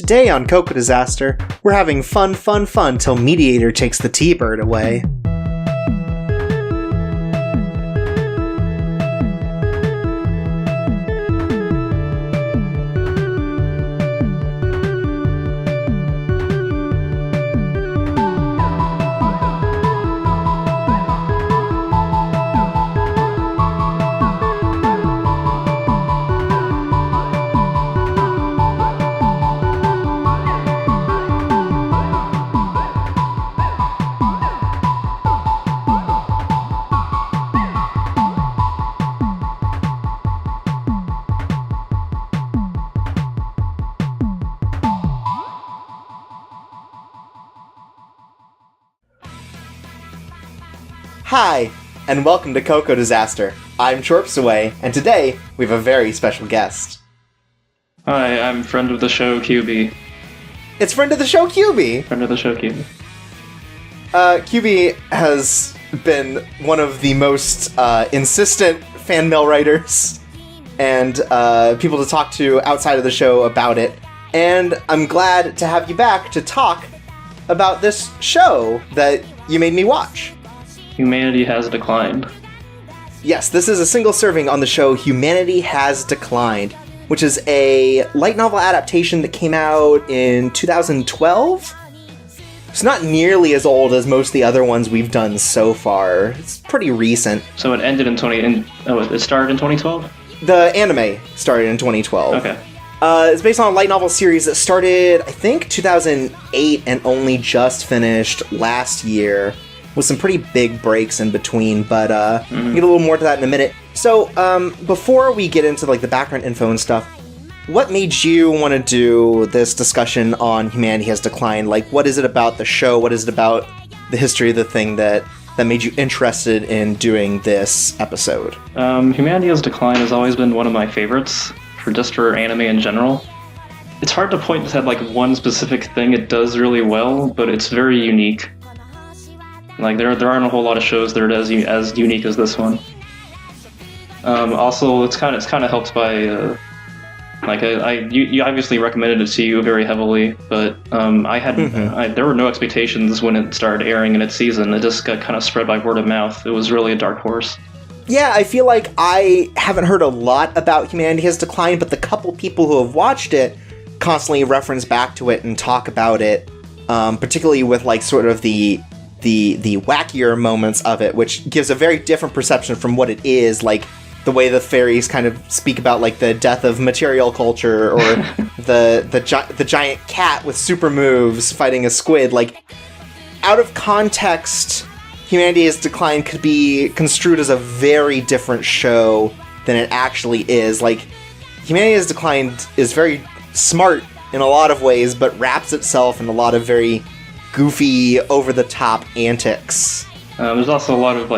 Today on Cocoa Disaster, we're having fun till Mediator takes the T-Bird away. Hi, and welcome to Cocoa Disaster. I'm Chorpsaway, and today we have a very special guest. Hi, I'm friend of the show, QB. It's friend of the show, QB! Friend of the show, QB. QB has been one of the most insistent fan mail writers and people to talk to outside of the show about it, and I'm glad to have you back to talk about this show that you made me watch. Humanity Has Declined. Yes, this is a single serving on the show Humanity Has Declined, which is a light novel adaptation that came out in 2012. It's not nearly as old as most of the other ones we've done so far. It's pretty recent. So it ended in it started in 2012? The anime started in 2012. Okay. It's based on a light novel series that started, I think, 2008 and only just finished last year, with some pretty big breaks in between, but we'll get a little more to that in a minute. So, before we get into the background info and stuff, what made you want to do this discussion on Humanity Has Declined? What is it about the show? What is it about the history of the thing that made you interested in doing this episode? Humanity Has Declined has always been one of my favorites, for anime in general. It's hard to point to one specific thing it does really well, but it's very unique. There aren't a whole lot of shows that are as unique as this one. Also, it's kind of helped by you obviously recommended it to you very heavily, but there were no expectations when it started airing in its season. It just got kind of spread by word of mouth. It was really a dark horse. Yeah, I feel like I haven't heard a lot about Humanity Has Declined, but the couple people who have watched it constantly reference back to it and talk about it, particularly with sort of the wackier moments of it, which gives a very different perception from what it is, the way the fairies kind of speak about the death of material culture, or the giant cat with super moves fighting a squid. Out of context, Humanity Has Declined could be construed as a very different show than it actually is. Humanity Has Declined is very smart in a lot of ways, but wraps itself in a lot of very goofy, over-the-top antics. There's also a lot of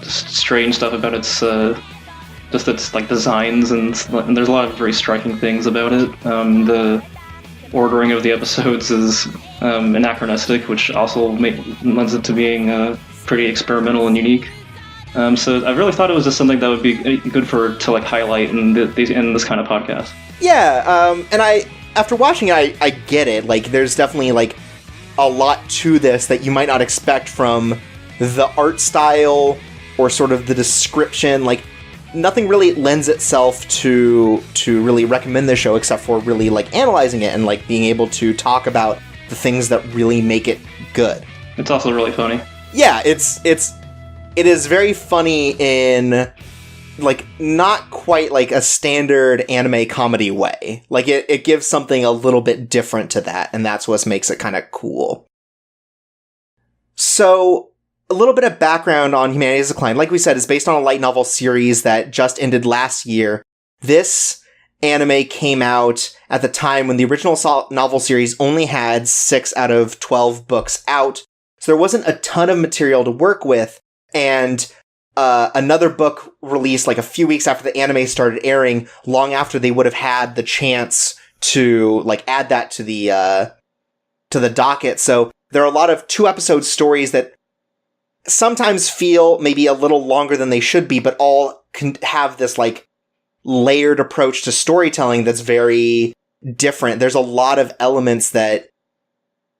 just strange stuff about its designs, and there's a lot of very striking things about it. The ordering of the episodes is anachronistic, which also lends it to being pretty experimental and unique. So I really thought it was just something that would be good to highlight in this kind of podcast. Yeah, and after watching it, I get it. There's definitely a lot to this that you might not expect from the art style or sort of the description. Nothing really lends itself to really recommend this show except for really analyzing it and being able to talk about the things that really make it good. It's also really funny. Yeah, it is very funny in not quite a standard anime comedy way. It gives something a little bit different to that, and that's what makes it kind of cool. So, a little bit of background on Humanity Has Declined. Like we said, it's based on a light novel series that just ended last year. This anime came out at the time when the original novel series only had 6 out of 12 books out, so there wasn't a ton of material to work with, and another book released a few weeks after the anime started airing, long after they would have had the chance to add that to the docket. So there are a lot of 2-episode stories that sometimes feel maybe a little longer than they should be, but all can have this layered approach to storytelling that's very different. There's a lot of elements that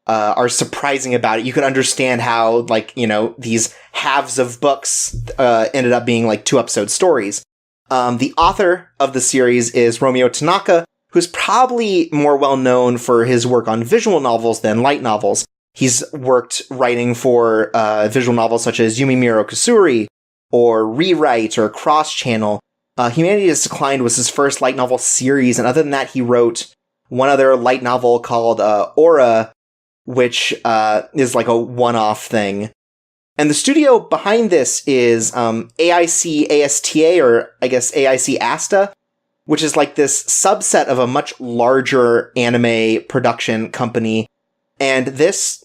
are surprising about it. You could understand how, like, you know, these halves of books ended up being like 2-episode stories. The author of the series is Romeo Tanaka, who's probably more well known for his work on visual novels than light novels. He's worked writing for visual novels such as Yumi Miro Kusuri, or Rewrite, or Cross Channel. Humanity Has Declined was his first light novel series, and other than that, he wrote one other light novel called Aura, which is like a one-off thing. And the studio behind this is AIC ASTA, or I guess AIC ASTA, which is like this subset of a much larger anime production company. And this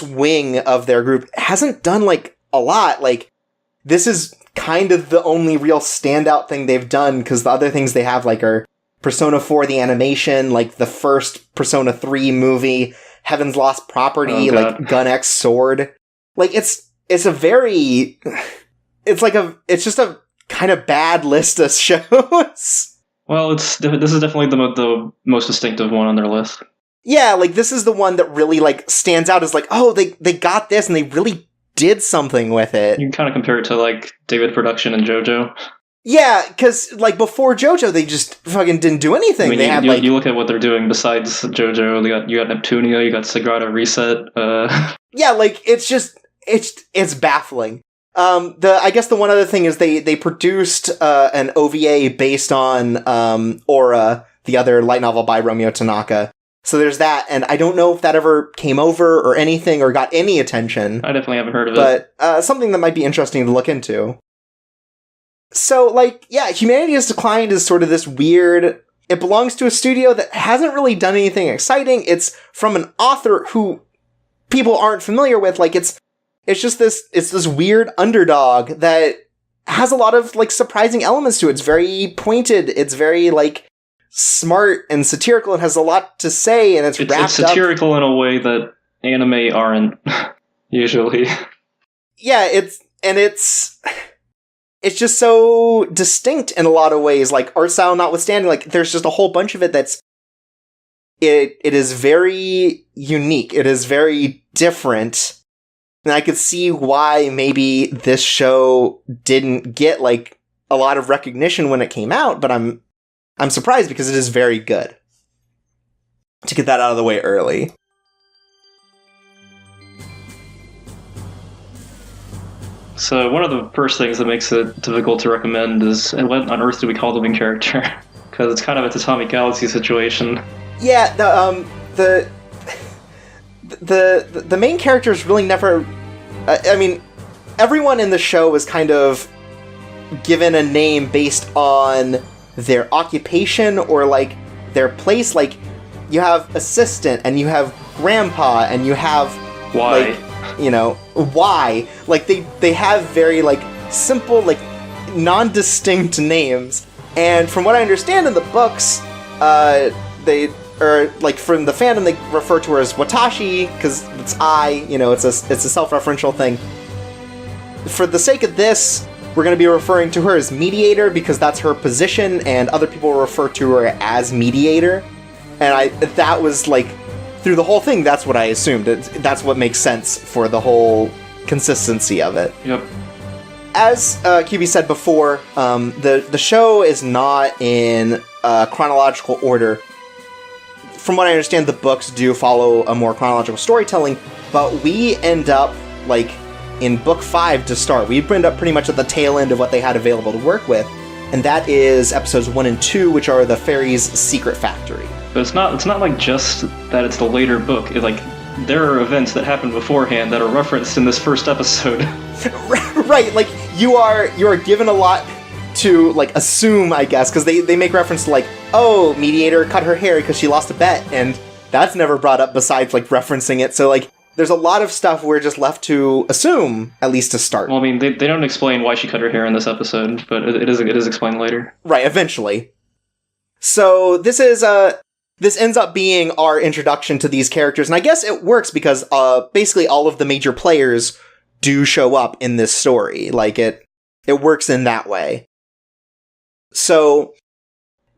wing of their group hasn't done like a lot. Like, this is kind of the only real standout thing they've done, because the other things they have like are Persona 4 the animation, like the first Persona 3 movie, Heaven's Lost Property, like Gun X Sword. Like, it's just a kind of bad list of shows. Well, this is definitely the most distinctive one on their list. Yeah, like, this is the one that really, like, stands out as, like, oh, they got this and they really did something with it. You can kind of compare it to, like, David Production and JoJo. Yeah, because, like, before JoJo, they just fucking didn't do anything. I mean, they you look at what they're doing besides JoJo, you got Neptunia, you got Sagrada Reset. Yeah, like, it's baffling. I guess the one other thing is they produced an OVA based on Aura, the other light novel by Romeo Tanaka. So there's that, and I don't know if that ever came over or anything or got any attention. I definitely haven't heard of it. But something that might be interesting to look into. So, like, yeah, Humanity Has Declined is sort of this weird... It belongs to a studio that hasn't really done anything exciting. It's from an author who people aren't familiar with. Like, it's just this weird underdog that has a lot of, like, surprising elements to it. It's very pointed. It's very, like, smart and satirical. It has a lot to say, and it's wrapped up. It's satirical in a way that anime aren't, usually. Yeah, it's just so distinct in a lot of ways, like, art style notwithstanding. Like, there's just a whole bunch of it that's... It is very unique. It is very different. And I could see why maybe this show didn't get, like, a lot of recognition when it came out, but I'm surprised because it is very good. To get that out of the way early. So one of the first things that makes it difficult to recommend is, and what on earth do we call the main character? Because it's kind of a Tatami Galaxy situation. Yeah, the main character is really never... I mean, everyone in the show is kind of given a name based on their occupation or, like, their place. Like, you have assistant, and you have grandpa, and you have... Why? Like, you know, why? Like, they have very, like, simple, like, non-distinct names. And from what I understand in the books, like, from the fandom, they refer to her as Watashi, because it's I, you know, it's a self-referential thing. For the sake of this, we're going to be referring to her as Mediator, because that's her position, and other people refer to her as Mediator. And that was, like, through the whole thing, that's what I assumed. That's what makes sense for the whole consistency of it. Yep. As QB said before, the show is not in chronological order. From what I understand, the books do follow a more chronological storytelling, but we end up, like, in book 5 to start. We end up pretty much at the tail end of what they had available to work with, and that is episodes 1 and 2, which are the Fairies' Secret Factory. But it's not like just that it's the later book. Like, there are events that happened beforehand that are referenced in this first episode. Right, like, you are given a lot to, like, assume, I guess, because they make reference to, like, oh, Mediator cut her hair because she lost a bet, and that's never brought up besides, like, referencing it. So, like, there's a lot of stuff we're just left to assume, at least to start. Well, I mean, they don't explain why she cut her hair in this episode, but it is explained later. Right, eventually. So this ends up being our introduction to these characters, and I guess it works because basically all of the major players do show up in this story. Like, it works in that way. So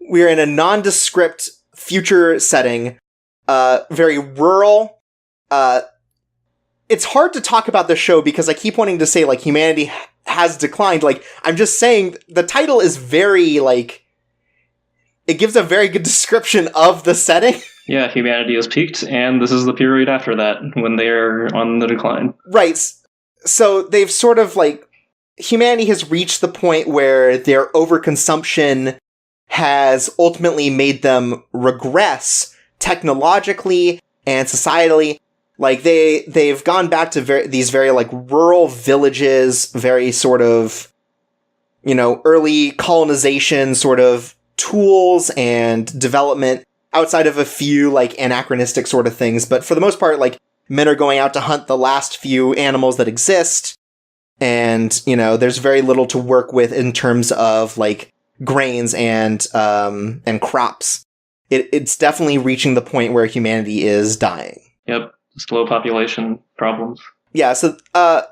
we're in a nondescript future setting, very rural. It's hard to talk about the show because I keep wanting to say, like, humanity has declined. Like, I'm just saying the title is very, like, it gives a very good description of the setting. Yeah, humanity has peaked, and this is the period after that, when they are on the decline. Right. So they've sort of, like, humanity has reached the point where their overconsumption has ultimately made them regress technologically and societally. Like, they've gone back to these very, like, rural villages, very sort of, you know, early colonization sort of tools and development outside of a few, like, anachronistic sort of things. But for the most part, like, men are going out to hunt the last few animals that exist. And, you know, there's very little to work with in terms of, like, grains and crops. It's definitely reaching the point where humanity is dying. Yep. Slow population problems. Yeah, so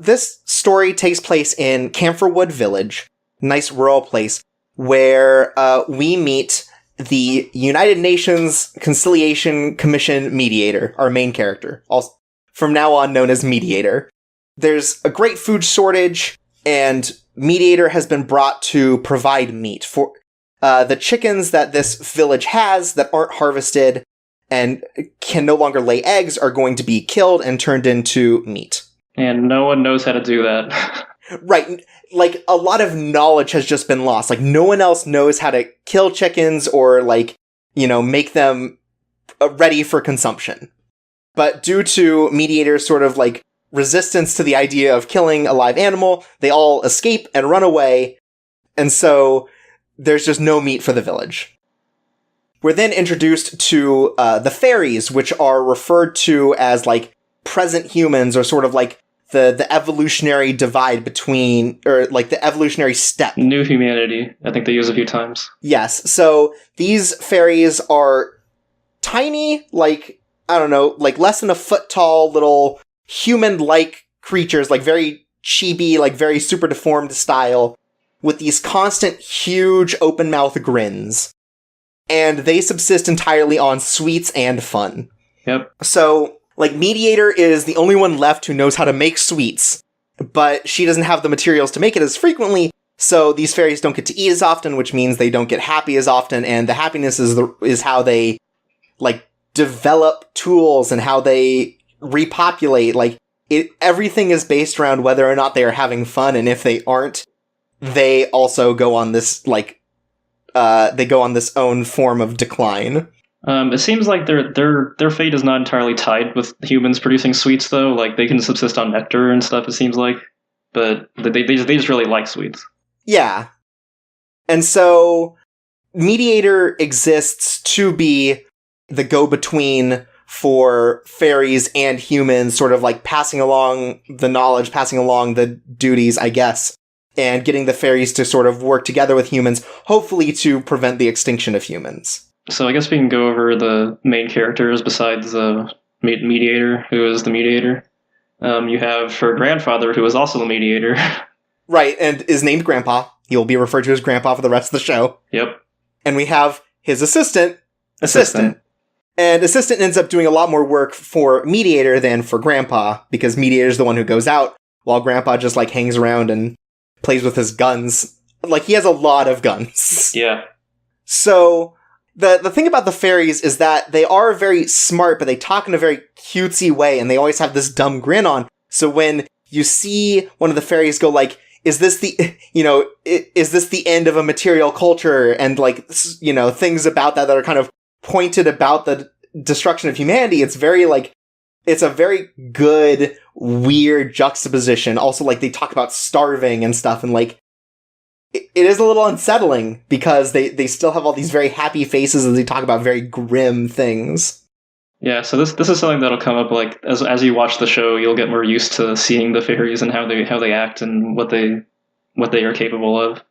this story takes place in Camphorwood Village, nice rural place, where we meet the United Nations Conciliation Commission mediator, our main character, also from now on known as Mediator. There's a great food shortage, and Mediator has been brought to provide meat for the chickens that this village has that aren't harvested and can no longer lay eggs are going to be killed and turned into meat. And no one knows how to do that. Right. Like, a lot of knowledge has just been lost. Like, no one else knows how to kill chickens or, like, you know, make them ready for consumption. But due to Mediator's sort of, like, resistance to the idea of killing a live animal, they all escape and run away. And so there's just no meat for the village. We're then introduced to the Fairies, which are referred to as, like, present humans, or sort of like the evolutionary divide between, or like the evolutionary step. New humanity, I think they use a few times. Yes, so these fairies are tiny, like, I don't know, like less than a foot tall little human-like creatures, like very chibi, like very super deformed style, with these constant huge open mouth grins. And they subsist entirely on sweets and fun. Yep. So, like, Mediator is the only one left who knows how to make sweets, but she doesn't have the materials to make it as frequently, so these fairies don't get to eat as often, which means they don't get happy as often, and the happiness is how they, like, develop tools and how they repopulate. Like, everything is based around whether or not they are having fun, and if they aren't, they also go on this, like, they go on this own form of decline. It seems like their fate is not entirely tied with humans producing sweets, though. Like, they can subsist on nectar and stuff, it seems like. But they just really like sweets. Yeah. And so, Mediator exists to be the go-between for fairies and humans, sort of like passing along the knowledge, passing along the duties, I guess, and getting the fairies to sort of work together with humans, hopefully to prevent the extinction of humans. So I guess we can go over the main characters besides the Mediator, who is the Mediator. You have her grandfather, who is also the Mediator. Right, and is named Grandpa. He will be referred to as Grandpa for the rest of the show. Yep. And we have his assistant. And Assistant ends up doing a lot more work for Mediator than for Grandpa, because Mediator's the one who goes out, while Grandpa just, like, hangs around and plays with his guns. Like, he has a lot of guns. Yeah. So, the thing about the fairies is that they are very smart, but they talk in a very cutesy way, and they always have this dumb grin on. So when you see one of the fairies go, like, is this the end of a material culture? And, like, you know, things about that are kind of pointed about the destruction of humanity. It's very, like, it's a very good, weird juxtaposition. Also, like, they talk about starving and stuff, and, like, it is a little unsettling because they still have all these very happy faces as they talk about very grim things. Yeah, so this is something that'll come up, like, as you watch the show, you'll get more used to seeing the fairies and how they act and what they are capable of.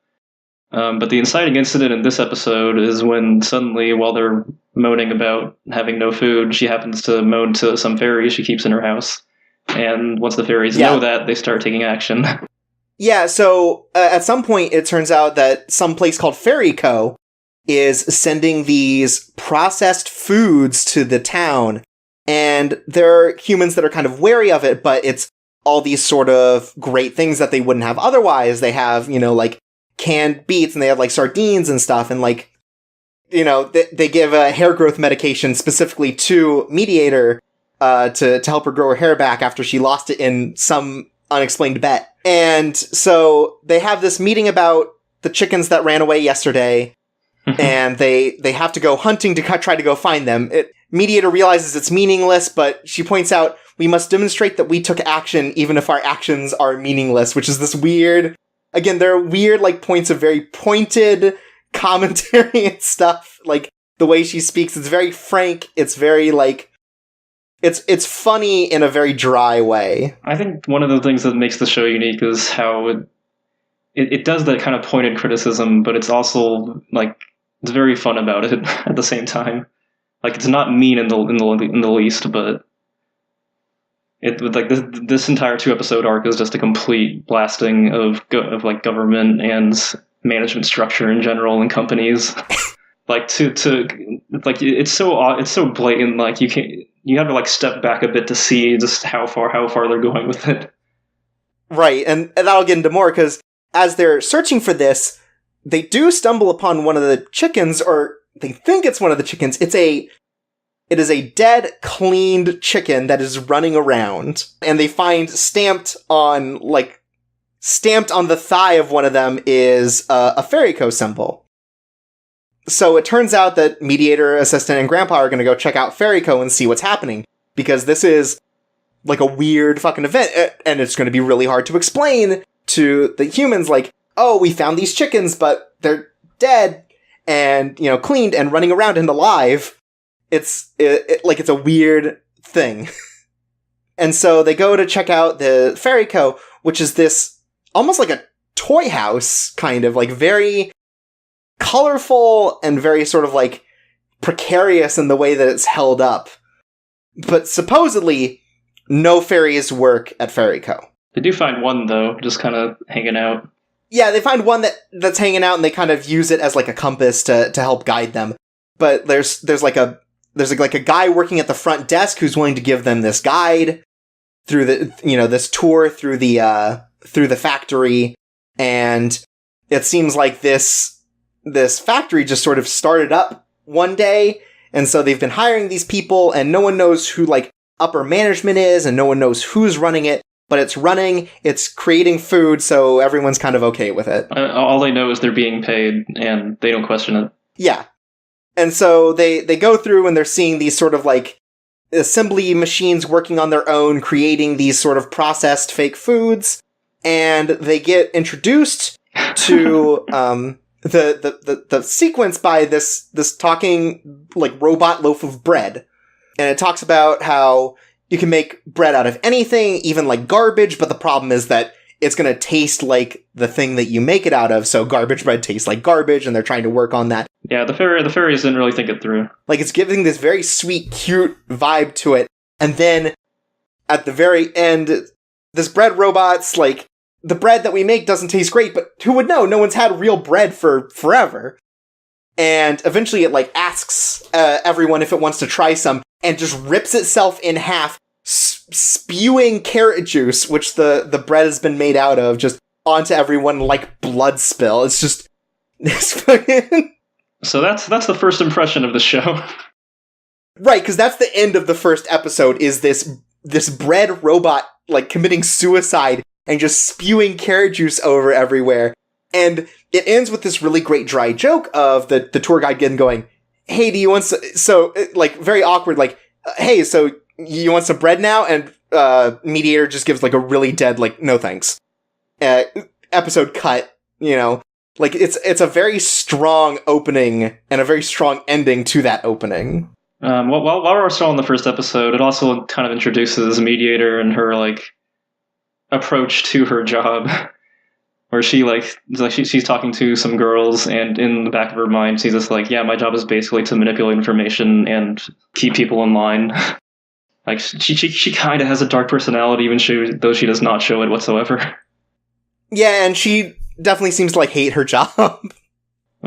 But the inciting incident in this episode is when suddenly, while they're moaning about having no food, she happens to moan to some fairies she keeps in her house. And once the fairies know that, they start taking action. Yeah, so at some point it turns out that some place called Fairy Co. is sending these processed foods to the town, and there are humans that are kind of wary of it, but it's all these sort of great things that they wouldn't have otherwise. They have, like, canned beets, and they have, like, sardines and stuff, and, like, they give a hair growth medication specifically to Mediator to help her grow her hair back after she lost it in some unexplained bet. And so they have this meeting about the chickens that ran away yesterday, and they have to go hunting to try to go find them. Mediator realizes it's meaningless, but she points out, we must demonstrate that we took action even if our actions are meaningless, which is this weird... Again, there are weird, like, points of very pointed commentary and stuff. Like, the way she speaks, it's very frank, it's very, like... It's funny in a very dry way. I think one of the things that makes the show unique is how it does that kind of pointed criticism, but it's also, like, it's very fun about it at the same time. Like, it's not mean in the least, but this entire 2-episode arc is just a complete blasting of like government and management structure in general and companies. Like it's so blatant. Like you have to like step back a bit to see just how far they're going with it. Right, and that'll get into more, because as they're searching for this, they do stumble upon one of the chickens, or they think it's one of the chickens. It is a dead, cleaned chicken that is running around, and they find stamped on the thigh of one of them is a Fairyco symbol. So it turns out that Mediator, Assistant, and Grandpa are going to go check out Fairyco and see what's happening, because this is like a weird fucking event, and it's going to be really hard to explain to the humans, like, oh, we found these chickens, but they're dead, and, cleaned and running around and alive. It's a weird thing. And so they go to check out the Fairyco, which is this almost like a toy house, kind of, like, very colorful and very sort of, like, precarious in the way that it's held up. But supposedly, no fairies work at Fairyco. They do find one, though, just kind of hanging out. Yeah, they find one that's hanging out, and they kind of use it as, like, a compass to help guide them. But there's a guy working at the front desk who's willing to give them this guide through this tour through the factory, and it seems like this factory just sort of started up one day, and so they've been hiring these people, and no one knows who, like, upper management is, and no one knows who's running it, but it's creating food, so everyone's kind of okay with it. All they know is they're being paid, and they don't question it. Yeah. And so they go through, and they're seeing these sort of, like, assembly machines working on their own, creating these sort of processed fake foods, and they get introduced to the sequence by this talking, like, robot loaf of bread. And it talks about how you can make bread out of anything, even, like, garbage, but the problem is that it's going to taste like the thing that you make it out of, so garbage bread tastes like garbage, and they're trying to work on that. Yeah, the fairies didn't really think it through. Like, it's giving this very sweet, cute vibe to it, and then, at the very end, this bread robot's like, the bread that we make doesn't taste great, but who would know? No one's had real bread for forever. And eventually it, like, asks everyone if it wants to try some, and just rips itself in half, spewing carrot juice, which the bread has been made out of, just onto everyone like blood spill. It's just... It's fucking... So that's the first impression of the show. Right, because that's the end of the first episode, is this bread robot, like, committing suicide and just spewing carrot juice over everywhere. And it ends with this really great dry joke of the tour guide again going, hey, do you want some... So, like, very awkward, like, hey, so you want some bread now? And Mediator just gives, like, a really dead, like, no thanks. Episode cut, Like, it's a very strong opening and a very strong ending to that opening. While we're still on the first episode, it also kind of introduces Mediator and her, like, approach to her job, where she's talking to some girls, and in the back of her mind, she's just like, yeah, my job is basically to manipulate information and keep people in line. Like, she kind of has a dark personality, though she does not show it whatsoever. Yeah, and she definitely seems to, like, hate her job.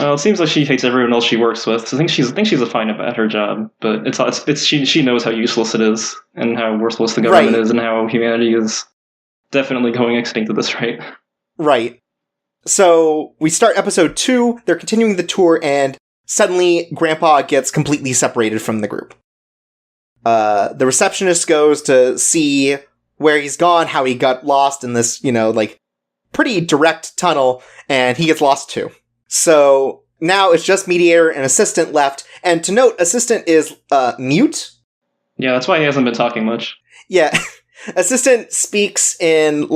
Well, it seems like she hates everyone else she works with. So I think she's fine at her job, but it's she knows how useless it is and how worthless the government Right. is and how humanity is definitely going extinct at this rate. Right. So we start episode 2, they're continuing the tour, and suddenly Grandpa gets completely separated from the group. The receptionist goes to see where he's gone, how he got lost in this, pretty direct tunnel, and he gets lost too. So now it's just Mediator and Assistant left, and to note, Assistant is mute. Yeah, that's why he hasn't been talking much. Yeah, Assistant speaks in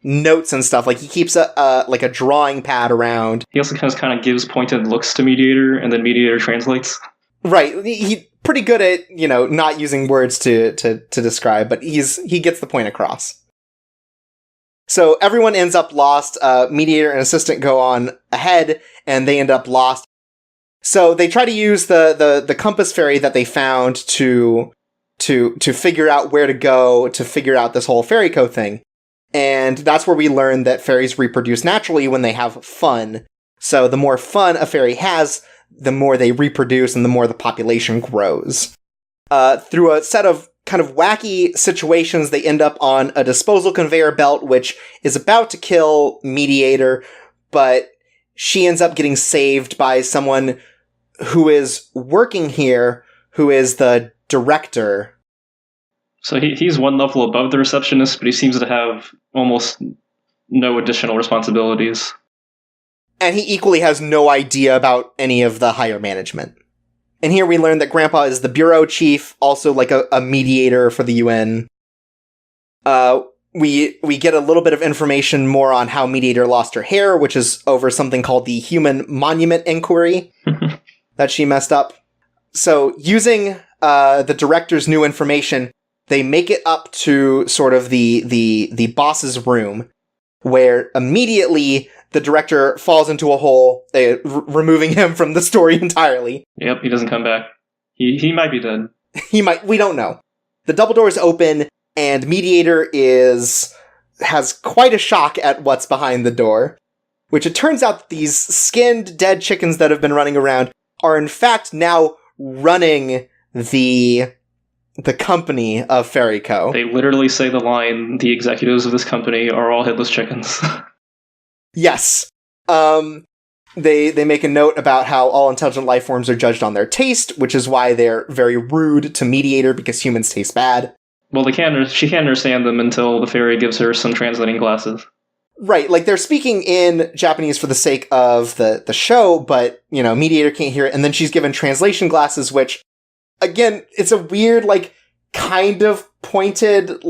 notes and stuff. Like he keeps a drawing pad around. He also kind of gives pointed looks to Mediator, and then Mediator translates. Right, he's pretty good at not using words to describe, but he gets the point across. So everyone ends up lost. Mediator and Assistant go on ahead, and they end up lost. So they try to use the compass fairy that they found to figure out where to go, to figure out this whole Fairyco thing. And that's where we learn that fairies reproduce naturally when they have fun. So the more fun a fairy has, the more they reproduce and the more the population grows. Through a set of kind of wacky situations, they end up on a disposal conveyor belt, which is about to kill Mediator, but she ends up getting saved by someone who is working here, who is the director. So he's one level above the receptionist, but he seems to have almost no additional responsibilities. And he equally has no idea about any of the higher management. And here we learn that Grandpa is the bureau chief, also like a mediator for the UN. We get a little bit of information more on how Mediator lost her hair, which is over something called the Human Monument Inquiry that she messed up. So using the director's new information, they make it up to sort of the boss's room, where immediately the director falls into a hole, removing him from the story entirely. Yep, he doesn't come back. He might be dead. We don't know. The double doors open, and Mediator has quite a shock at what's behind the door, which it turns out that these skinned dead chickens that have been running around are in fact now running the company of Fairyco. They literally say the line, the executives of this company are all headless chickens. Yes. They make a note about how all intelligent life forms are judged on their taste, which is why they're very rude to Mediator, because humans taste bad. Well, she can't understand them until the fairy gives her some translating glasses. Right, they're speaking in Japanese for the sake of the show, but, Mediator can't hear it, and then she's given translation glasses, which, again, it's a weird, kind of pointed,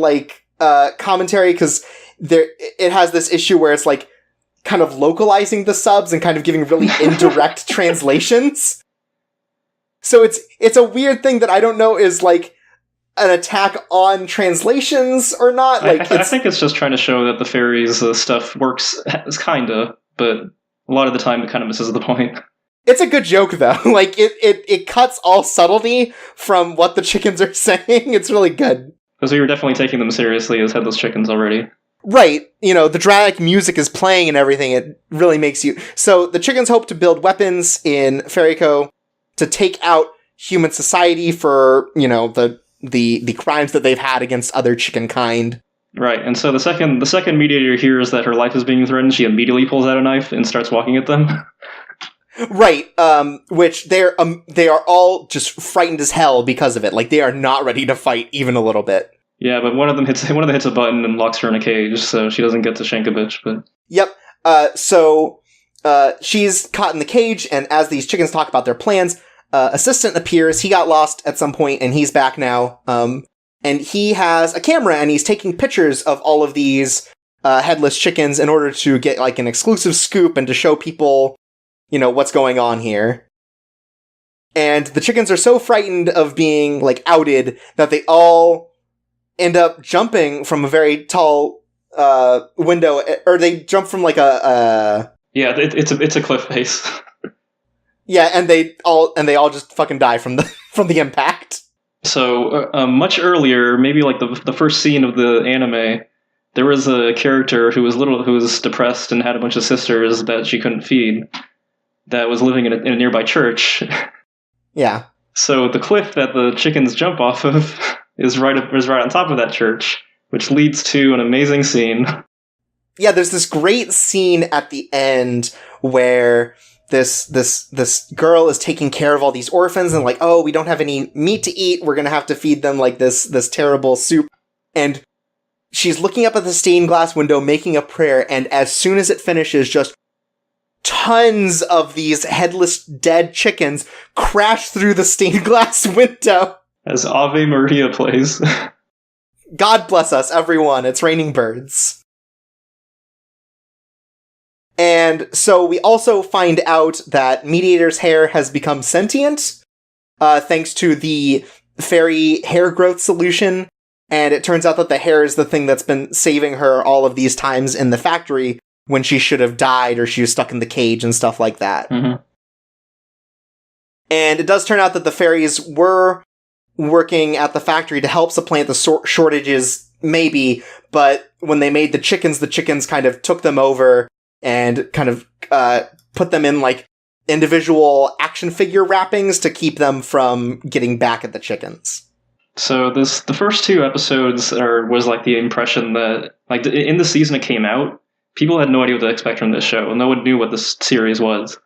commentary, because it has this issue where it's, kind of localizing the subs and kind of giving really indirect translations. So it's a weird thing that I don't know is, an attack on translations or not. I think it's just trying to show that the fairies stuff works, kinda, but a lot of the time it kind of misses the point. It's a good joke, though. It cuts all subtlety from what the chickens are saying. It's really good. Because we were definitely taking them seriously as headless chickens already. Right. The dramatic music is playing and everything. It really makes you... So the chickens hope to build weapons in Fairyco to take out human society for, the crimes that they've had against other chicken kind. Right, and so the second Mediator hears that her life is being threatened, she immediately pulls out a knife and starts walking at them. Right, which they are all just frightened as hell because of it. They are not ready to fight even a little bit. Yeah, but one of them hits a button and locks her in a cage, so she doesn't get to shank a bitch. But yep. So she's caught in the cage, and as these chickens talk about their plans, Assistant appears. He got lost at some point, and he's back now. And he has a camera, and he's taking pictures of all of these headless chickens in order to get an exclusive scoop and to show people, what's going on here. And the chickens are so frightened of being outed that they all end up jumping from a very tall window, or they jump from a yeah, it's a cliff face. Yeah, and they all just fucking die from the impact. So much earlier, maybe the first scene of the anime, there was a character who was depressed and had a bunch of sisters that she couldn't feed. that was living in a nearby church. Yeah. So the cliff that the chickens jump off of is right on top of that church, which leads to an amazing scene. Yeah, there's this great scene at the end where this girl is taking care of all these orphans and like, oh, we don't have any meat to eat. We're going to have to feed them like this terrible soup. And she's looking up at the stained glass window, making a prayer. And as soon as it finishes, just tons of these headless dead chickens crash through the stained glass window. As Ave Maria plays. God bless us, everyone. It's raining birds. And so we also find out that Mediator's hair has become sentient, thanks to the fairy hair growth solution. And it turns out that the hair is the thing that's been saving her all of these times in the factory when she should have died or she was stuck in the cage and stuff like that. Mm-hmm. And it does turn out that the fairies were working at the factory to help supplant the shortages, maybe, but when they made the chickens kind of took them over and kind of put them in like individual action figure wrappings to keep them from getting back at the chickens. So the first two episodes was like the impression that like in the season it came out, people had no idea what to expect from this show, and no one knew what this series was.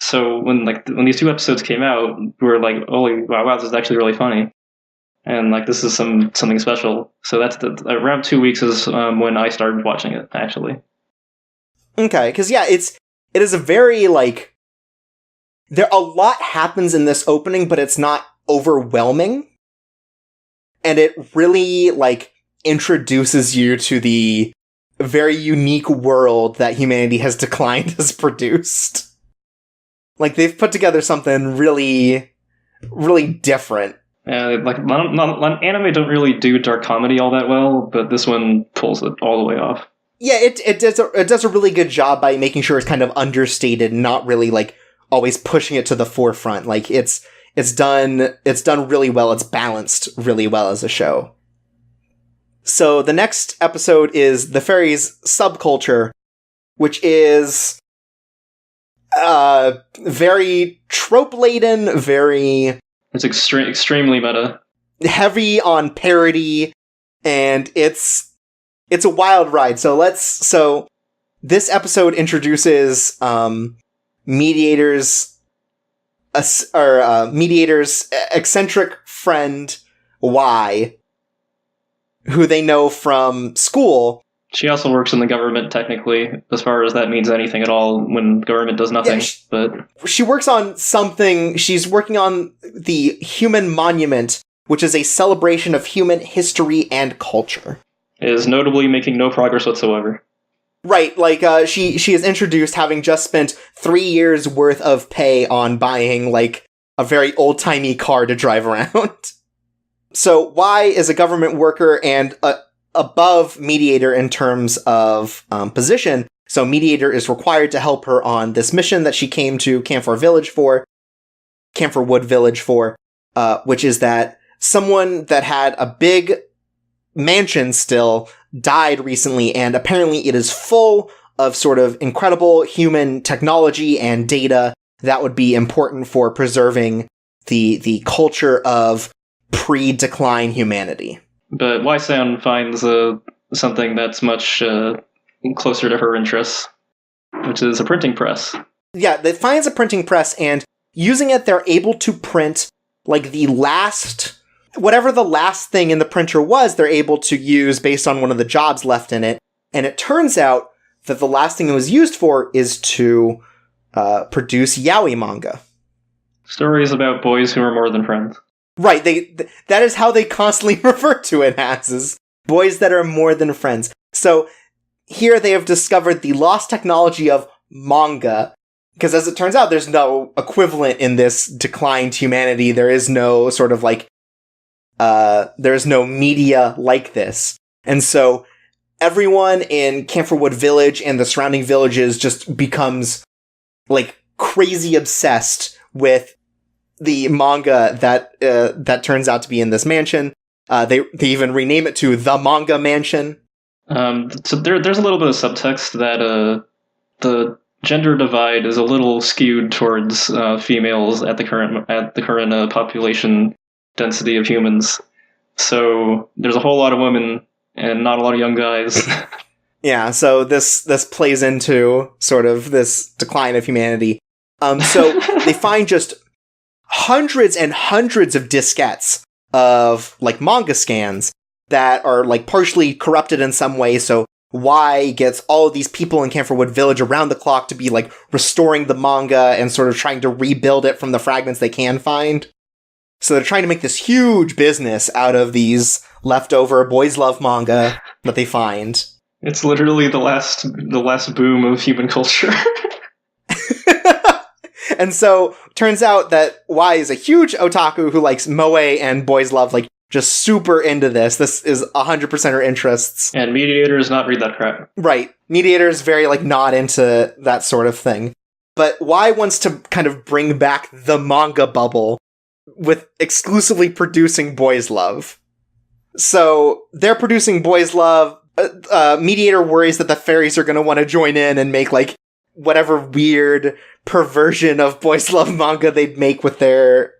So when these two episodes came out, we were like, "Oh wow, this is actually really funny," and like this is something special. So that's around 2 weeks is when I started watching it actually. Okay, because yeah, it is a very like a lot happens in this opening, but it's not overwhelming, and it really like introduces you to the very unique world that Humanity Has Declined has produced. Like, they've put together something really, really different. Like, anime don't really do dark comedy all that well, but this one pulls it all the way off. Yeah, it does a really good job by making sure it's kind of understated, not really, like, always pushing it to the forefront. Like, it's done really well, it's balanced really well as a show. So, the next episode is The Fairies Subculture, which is very trope-laden, It's extremely meta. Heavy on parody, and it's a wild ride. So this episode introduces Mediator's eccentric friend Y, who they know from school. She also works in the government, technically, as far as that means anything at all when government does nothing. Yeah, but she works on something. She's working on the Human Monument, which is a celebration of human history and culture. Is notably making no progress whatsoever. Right, like, she is introduced having just spent 3 years worth of pay on buying, like, a very old-timey car to drive around. So, Y is a government worker and above Mediator in terms of position. So Mediator is required to help her on this mission that she came to Camphor Wood Village for, which is that someone that had a big mansion still died recently, and apparently it is full of sort of incredible human technology and data that would be important for preserving the culture of pre-decline humanity. But Y-Sound finds something that's much closer to her interests, which is a printing press. Yeah, it finds a printing press, and using it, they're able to print, like, whatever the last thing in the printer was, they're able to use based on one of the jobs left in it. And it turns out that the last thing it was used for is to produce yaoi manga. Stories about boys who are more than friends. Right, that is how they constantly refer to it as boys that are more than friends. So here they have discovered the lost technology of manga, because as it turns out, there's no equivalent in this declined humanity. There is no sort of like, there's no media like this. And so everyone in Camphorwood Village and the surrounding villages just becomes like crazy obsessed with the manga that turns out to be in this mansion. They even rename it to the Manga Mansion. So there's a little bit of subtext that the gender divide is a little skewed towards females at the current population density of humans. So there's a whole lot of women and not a lot of young guys. Yeah, so this plays into sort of this decline of humanity. So they find just hundreds and hundreds of diskettes of like manga scans that are like partially corrupted in some way. So Y gets all of these people in Camphorwood Village around the clock to be like restoring the manga and sort of trying to rebuild it from the fragments they can find. So they're trying to make this huge business out of these leftover boys love manga that they find. It's literally the last boom of human culture. And so turns out that Y is a huge otaku who likes moe and boys love, like just super into this. This is 100% her interests. And Mediator does not read that crap. Right. Mediator is very like not into that sort of thing. But Y wants to kind of bring back the manga bubble with exclusively producing boys love. So they're producing boys love. Mediator worries that the fairies are going to want to join in and make like whatever weird perversion of boys love manga they'd make with their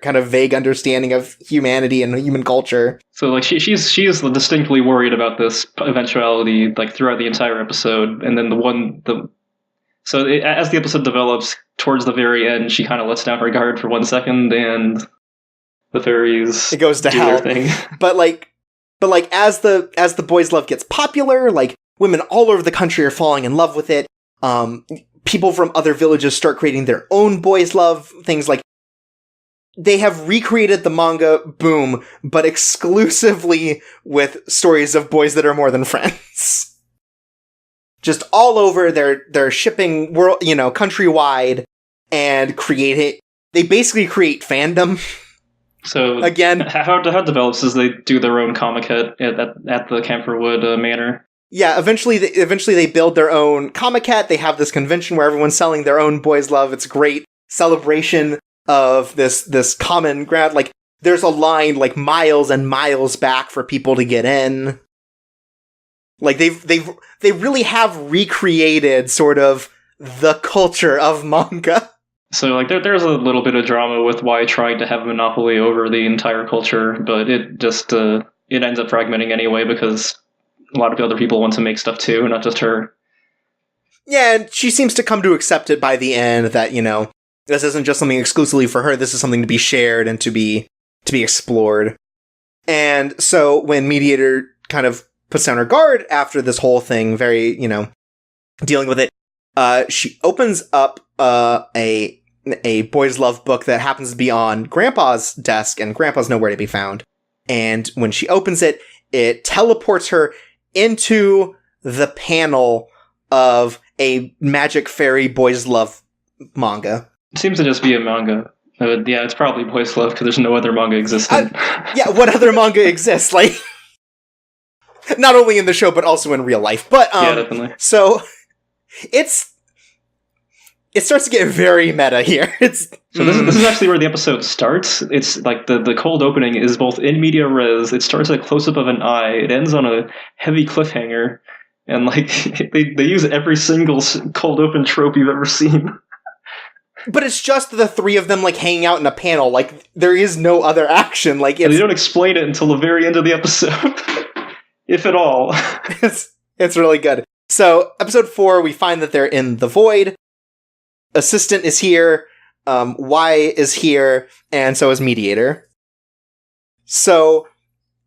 kind of vague understanding of humanity and human culture. So like she is distinctly worried about this eventuality like throughout the entire episode, and then as the episode develops towards the very end, she kind of lets down her guard for 1 second, and the fairies it goes to do hell. their thing. But as the boys love gets popular, like women all over the country are falling in love with it. People from other villages start creating their own boys love things. Like they have recreated the manga boom, but exclusively with stories of boys that are more than friends. Just all over, they're shipping world, countrywide, and create it. They basically create fandom. So again, how it develops is they do their own comic at the Camphorwood Manor. Yeah, eventually they build their own Comic-Cat. They have this convention where everyone's selling their own boys love. It's a great celebration of this common ground. Like there's a line like miles and miles back for people to get in. Like they really have recreated sort of the culture of manga. So like there's a little bit of drama with Y trying to have a monopoly over the entire culture, but it just it ends up fragmenting anyway because a lot of other people want to make stuff too, not just her. Yeah, and she seems to come to accept it by the end that, this isn't just something exclusively for her, this is something to be shared and to be explored. And so when Mediator kind of puts down her guard after this whole thing, very, dealing with it, she opens up a boys love book that happens to be on Grandpa's desk, and Grandpa's nowhere to be found. And when she opens it, it teleports her into the panel of a magic fairy boys love manga. It seems to just be a manga. Yeah, it's probably boys love because there's no other manga existing. Yeah, what other manga exists? Like, not only in the show but also in real life. But yeah, definitely. So it starts to get very meta here. This is actually where the episode starts. It's like the cold opening is both in media res. It starts at a close up of an eye. It ends on a heavy cliffhanger, and like they use every single cold open trope you've ever seen. But it's just the three of them like hanging out in a panel. Like there is no other action. Like they don't explain it until the very end of the episode, if at all. It's really good. So episode 4, we find that they're in the void. Assistant is here, Y is here, and so is Mediator. So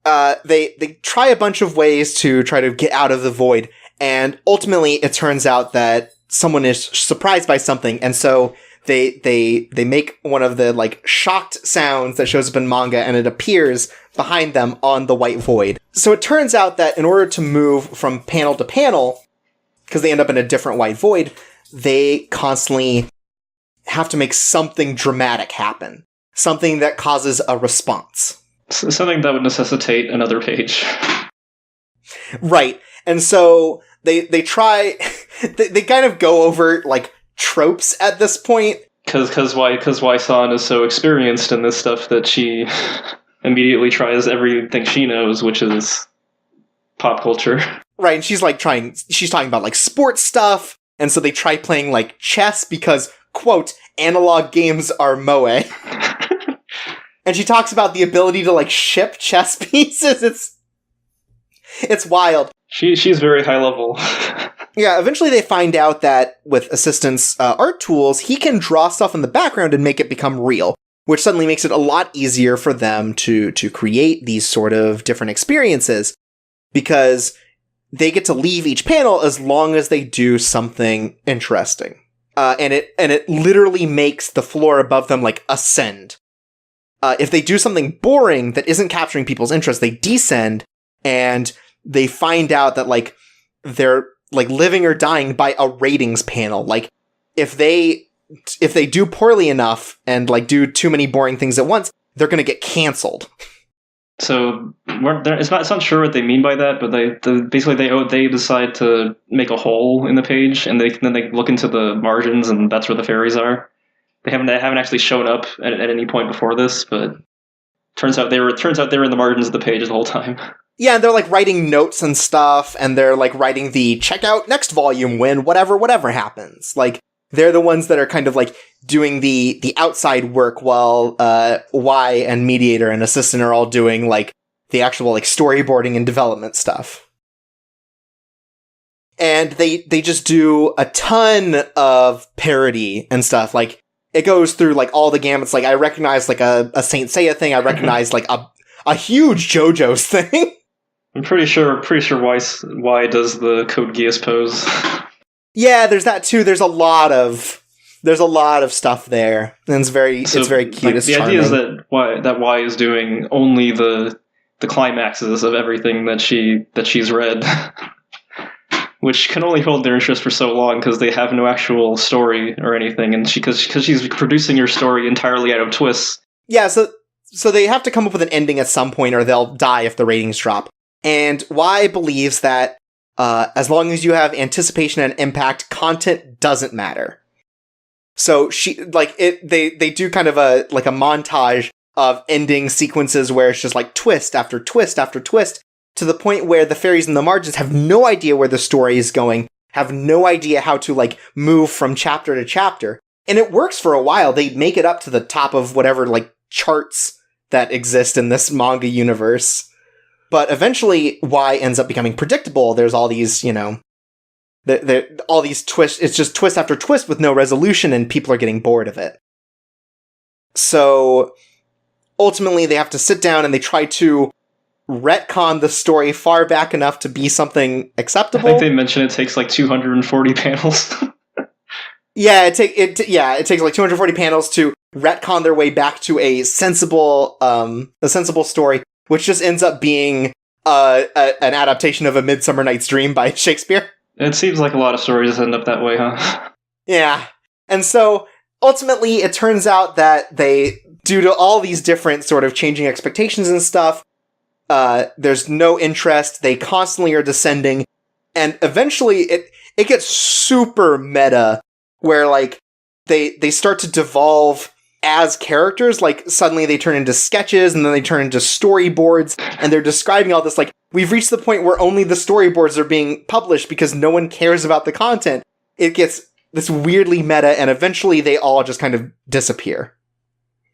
they try a bunch of ways to try to get out of the void, and ultimately it turns out that someone is surprised by something, and so they make one of the like shocked sounds that shows up in manga, and it appears behind them on the white void. So it turns out that in order to move from panel to panel, because they end up in a different white void, they constantly have to make something dramatic happen. Something that causes a response. Something that would necessitate another page. Right. And so they try... they kind of go over, like, tropes at this point. Because Y-san is so experienced in this stuff that she immediately tries everything she knows, which is pop culture. Right, and she's talking about, like, sports stuff. And so they try playing, like, chess because, quote, analog games are moe. And she talks about the ability to, like, ship chess pieces. It's wild. She's very high level. Yeah, eventually they find out that with assistant's art tools, he can draw stuff in the background and make it become real, which suddenly makes it a lot easier for them to create these sort of different experiences, because they get to leave each panel as long as they do something interesting. And it literally makes the floor above them, like, ascend. If they do something boring that isn't capturing people's interest, they descend, and they find out that, like, they're, like, living or dying by a ratings panel. Like, if they do poorly enough and, like, do too many boring things at once, they're gonna get canceled. So it's not sure what they mean by that, but they decide to make a hole in the page, and then they look into the margins, and that's where the fairies are. They haven't actually shown up at any point before this, but turns out they were in the margins of the page the whole time. Yeah, and they're, like, writing notes and stuff, and they're, like, writing the check out next volume when whatever happens. Like, they're the ones that are kind of, like, doing the outside work, while Y and Mediator and Assistant are all doing, like, the actual, like, storyboarding and development stuff. And they just do a ton of parody and stuff. Like, it goes through, like, all the gamuts. Like, I recognize, like, a Saint Seiya thing. I recognize, like, a huge JoJo's thing. I'm pretty sure Y does the Code Geass pose. Yeah, there's that too. There's a lot of stuff there, and it's very cute. Like, it's the charming. idea is that Y is doing only the climaxes of everything that she's read, which can only hold their interest for so long because they have no actual story or anything, and because she's producing your story entirely out of twists. Yeah, so they have to come up with an ending at some point, or they'll die if the ratings drop. And Y believes that as long as you have anticipation and impact, content doesn't matter. So they do kind of a montage of ending sequences where it's just like twist after twist after twist, to the point where the fairies in the margins have no idea where the story is going, have no idea how to, like, move from chapter to chapter. And it works for a while. They make it up to the top of whatever, like, charts that exist in this manga universe. But eventually, Y ends up becoming predictable. There's all these, all these twists. It's just twist after twist with no resolution, and people are getting bored of it. So, ultimately, they have to sit down and they try to retcon the story far back enough to be something acceptable. I think they mentioned it takes, like, 240 panels. Yeah, it takes like 240 panels to retcon their way back to a sensible story, which just ends up being an adaptation of A Midsummer Night's Dream by Shakespeare. It seems like a lot of stories end up that way, huh? Yeah. And so, ultimately, it turns out that due to all these different sort of changing expectations and stuff, there's no interest, they constantly are descending, and eventually it gets super meta, where, like, they start to devolve as characters. Like, suddenly they turn into sketches, and then they turn into storyboards, and they're describing all this, like, we've reached the point where only the storyboards are being published because no one cares about the content. It gets this weirdly meta, and eventually they all just kind of disappear.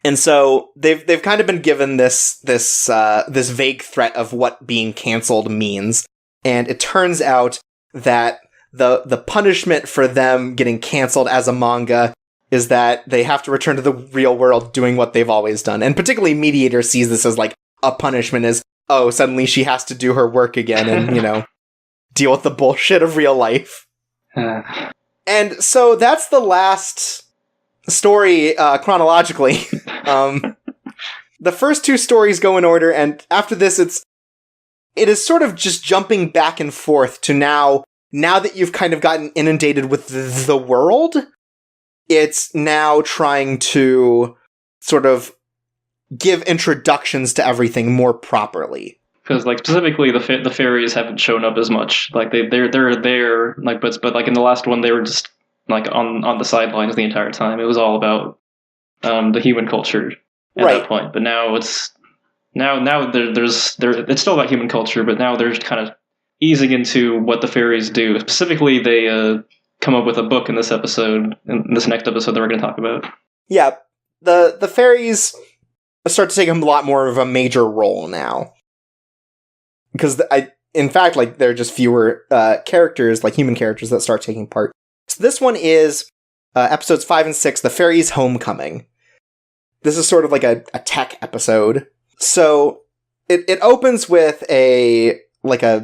And so they've kind of been given this vague threat of what being canceled means, and it turns out that the punishment for them getting canceled as a manga is that they have to return to the real world doing what they've always done. And particularly Mediator sees this as, like, a punishment, as, oh, suddenly she has to do her work again and, deal with the bullshit of real life. And so that's the last story chronologically. The first two stories go in order, and after this it is sort of just jumping back and forth to now that you've kind of gotten inundated with the world, it's now trying to sort of give introductions to everything more properly. Because, like, specifically, the fairies haven't shown up as much. Like, they're there, like, but like in the last one, they were just, like, on the sidelines the entire time. It was all about the human culture at that point. But now it's it's still about human culture, but now they're kind of easing into what the fairies do. Specifically, they come up with a book in this episode, in this next episode that we're going to talk about. Yeah, the fairies start to take a lot more of a major role now. Because, in fact, like, there are just fewer characters, like human characters, that start taking part. So this one is episodes 5 and 6, The Fairies' Homecoming. This is sort of like a tech episode. So it opens with a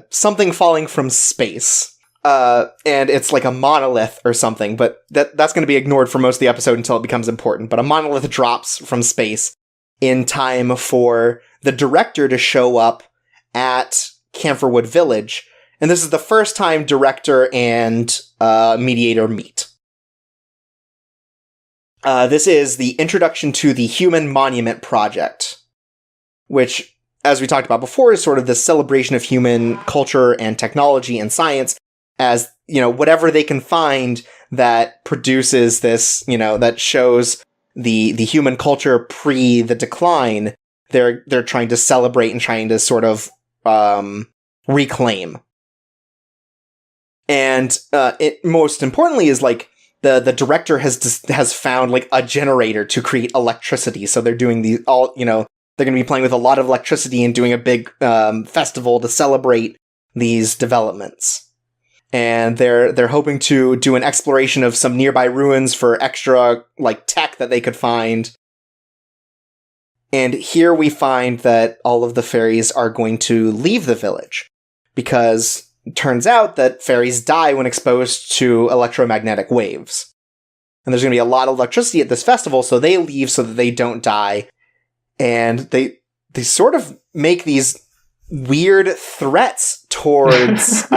something falling from space. And it's like a monolith or something, but that's going to be ignored for most of the episode until it becomes important. But a monolith drops from space in time for the director to show up at Camphorwood Village. And this is the first time director and mediator meet. This is the introduction to the Human Monument Project, which, as we talked about before, is sort of the celebration of human culture and technology and science as, whatever they can find that produces this, that shows the human culture pre the decline, they're trying to celebrate and trying to sort of reclaim. And it most importantly is like the director has found like a generator to create electricity. So they're doing they're going to be playing with a lot of electricity and doing a big festival to celebrate these developments. And they're hoping to do an exploration of some nearby ruins for extra like tech that they could find. And here we find that all of the fairies are going to leave the village because it turns out that fairies die when exposed to electromagnetic waves. And there's going to be a lot of electricity at this festival, so they leave so that they don't die. And they sort of make these weird threats towards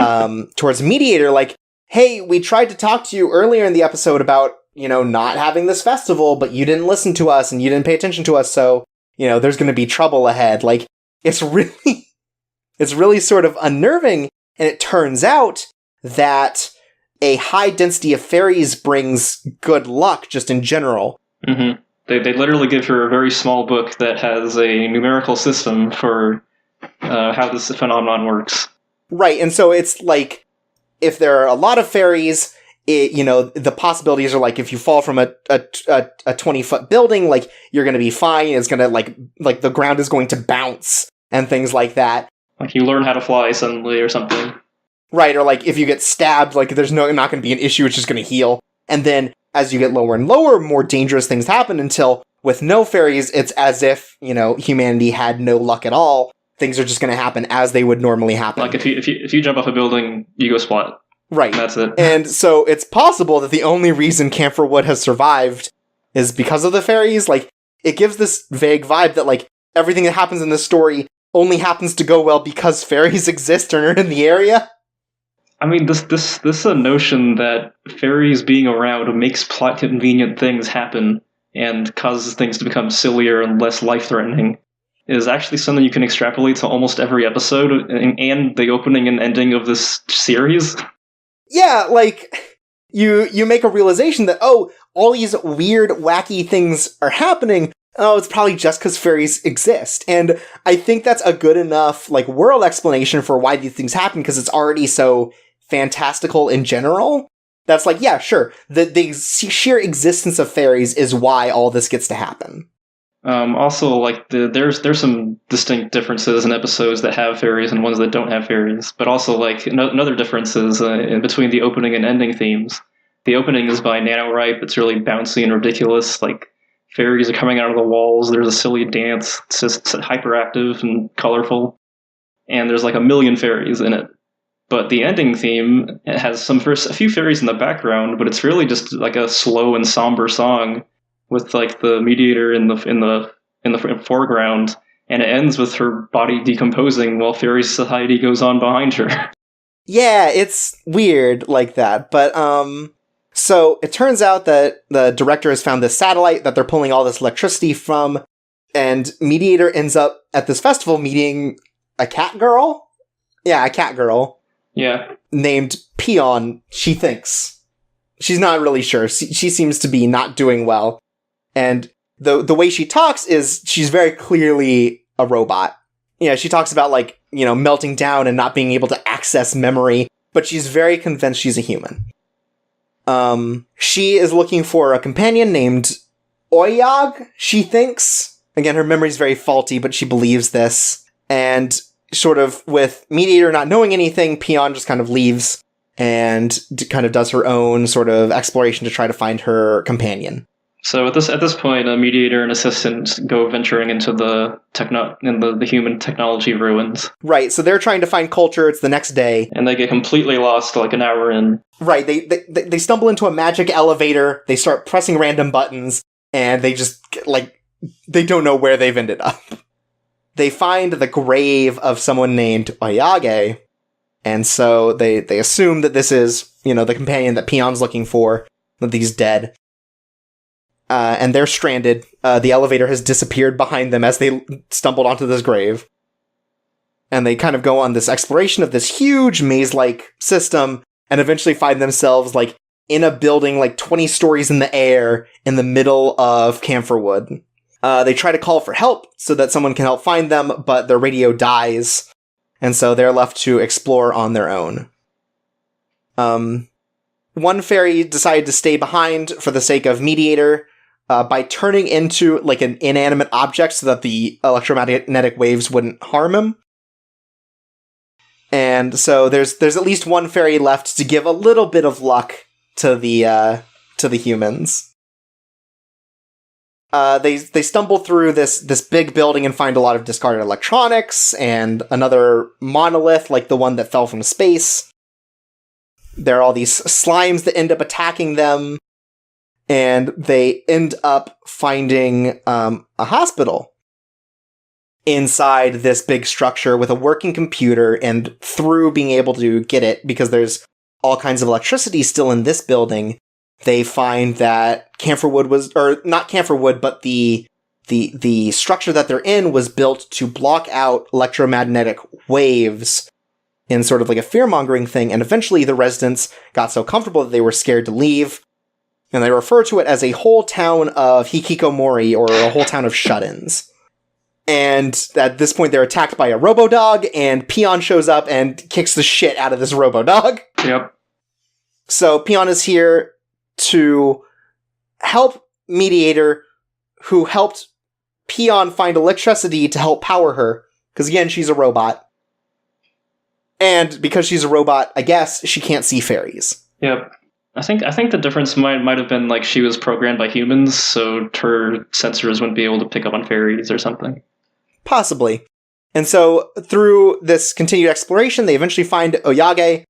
towards Mediator, like, hey, we tried to talk to you earlier in the episode about, not having this festival, but you didn't listen to us and you didn't pay attention to us, so, there's going to be trouble ahead. Like, it's really sort of unnerving, and it turns out that a high density of fairies brings good luck just in general. Mm-hmm. They literally give her a very small book that has a numerical system for how this phenomenon works. Right, and so it's like, if there are a lot of fairies, the possibilities are like, if you fall from a 20-foot building, like, you're going to be fine, it's going to, like the ground is going to bounce, and things like that. Like, you learn how to fly suddenly, or something. Right, or like, if you get stabbed, like, there's not going to be an issue, it's just going to heal. And then, as you get lower and lower, more dangerous things happen until, with no fairies, it's as if, humanity had no luck at all. Things are just going to happen as they would normally happen. Like, if you jump off a building, you go splat. Right. And that's it. And so it's possible that the only reason Camphorwood has survived is because of the fairies. Like, it gives this vague vibe that, like, everything that happens in this story only happens to go well because fairies exist and are in the area. I mean, this notion that fairies being around makes plot convenient things happen and causes things to become sillier and less life-threatening is actually something you can extrapolate to almost every episode and the opening and ending of this series. Yeah, like, you make a realization that, all these weird, wacky things are happening. Oh, it's probably just because fairies exist. And I think that's a good enough, like, world explanation for why these things happen, because it's already so fantastical in general. That's like, yeah, sure. The sheer existence of fairies is why all this gets to happen. Also, like, there's some distinct differences in episodes that have fairies and ones that don't have fairies. But also, like, another difference is in between the opening and ending themes. The opening is by NaNoWriMo. It's really bouncy and ridiculous. Like, fairies are coming out of the walls. There's a silly dance. It's just hyperactive and colorful. And there's like a million fairies in it. But the ending theme has a few fairies in the background, but it's really just like a slow and somber song with like the mediator in the foreground, and it ends with her body decomposing while fairy society goes on behind her. Yeah, it's weird like that, but so it turns out that the director has found this satellite that they're pulling all this electricity from, and Mediator ends up at this festival meeting a cat girl? Yeah, a cat girl. Yeah. Named Peon, she thinks. She's not really sure. She seems to be not doing well. And the way she talks is she's very clearly a robot. Yeah, she talks about, like, melting down and not being able to access memory, but she's very convinced she's a human. She is looking for a companion named Oyag, she thinks. Again, her memory's very faulty, but she believes this. And sort of with Mediator not knowing anything, Peon just kind of leaves and kind of does her own sort of exploration to try to find her companion. So at this point, a Mediator and Assistant go venturing into the human technology ruins. Right, so they're trying to find culture. It's the next day, and they get completely lost like an hour in. Right, they stumble into a magic elevator. They start pressing random buttons, and they just they don't know where they've ended up. They find the grave of someone named Oyage, and so they assume that this is the companion that Peon's looking for. That he's dead. And they're stranded. The elevator has disappeared behind them as they stumbled onto this grave. And they kind of go on this exploration of this huge maze-like system, and eventually find themselves, in a building, 20 stories in the air, in the middle of Camphorwood. They try to call for help, so that someone can help find them, but their radio dies, and so they're left to explore on their own. One fairy decided to stay behind for the sake of Mediator, by turning into an inanimate object so that the electromagnetic waves wouldn't harm him. And so there's at least one fairy left to give a little bit of luck to the humans. They stumble through this big building and find a lot of discarded electronics and another monolith like the one that fell from space. There are all these slimes that end up attacking them. And they end up finding a hospital inside this big structure with a working computer, and through being able to get it, because there's all kinds of electricity still in this building, they find that Camphorwood not Camphorwood, but the structure that they're in was built to block out electromagnetic waves in sort of a fear-mongering thing, and eventually the residents got so comfortable that they were scared to leave. And they refer to it as a whole town of hikikomori, or a whole town of shut-ins. And at this point, they're attacked by a robo-dog, and Peon shows up and kicks the shit out of this robo-dog. Yep. So Peon is here to help Mediator, who helped Peon find electricity to help power her. Because again, she's a robot. And because she's a robot, I guess, she can't see fairies. Yep. I think the difference might have been she was programmed by humans, so her sensors wouldn't be able to pick up on fairies or something. Possibly. And so through this continued exploration, they eventually find Oyage,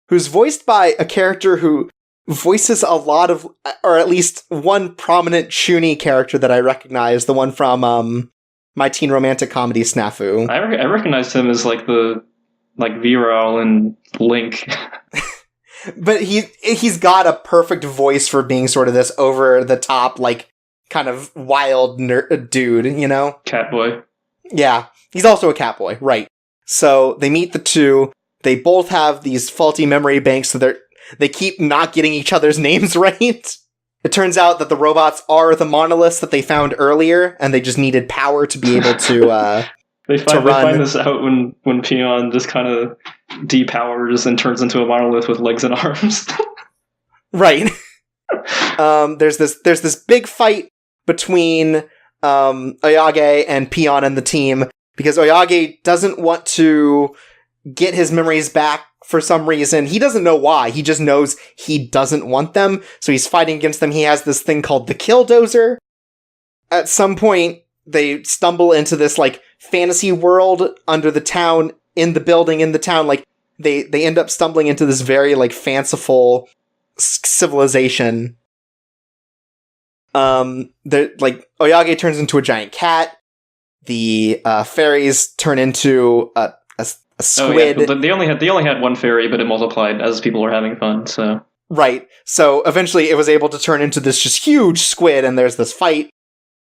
who's voiced by a character who voices a lot of, or at least one prominent Shuni character that I recognize, the one from My Teen Romantic Comedy Snafu. I recognized him as the Viral and Link. But he's got a perfect voice for being sort of this over-the-top, kind of wild dude, Catboy. Yeah, he's also a catboy, right. So they meet the two. They both have these faulty memory banks, so they keep not getting each other's names right. It turns out that the robots are the monoliths that they found earlier, and they just needed power to be able to They find this out when Peon just kind of depowers and turns into a monolith with legs and arms. Right. There's this big fight between Oyage and Peon and the team, because Oyage doesn't want to get his memories back for some reason. He doesn't know why. He just knows he doesn't want them, so he's fighting against them. He has this thing called the Killdozer. At some point, they stumble into this fantasy world under the town, in the building, in the town. They end up stumbling into this very fanciful civilization. Oyage turns into a giant cat. The fairies turn into a squid. Oh, yeah. They only had one fairy, but it multiplied as people were having fun. So right. So eventually, it was able to turn into this just huge squid, and there's this fight.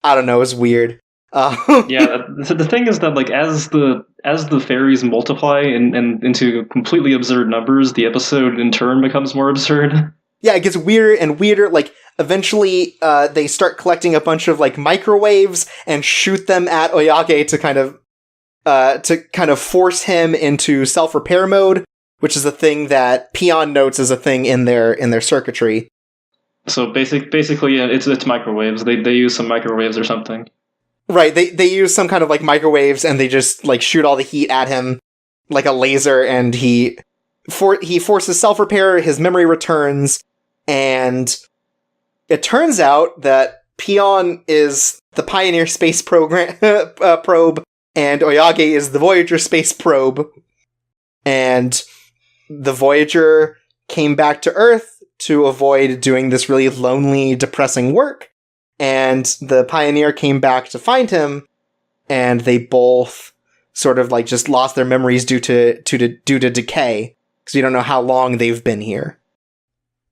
I don't know. It's weird. Yeah, the thing is that as the fairies multiply and into completely absurd numbers, the episode in turn becomes more absurd. Yeah, it gets weirder and weirder. Eventually, they start collecting a bunch of microwaves and shoot them at Oyage to kind of force him into self-repair mode. which is a thing that Peon notes as a thing in their circuitry. So basically, yeah, it's microwaves. They use some microwaves or something. Right, they use some kind of like microwaves, and they just like shoot all the heat at him like a laser, and he forces self-repair, his memory returns, and it turns out that Peon is the Pioneer space program probe, and Oyage is the Voyager space probe, and the Voyager came back to Earth to avoid doing this really lonely, depressing work, and the Pioneer came back to find him, and they both sort of like just lost their memories due to decay, because you don't know how long they've been here.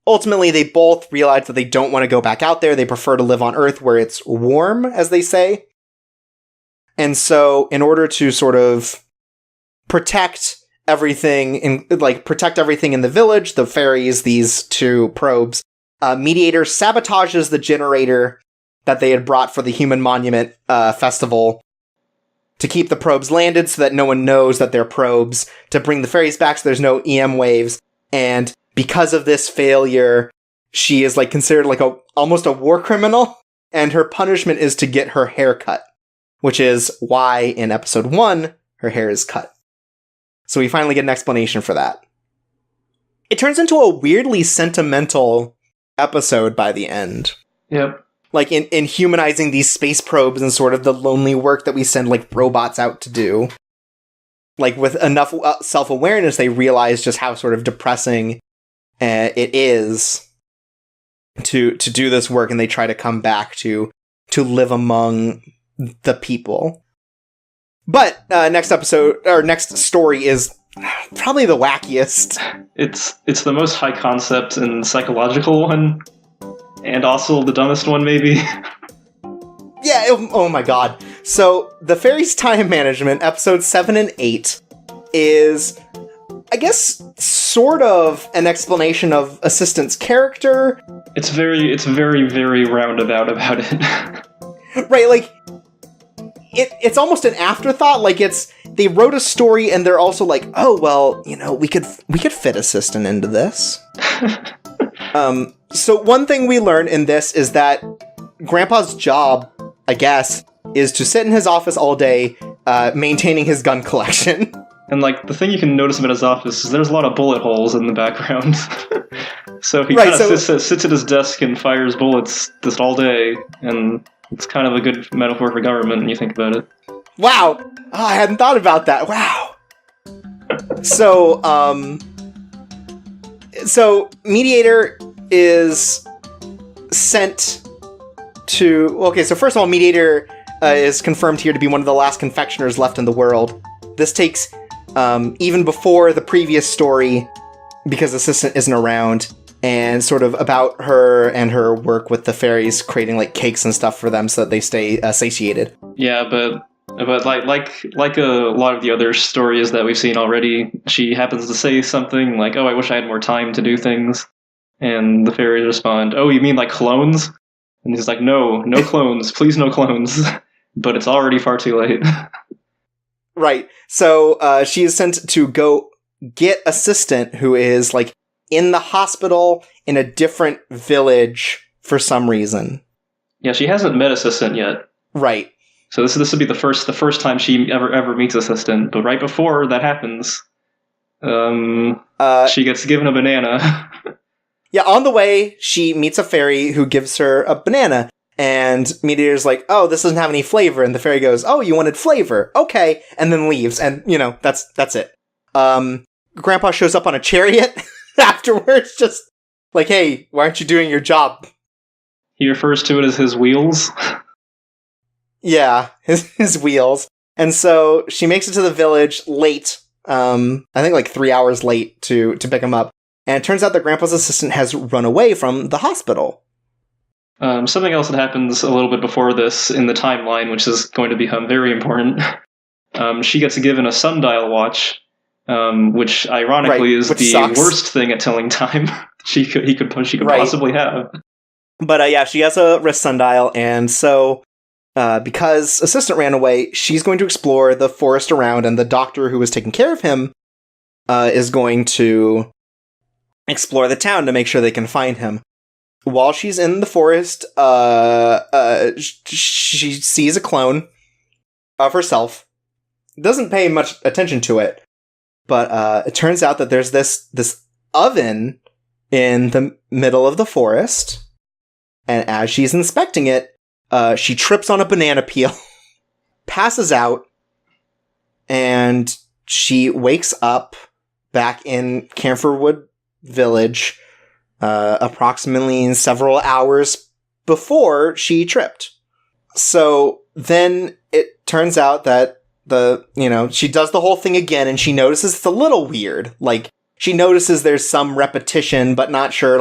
Ultimately, they both realize that they don't want to go back out there. They prefer to live on Earth where it's warm, as they say. And so, in order to sort of protect everything in the village, the Fairies, these two probes, Mediator sabotages the generator that they had brought for the Human Monument Festival to keep the probes landed so that no one knows that they're probes, to bring the Fairies back so there's no EM waves. And because of this failure, she is like considered like almost a war criminal, and her punishment is to get her hair cut, which is why in episode 1 her hair is cut. So we finally get an explanation for that. It turns into a weirdly sentimental episode by the end. Yep. Like in humanizing these space probes and sort of the lonely work that we send like robots out to do. Like with enough self-awareness, they realize just how sort of depressing it is to do this work, and they try to come back to live among the people. But next story is probably the wackiest. It's the most high concept and psychological one, and also the dumbest one, maybe. Yeah, oh my god. So, the Fairies' Time Management, episodes 7 and 8, is, I guess, sort of an explanation of Assistant's character. It's very, very roundabout about it. Right, like, it's almost an afterthought. Like, they wrote a story and they're also like, oh, well, you know, we could fit Assistant into this. So one thing we learn in this is that Grandpa's job, I guess, is to sit in his office all day, maintaining his gun collection. And, like, the thing you can notice about his office is there's a lot of bullet holes in the background. So he kind of sits at his desk and fires bullets just all day, and it's kind of a good metaphor for government when you think about it. Wow! Oh, I hadn't thought about that. Wow! So Mediator is sent to... Okay, so first of all, Mediator is confirmed here to be one of the last confectioners left in the world. This takes even before the previous story, because Assistant isn't around, and sort of about her and her work with the Fairies, creating like cakes and stuff for them so that they stay satiated. Yeah, but like a lot of the other stories that we've seen already, she happens to say something like, "Oh, I wish I had more time to do things," and the Fairies respond, "Oh, you mean like clones?" And he's like, "No clones, please, no clones." But it's already far too late. Right. So she is sent to go get Assistant, who is like in the hospital in a different village for some reason. Yeah, she hasn't met Assistant yet. Right. So this would be the first time she ever meets Assistant. But right before that happens, she gets given a banana. Yeah, on the way, she meets a fairy who gives her a banana. And Meteor's like, oh, this doesn't have any flavor. And the fairy goes, oh, you wanted flavor. Okay. And then leaves. And, you know, that's it. Grandpa shows up on a chariot afterwards, just like, hey, why aren't you doing your job? He refers to it as his wheels. Yeah, his wheels. And so she makes it to the village late. I think like 3 hours late to pick him up. And it turns out that Grandpa's assistant has run away from the hospital. Something else that happens a little bit before this in the timeline, which is going to become very important. She gets given a sundial watch, which ironically is the sucks. Worst thing at telling time she could possibly have. But yeah, she has a wrist sundial, and so because Assistant ran away, she's going to explore the forest around, and the doctor who was taking care of him is going to explore the town to make sure they can find him. While she's in the forest, she sees a clone of herself. Doesn't pay much attention to it, but it turns out that there's this oven in the middle of the forest, and as she's inspecting it, she trips on a banana peel, passes out, and she wakes up back in Camphorwood Village, approximately several hours before she tripped. So then it turns out that she does the whole thing again, and she notices it's a little weird. Like, she notices there's some repetition, but not sure,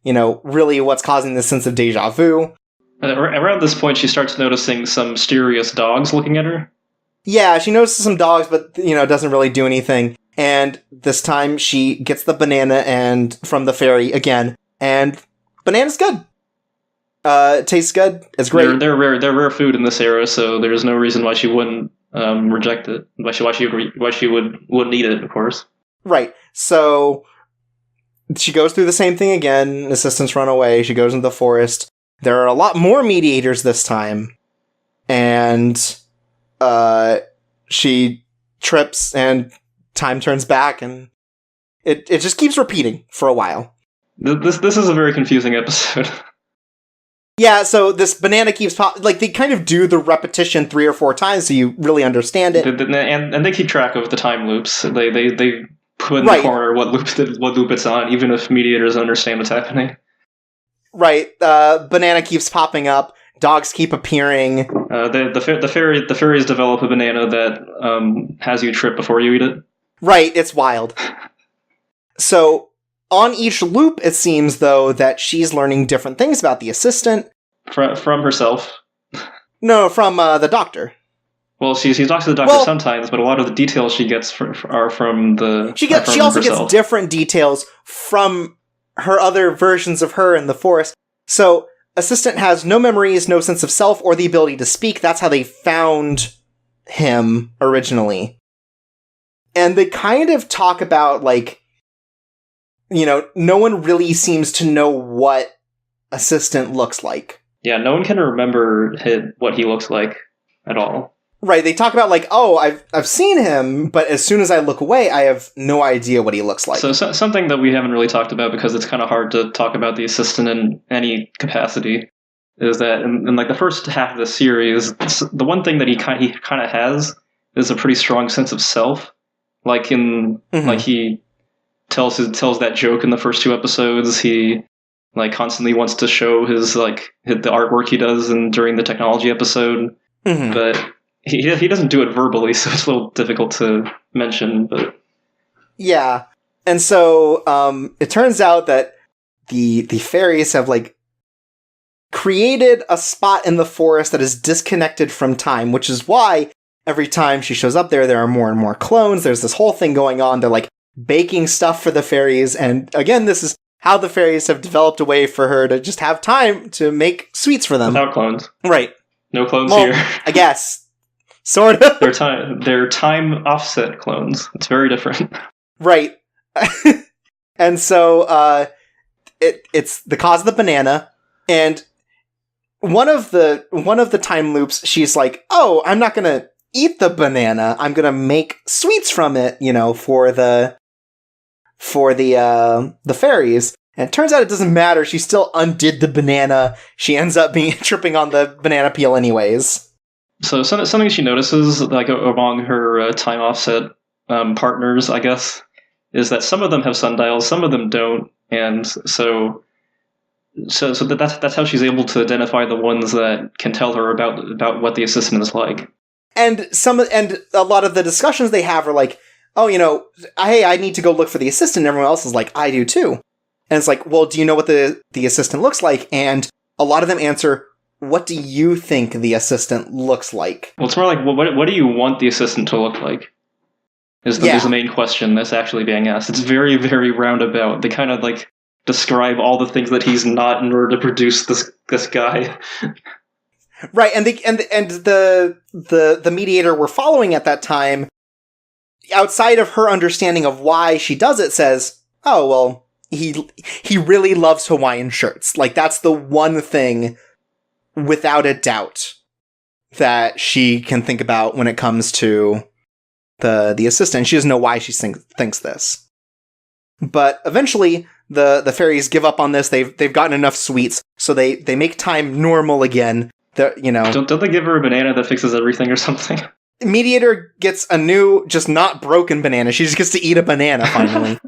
really what's causing this sense of deja vu. Around this point, she starts noticing some mysterious dogs looking at her. Yeah, she notices some dogs, but, doesn't really do anything. And this time she gets the banana from the fairy again, and banana's good. It tastes good. It's great. They're rare food in this era, so there's no reason why she wouldn't reject it. Why she wouldn't eat it, of course. Right. So she goes through the same thing again. Assistants run away. She goes into the forest. There are a lot more mediators this time, and she trips, and time turns back, and it just keeps repeating for a while. This is a very confusing episode. Yeah, so this banana keeps they kind of do the repetition 3 or 4 times so you really understand it. And they keep track of the time loops. They put in the corner what loop it's on, even if mediators understand what's happening. Right. Banana keeps popping up. Dogs keep appearing. The fairies develop a banana that has you trip before you eat it. Right, it's wild. So, on each loop, it seems, though, that she's learning different things about the assistant. From herself? No, from the doctor. Well, she talks to the doctor sometimes, but a lot of the details she gets are from the... She also gets different details from her other versions of her in the forest. So, assistant has no memories, no sense of self, or the ability to speak. That's how they found him originally. And they kind of talk about, no one really seems to know what assistant looks like. Yeah, no one can remember what he looks like at all. Right, they talk about, I've seen him, but as soon as I look away, I have no idea what he looks like. So something that we haven't really talked about, because it's kind of hard to talk about the assistant in any capacity, is that in the first half of the series, the one thing that he kind of has is a pretty strong sense of self. He tells that joke in the first 2 episodes. He constantly wants to show his the artwork he does during the technology episode, but he doesn't do it verbally, so it's a little difficult to mention. But yeah, and so it turns out that the fairies have created a spot in the forest that is disconnected from time, which is why every time she shows up there are more and more clones. There's this whole thing going on. They're baking stuff for the fairies, and again, this is how the fairies have developed a way for her to just have time to make sweets for them. Without clones. Right. No clones here. I guess. Sort of. They're time offset clones. It's very different. Right. And so it's the cause of the banana, and one of the time loops, she's like, "Oh, I'm not gonna eat the banana. I'm gonna make sweets from it, for the fairies." And it turns out it doesn't matter. She still undid the banana. She ends up tripping on the banana peel anyways. So something she notices, among her time offset partners, I guess, is that some of them have sundials, some of them don't, and so that's how she's able to identify the ones that can tell her about what the assistant is like. And a lot of the discussions they have are oh, hey, I need to go look for the assistant. And everyone else is I do too. And it's well, do you know what the assistant looks like? And a lot of them answer, what do you think the assistant looks like? Well, it's more what do you want the assistant to look like? Is the main question that's actually being asked. It's very, very roundabout. They kind of describe all the things that he's not in order to produce this guy. Right, and the mediator we're following at that time, outside of her understanding of why she does it, says, oh, well, he really loves Hawaiian shirts. Like, that's the one thing, without a doubt, that she can think about when it comes to the assistant. She doesn't know why she thinks this. But eventually, the fairies give up on this. They've gotten enough sweets, so they make time normal again. Don't they give her a banana that fixes everything or something? Mediator gets a new, just not broken banana. She just gets to eat a banana, finally.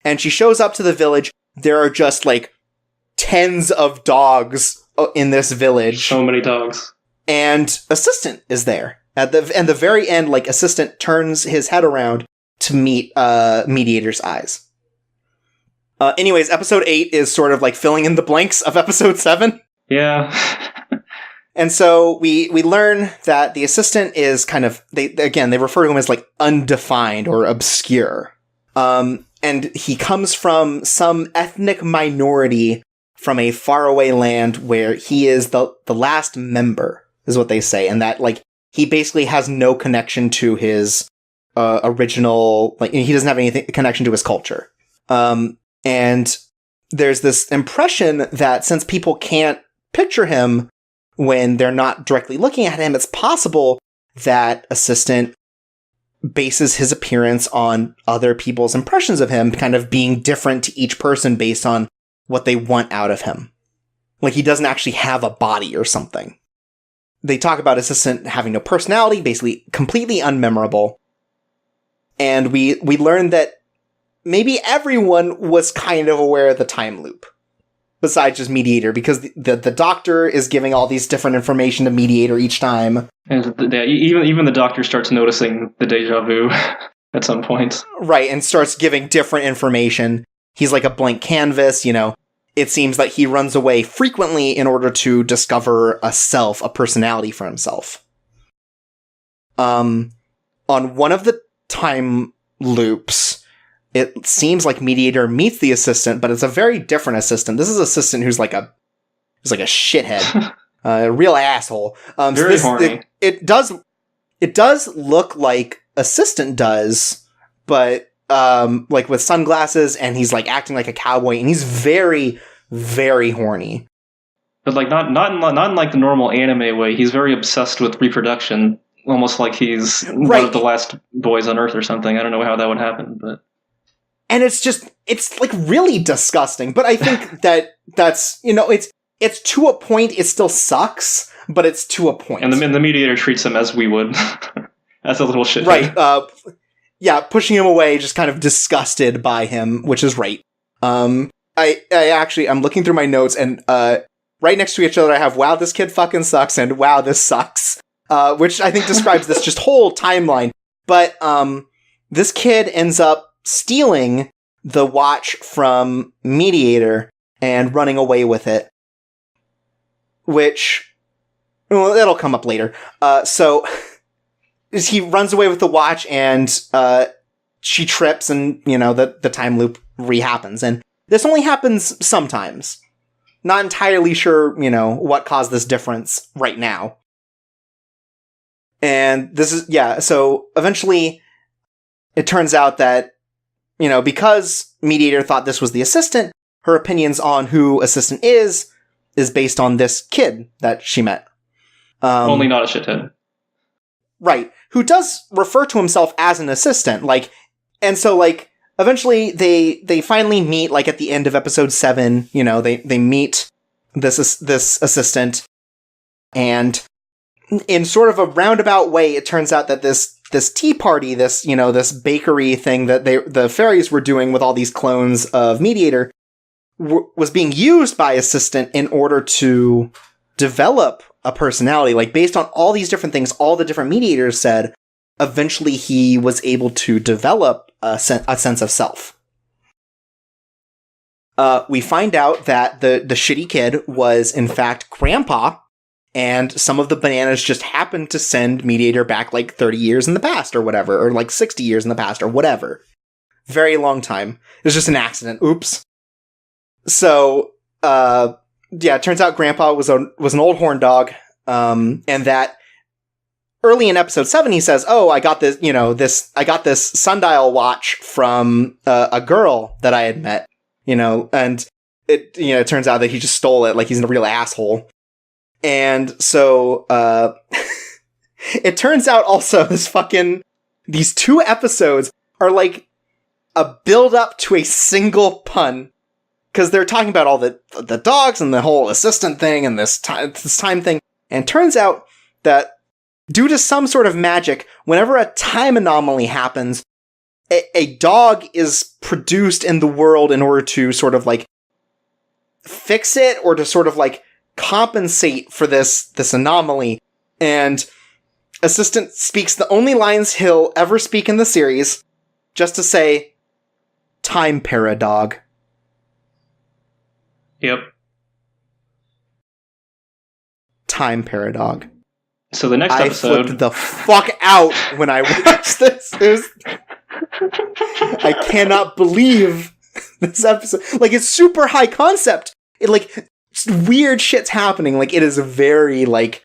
And she shows up to the village. There are just, like, tens of dogs in this village. So many dogs. And Assistant is there. At the very end, like, Assistant turns his head around to meet Mediator's eyes. Anyways, episode 8 is sort of, like, filling in the blanks of episode 7. Yeah. And so we learn that the Assistant is kind of, they refer to him as, like, undefined or obscure. And he comes from some ethnic minority from a faraway land where he is the last member, is what they say. And that, like, he basically has no connection to his original, like, he doesn't have any connection to his culture. And there's this impression that since people can't picture him when they're not directly looking at him, it's possible that Assistant bases his appearance on other people's impressions of him, kind of being different to each person based on what they want out of him. Like, he doesn't actually have a body or something. They talk about Assistant having no personality, basically completely unmemorable. And we learn that maybe everyone was kind of aware of the time loop, besides just Mediator, because the doctor is giving all these different information to Mediator each time. And even the doctor starts noticing the deja vu at some point. Right, and starts giving different information. He's like a blank canvas, It seems that he runs away frequently in order to discover a personality for himself. On one of the time loops, it seems like Mediator meets the Assistant, but it's a very different Assistant. This is Assistant who's like a shithead, a real asshole. Very horny. It does look like Assistant does, but like with sunglasses, and he's like acting like a cowboy, and he's very, very horny. But like not in like the normal anime way. He's very obsessed with reproduction, almost like he's one of the last boys on Earth or something. I don't know how that would happen, but. And it's like really disgusting. But I think that's it's to a point. It still sucks, but it's to a point. And the Mediator treats him as we would, as a little shit. Right. Pushing him away, just kind of disgusted by him, which is right. I'm looking through my notes, and right next to each other I have, wow, this kid fucking sucks, and wow, this sucks. Which I think describes this just whole timeline. But this kid ends up stealing the watch from Mediator and running away with it. Which, well, that'll come up later. So he runs away with the watch, and she trips, and the time loop rehappens. And this only happens sometimes. Not entirely sure, what caused this difference right now. And this is, so eventually it turns out that, because Mediator thought this was the Assistant, her opinions on who Assistant is based on this kid that she met. Only not a shithead. Right. Who does refer to himself as an assistant. And so, eventually they finally meet, at the end of episode 7, they meet this assistant, and in sort of a roundabout way, it turns out that this tea party, this bakery thing that the fairies were doing with all these clones of Mediator was being used by Assistant in order to develop a personality. Based on all these different things, all the different Mediators said, eventually he was able to develop a sense of self. We find out that the shitty kid was, in fact, Grandpa, and some of the bananas just happened to send Mediator back 30 years in the past or whatever, or 60 years in the past or whatever. Very long time. It was just an accident. Oops. So, it turns out Grandpa was an old horn dog, and that early in episode 7, he says, "Oh, I got this, I got this sundial watch from a girl that I had met, and it turns out that he just stole it, like he's a real asshole." And so, it turns out also these 2 episodes are like a build up to a single pun. Because they're talking about all the dogs and the whole assistant thing and this time thing. And it turns out that due to some sort of magic, whenever a time anomaly happens, a dog is produced in the world in order to sort of like fix it or to sort of like compensate for this anomaly. And Assistant speaks the only lines he'll ever speak in the series, just to say, "Time Paradog." Yep. Time Paradog. So the next episode... I flipped the fuck out when I watched this. I cannot believe this episode. Like, it's super high concept. It, like, weird shit's happening. Like, it is very, like,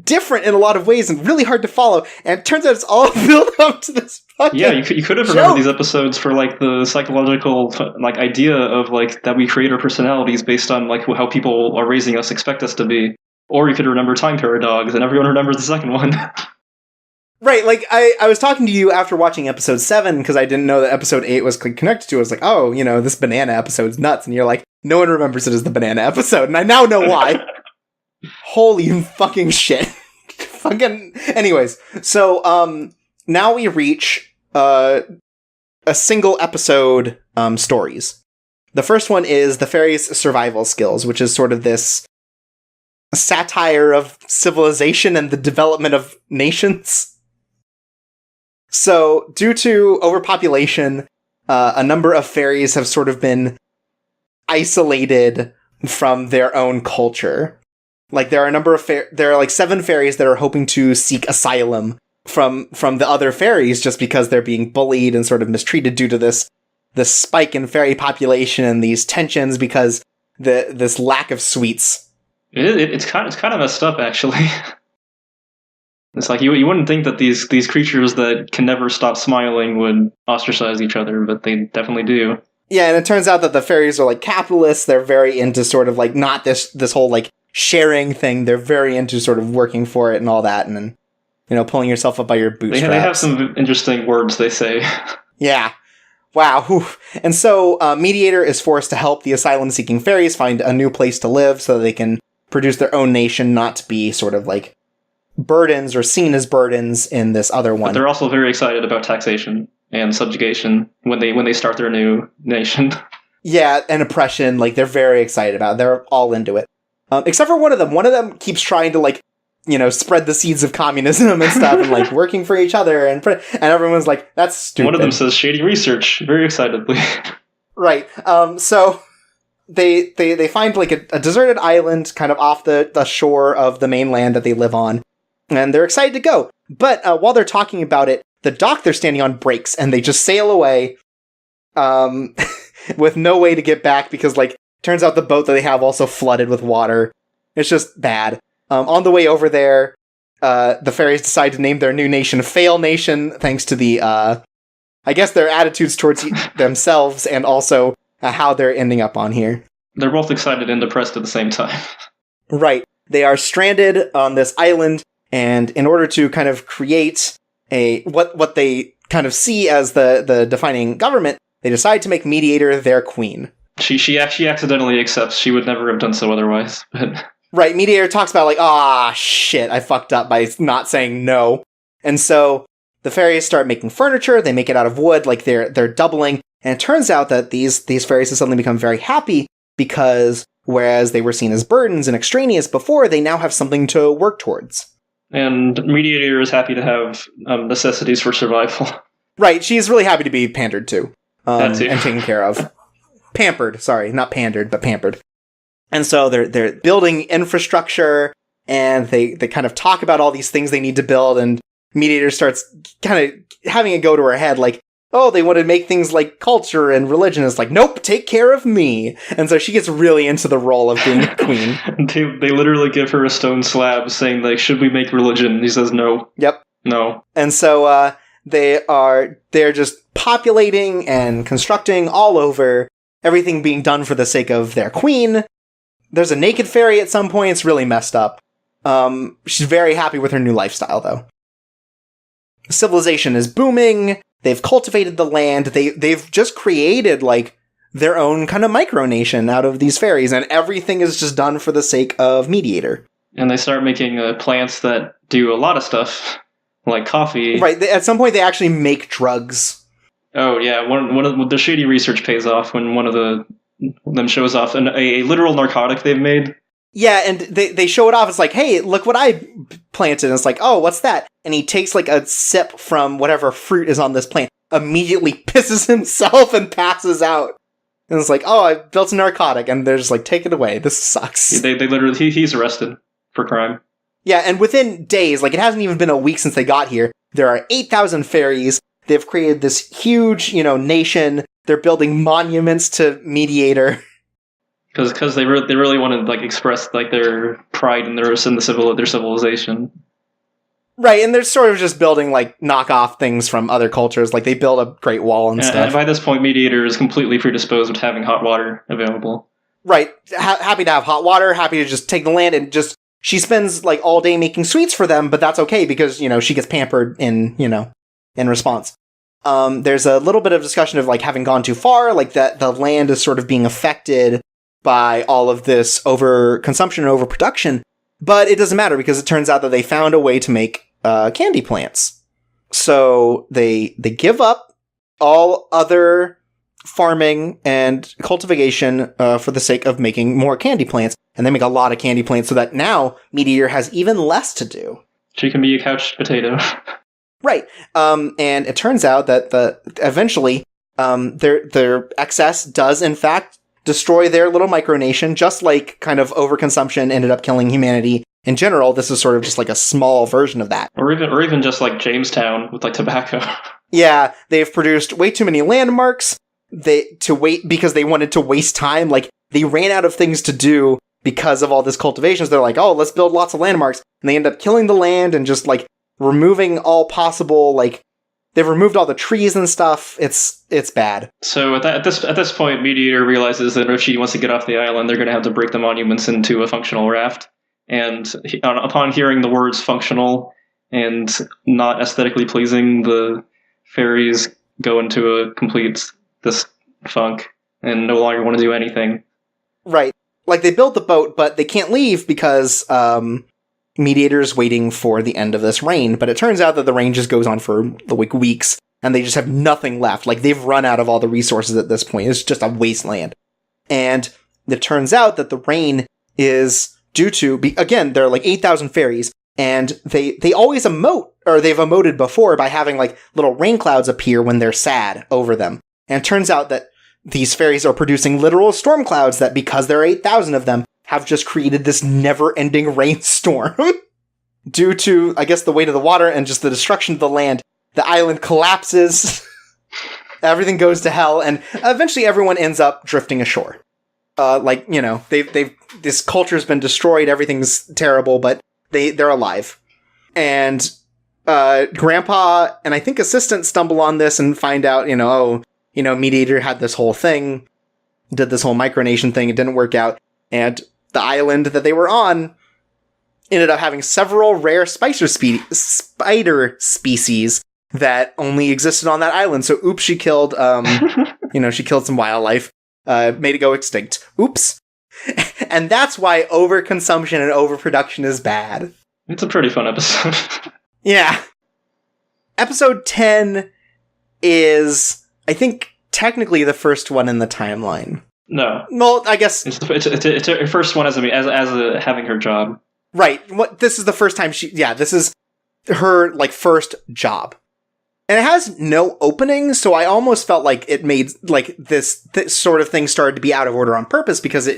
different in a lot of ways and really hard to follow. And it turns out it's all built up to this fucking Yeah, you could have remembered these episodes for, like, the psychological, like, idea of, like, that we create our personalities based on, like, how people are raising us expect us to be. Or you could remember Time Paradogs, and everyone remembers the second one. Right, like, I was talking to you after watching episode 7, because I didn't know that episode 8 was connected to it. I was like, oh, this banana episode's nuts. And you're like, no one remembers it as the banana episode. And I now know why. Holy fucking shit. Fucking... Anyways, so, now we reach, a single episode, stories. The first one is the Fairies' survival skills, which is sort of this satire of civilization and the development of nations. So, due to overpopulation, a number of fairies have sort of been isolated from their own culture. Like, there are a number of there are like 7 fairies that are hoping to seek asylum from the other fairies just because they're being bullied and sort of mistreated due to this spike in fairy population and these tensions because this lack of sweets. It's kind of messed up, actually. It's like you wouldn't think that these creatures that can never stop smiling would ostracize each other, but they definitely do. Yeah, and it turns out that the fairies are like capitalists. They're very into sort of like not this whole like sharing thing. They're very into sort of working for it and all that, and then pulling yourself up by your bootstraps. They have some interesting words they say. Yeah. Wow. Whew. And so Mediator is forced to help the asylum-seeking fairies find a new place to live so that they can produce their own nation, not to be sort of like burdens or seen as burdens in this other one. But they're also very excited about taxation and subjugation when they start their new nation. Yeah, and oppression, like they're very excited about it. They're all into it. Except for one of them. One of them keeps trying to like, spread the seeds of communism and stuff and like working for each other and everyone's like, that's stupid. One of them says shady research very excitedly. Right. So they find like a deserted island kind of off the shore of the mainland that they live on. And they're excited to go. But while they're talking about it, the dock they're standing on breaks and they just sail away with no way to get back because, like, turns out the boat that they have also flooded with water. It's just bad. On the way over there, the fairies decide to name their new nation Fail Nation, thanks to the, I guess, their attitudes towards themselves and also how they're ending up on here. They're both excited and depressed at the same time. Right. They are stranded on this island, and in order to kind of create what they kind of see as the defining government, they decide to make Mediator their queen. She accidentally accepts. She would never have done so otherwise. But right, Mediator talks about like, shit, I fucked up by not saying no. And so the fairies start making furniture. They make it out of wood, like they're doubling. And it turns out that these fairies have suddenly become very happy because whereas they were seen as burdens and extraneous before, they now have something to work towards. And Mediator is happy to have necessities for survival. Right, she's really happy to be pandered to. That too. And taken care of. Pampered, sorry, not pandered, but pampered. And so they're building infrastructure, and they kind of talk about all these things they need to build, and Mediator starts kind of having a go to her head, like, oh, they want to make things like culture and religion. It's like, nope, take care of me. And so she gets really into the role of being a queen. They literally give her a stone slab saying, like, should we make religion? And he says no. Yep. No. And so they're just populating and constructing all over, everything being done for the sake of their queen. There's a naked fairy at some point. It's really messed up. She's very happy with her new lifestyle, though. Civilization is booming. They've cultivated the land. They've just created, like, their own kind of micronation out of these fairies, and everything is just done for the sake of Mediator. And they start making plants that do a lot of stuff, like coffee. Right. At some point, they actually make drugs. Oh, yeah. One of the shady research pays off when one of them shows off a literal narcotic they've made. Yeah, and they show it off. It's like, hey, look what I planted. And it's like, oh, what's that? And he takes like a sip from whatever fruit is on this plant, immediately pisses himself and passes out. And it's like, oh, I built a narcotic. And they're just like, take it away. This sucks. They literally, he's arrested for crime. Yeah, and within days, like it hasn't even been a week since they got here, there are 8,000 fairies. They've created this huge, nation. They're building monuments to Mediator. Because they really want to like express like their pride in their civilization. Right, and they're sort of just building like knockoff things from other cultures. Like they build a Great Wall and stuff. And by this point, Mediator is completely predisposed with having hot water available. Right, happy to have hot water. Happy to just take the land and just she spends like all day making sweets for them, but that's okay because she gets pampered in response. There's a little bit of discussion of like having gone too far, like that the land is sort of being affected by all of this overconsumption and overproduction, but it doesn't matter because it turns out that they found a way to make candy plants. So they give up all other farming and cultivation for the sake of making more candy plants, and they make a lot of candy plants so that now Meteor has even less to do. She can be a couch potato. Right. And it turns out that eventually their excess does in fact destroy their little micronation, just like kind of overconsumption ended up killing humanity in general. This is sort of just like a small version of that. Or even just like Jamestown with like tobacco. Yeah, they've produced way too many landmarks because they wanted to waste time. Like they ran out of things to do because of all this cultivation. So they're like, oh, let's build lots of landmarks. And they end up killing the land and just like removing all possible, like they've removed all the trees and stuff. It's bad. So at this point, Mediator realizes that if she wants to get off the island, they're going to have to break the monuments into a functional raft. And upon hearing the words functional and not aesthetically pleasing, the fairies go into a complete funk and no longer want to do anything. Right. Like they build the boat, but they can't leave because Mediator's waiting for the end of this rain, but it turns out that the rain just goes on for like weeks, and they just have nothing left. Like they've run out of all the resources at this point. It's just a wasteland. And it turns out that the rain is due to, again, there are like 8,000 fairies, and they always emote, or they've emoted before by having like little rain clouds appear when they're sad over them. And it turns out that these fairies are producing literal storm clouds that, because there are 8,000 of them, have just created this never-ending rainstorm. Due to, I guess, the weight of the water and just the destruction of the land, the island collapses, everything goes to hell, and eventually everyone ends up drifting ashore. This culture's been destroyed, everything's terrible, but they're alive. And Grandpa and I think Assistant stumble on this and find out, Mediator had this whole thing, did this whole micronation thing, it didn't work out, and the island that they were on ended up having several rare spider species that only existed on that island. So, oops, she killed, she killed some wildlife, made it go extinct. Oops. And that's why overconsumption and overproduction is bad. It's a pretty fun episode. Yeah. Episode 10 is, I think, technically the first one in the timeline. No. Well, I guess it's her first one as having her job. Right. This is the first time this is her like first job. And it has no opening, so I almost felt like it made like this sort of thing started to be out of order on purpose because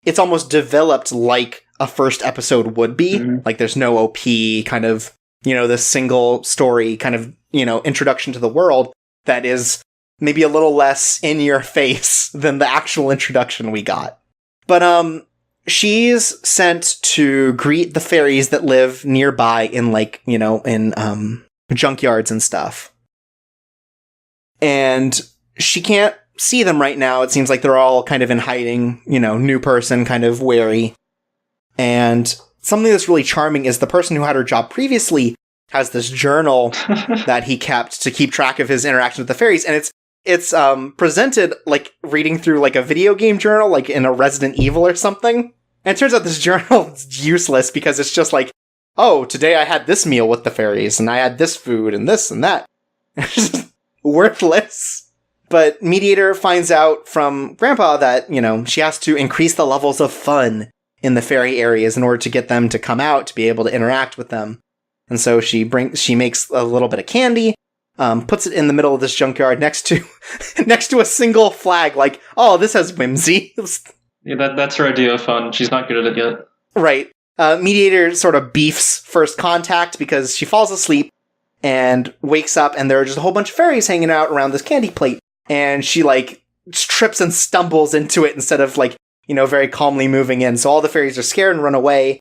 it's almost developed like a first episode would be. Mm-hmm. Like there's no OP kind of, this single story kind of, introduction to the world. that is maybe a little less in your face than the actual introduction we got. But, she's sent to greet the fairies that live nearby in, like, you know, in, junkyards and stuff. And she can't see them right now. It seems like they're all kind of in hiding, you know, new person, kind of wary. And something that's really charming is the person who had her job previously has this journal that he kept to keep track of his interaction with the fairies. And it's presented like reading through like a video game journal, like in a Resident Evil or something. And it turns out this journal is useless because it's just like, oh, today I had this meal with the fairies and I had this food and this and that. It's just worthless. But Mediator finds out from Grandpa that, you know, she has to increase the levels of fun in the fairy areas in order to get them to come out to be able to interact with them. And so she makes a little bit of candy, puts it in the middle of this junkyard next to a single flag, like, oh, this has whimsy. Yeah, that's her idea of fun. She's not good at it yet. Right. Mediator sort of beefs first contact because she falls asleep and wakes up and there are just a whole bunch of fairies hanging out around this candy plate. And she, like, trips and stumbles into it instead of, like, you know, very calmly moving in. So all the fairies are scared and run away.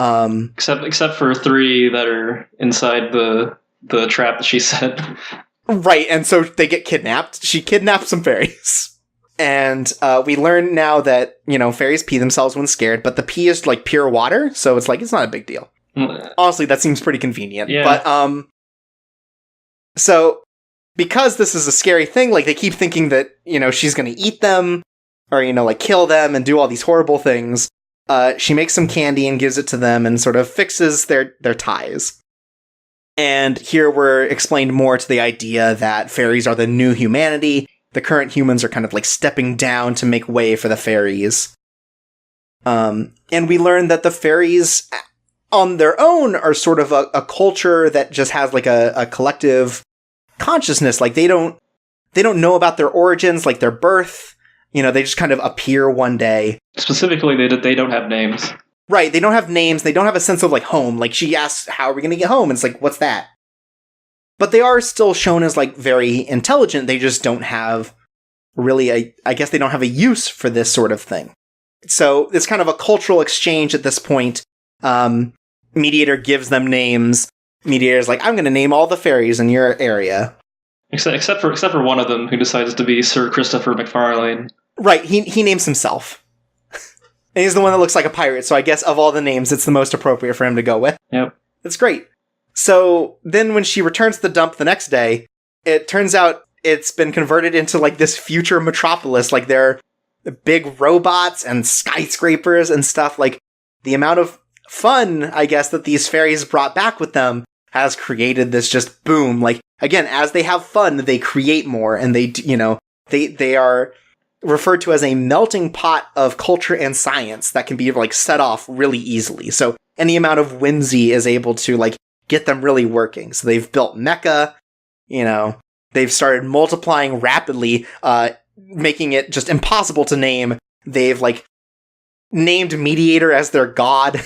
Except for 3 that are inside the trap that she set. Right, and so they get kidnapped. She kidnaps some fairies. And we learn now that, you know, fairies pee themselves when scared, but the pee is, like, pure water, so it's like, it's not a big deal. Honestly, that seems pretty convenient. Yeah. But, so, because this is a scary thing, like, they keep thinking that, you know, she's gonna eat them, or, you know, like, kill them and do all these horrible things. She makes some candy and gives it to them and sort of fixes their ties. And here we're explained more to the idea that fairies are the new humanity. The current humans are kind of like stepping down to make way for the fairies. And we learn that the fairies on their own are sort of a culture that just has like a collective consciousness. Like they don't know about their origins, like their birth. You know, they just kind of appear one day. Specifically, they don't have names. Right, they don't have names, they don't have a sense of, like, home. Like, she asks, how are we gonna get home? And it's like, what's that? But they are still shown as, like, very intelligent, they just don't have really I guess they don't have a use for this sort of thing. So, it's kind of a cultural exchange at this point. Mediator gives them names. Mediator's like, I'm gonna name all the fairies in your area. Except for one of them, who decides to be Sir Christopher McFarlane. Right, he names himself. And he's the one that looks like a pirate, so I guess of all the names, it's the most appropriate for him to go with. Yep. It's great. So then when she returns to the dump the next day, it turns out it's been converted into like this future metropolis. Like there are big robots and skyscrapers and stuff. Like the amount of fun, I guess, that these fairies brought back with them has created this just boom. Like, again, as they have fun, they create more and they, you know, they are referred to as a melting pot of culture and science that can be like set off really easily. So any amount of whimsy is able to like get them really working. So they've built mecha, you know, they've started multiplying rapidly, making it just impossible to name. They've like named Mediator as their god.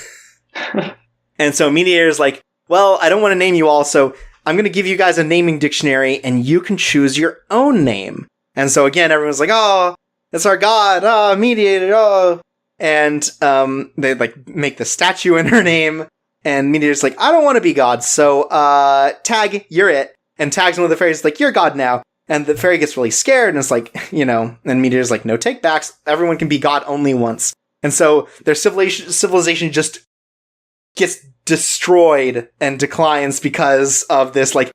And so Mediator's like, well, I don't want to name you all, so I'm going to give you guys a naming dictionary and you can choose your own name. And so again, everyone's like, oh, it's our god, oh, Mediator, oh. And they like make the statue in her name, and Mediator's like, I don't want to be god, so Tag, you're it. And Tag's one of the fairies like, you're god now. And the fairy gets really scared, and it's like, you know, and Mediator's like, no takebacks, everyone can be god only once. And so their civilization just gets destroyed and declines because of this like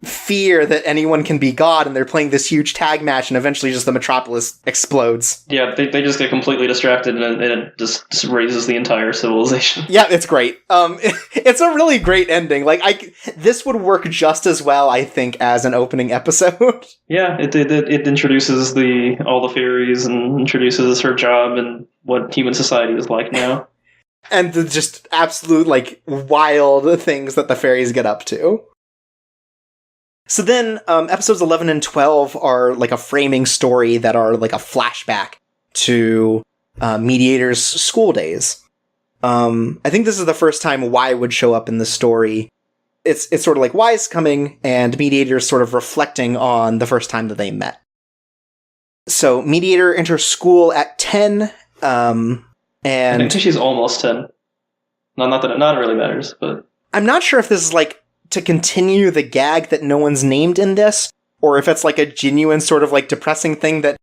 fear that anyone can be god, and they're playing this huge tag match, and eventually just the metropolis explodes. Yeah, they just get completely distracted, and it just raises the entire civilization. Yeah, it's great. It's a really great ending. Like, this would work just as well, I think, as an opening episode. Yeah, it introduces all the fairies and introduces her job and what human society is like now. And the just absolute, like, wild things that the fairies get up to. So then, episodes 11 and 12 are, like, a framing story that are, like, a flashback to Mediator's school days. I think this is the first time Y would show up in the story. it's sort of like Wise coming, and Mediator's sort of reflecting on the first time that they met. So Mediator enters school at 10, and I think she's almost 10. No, not that it really matters, but I'm not sure if this is like to continue the gag that no one's named in this, or if it's like a genuine sort of like depressing thing that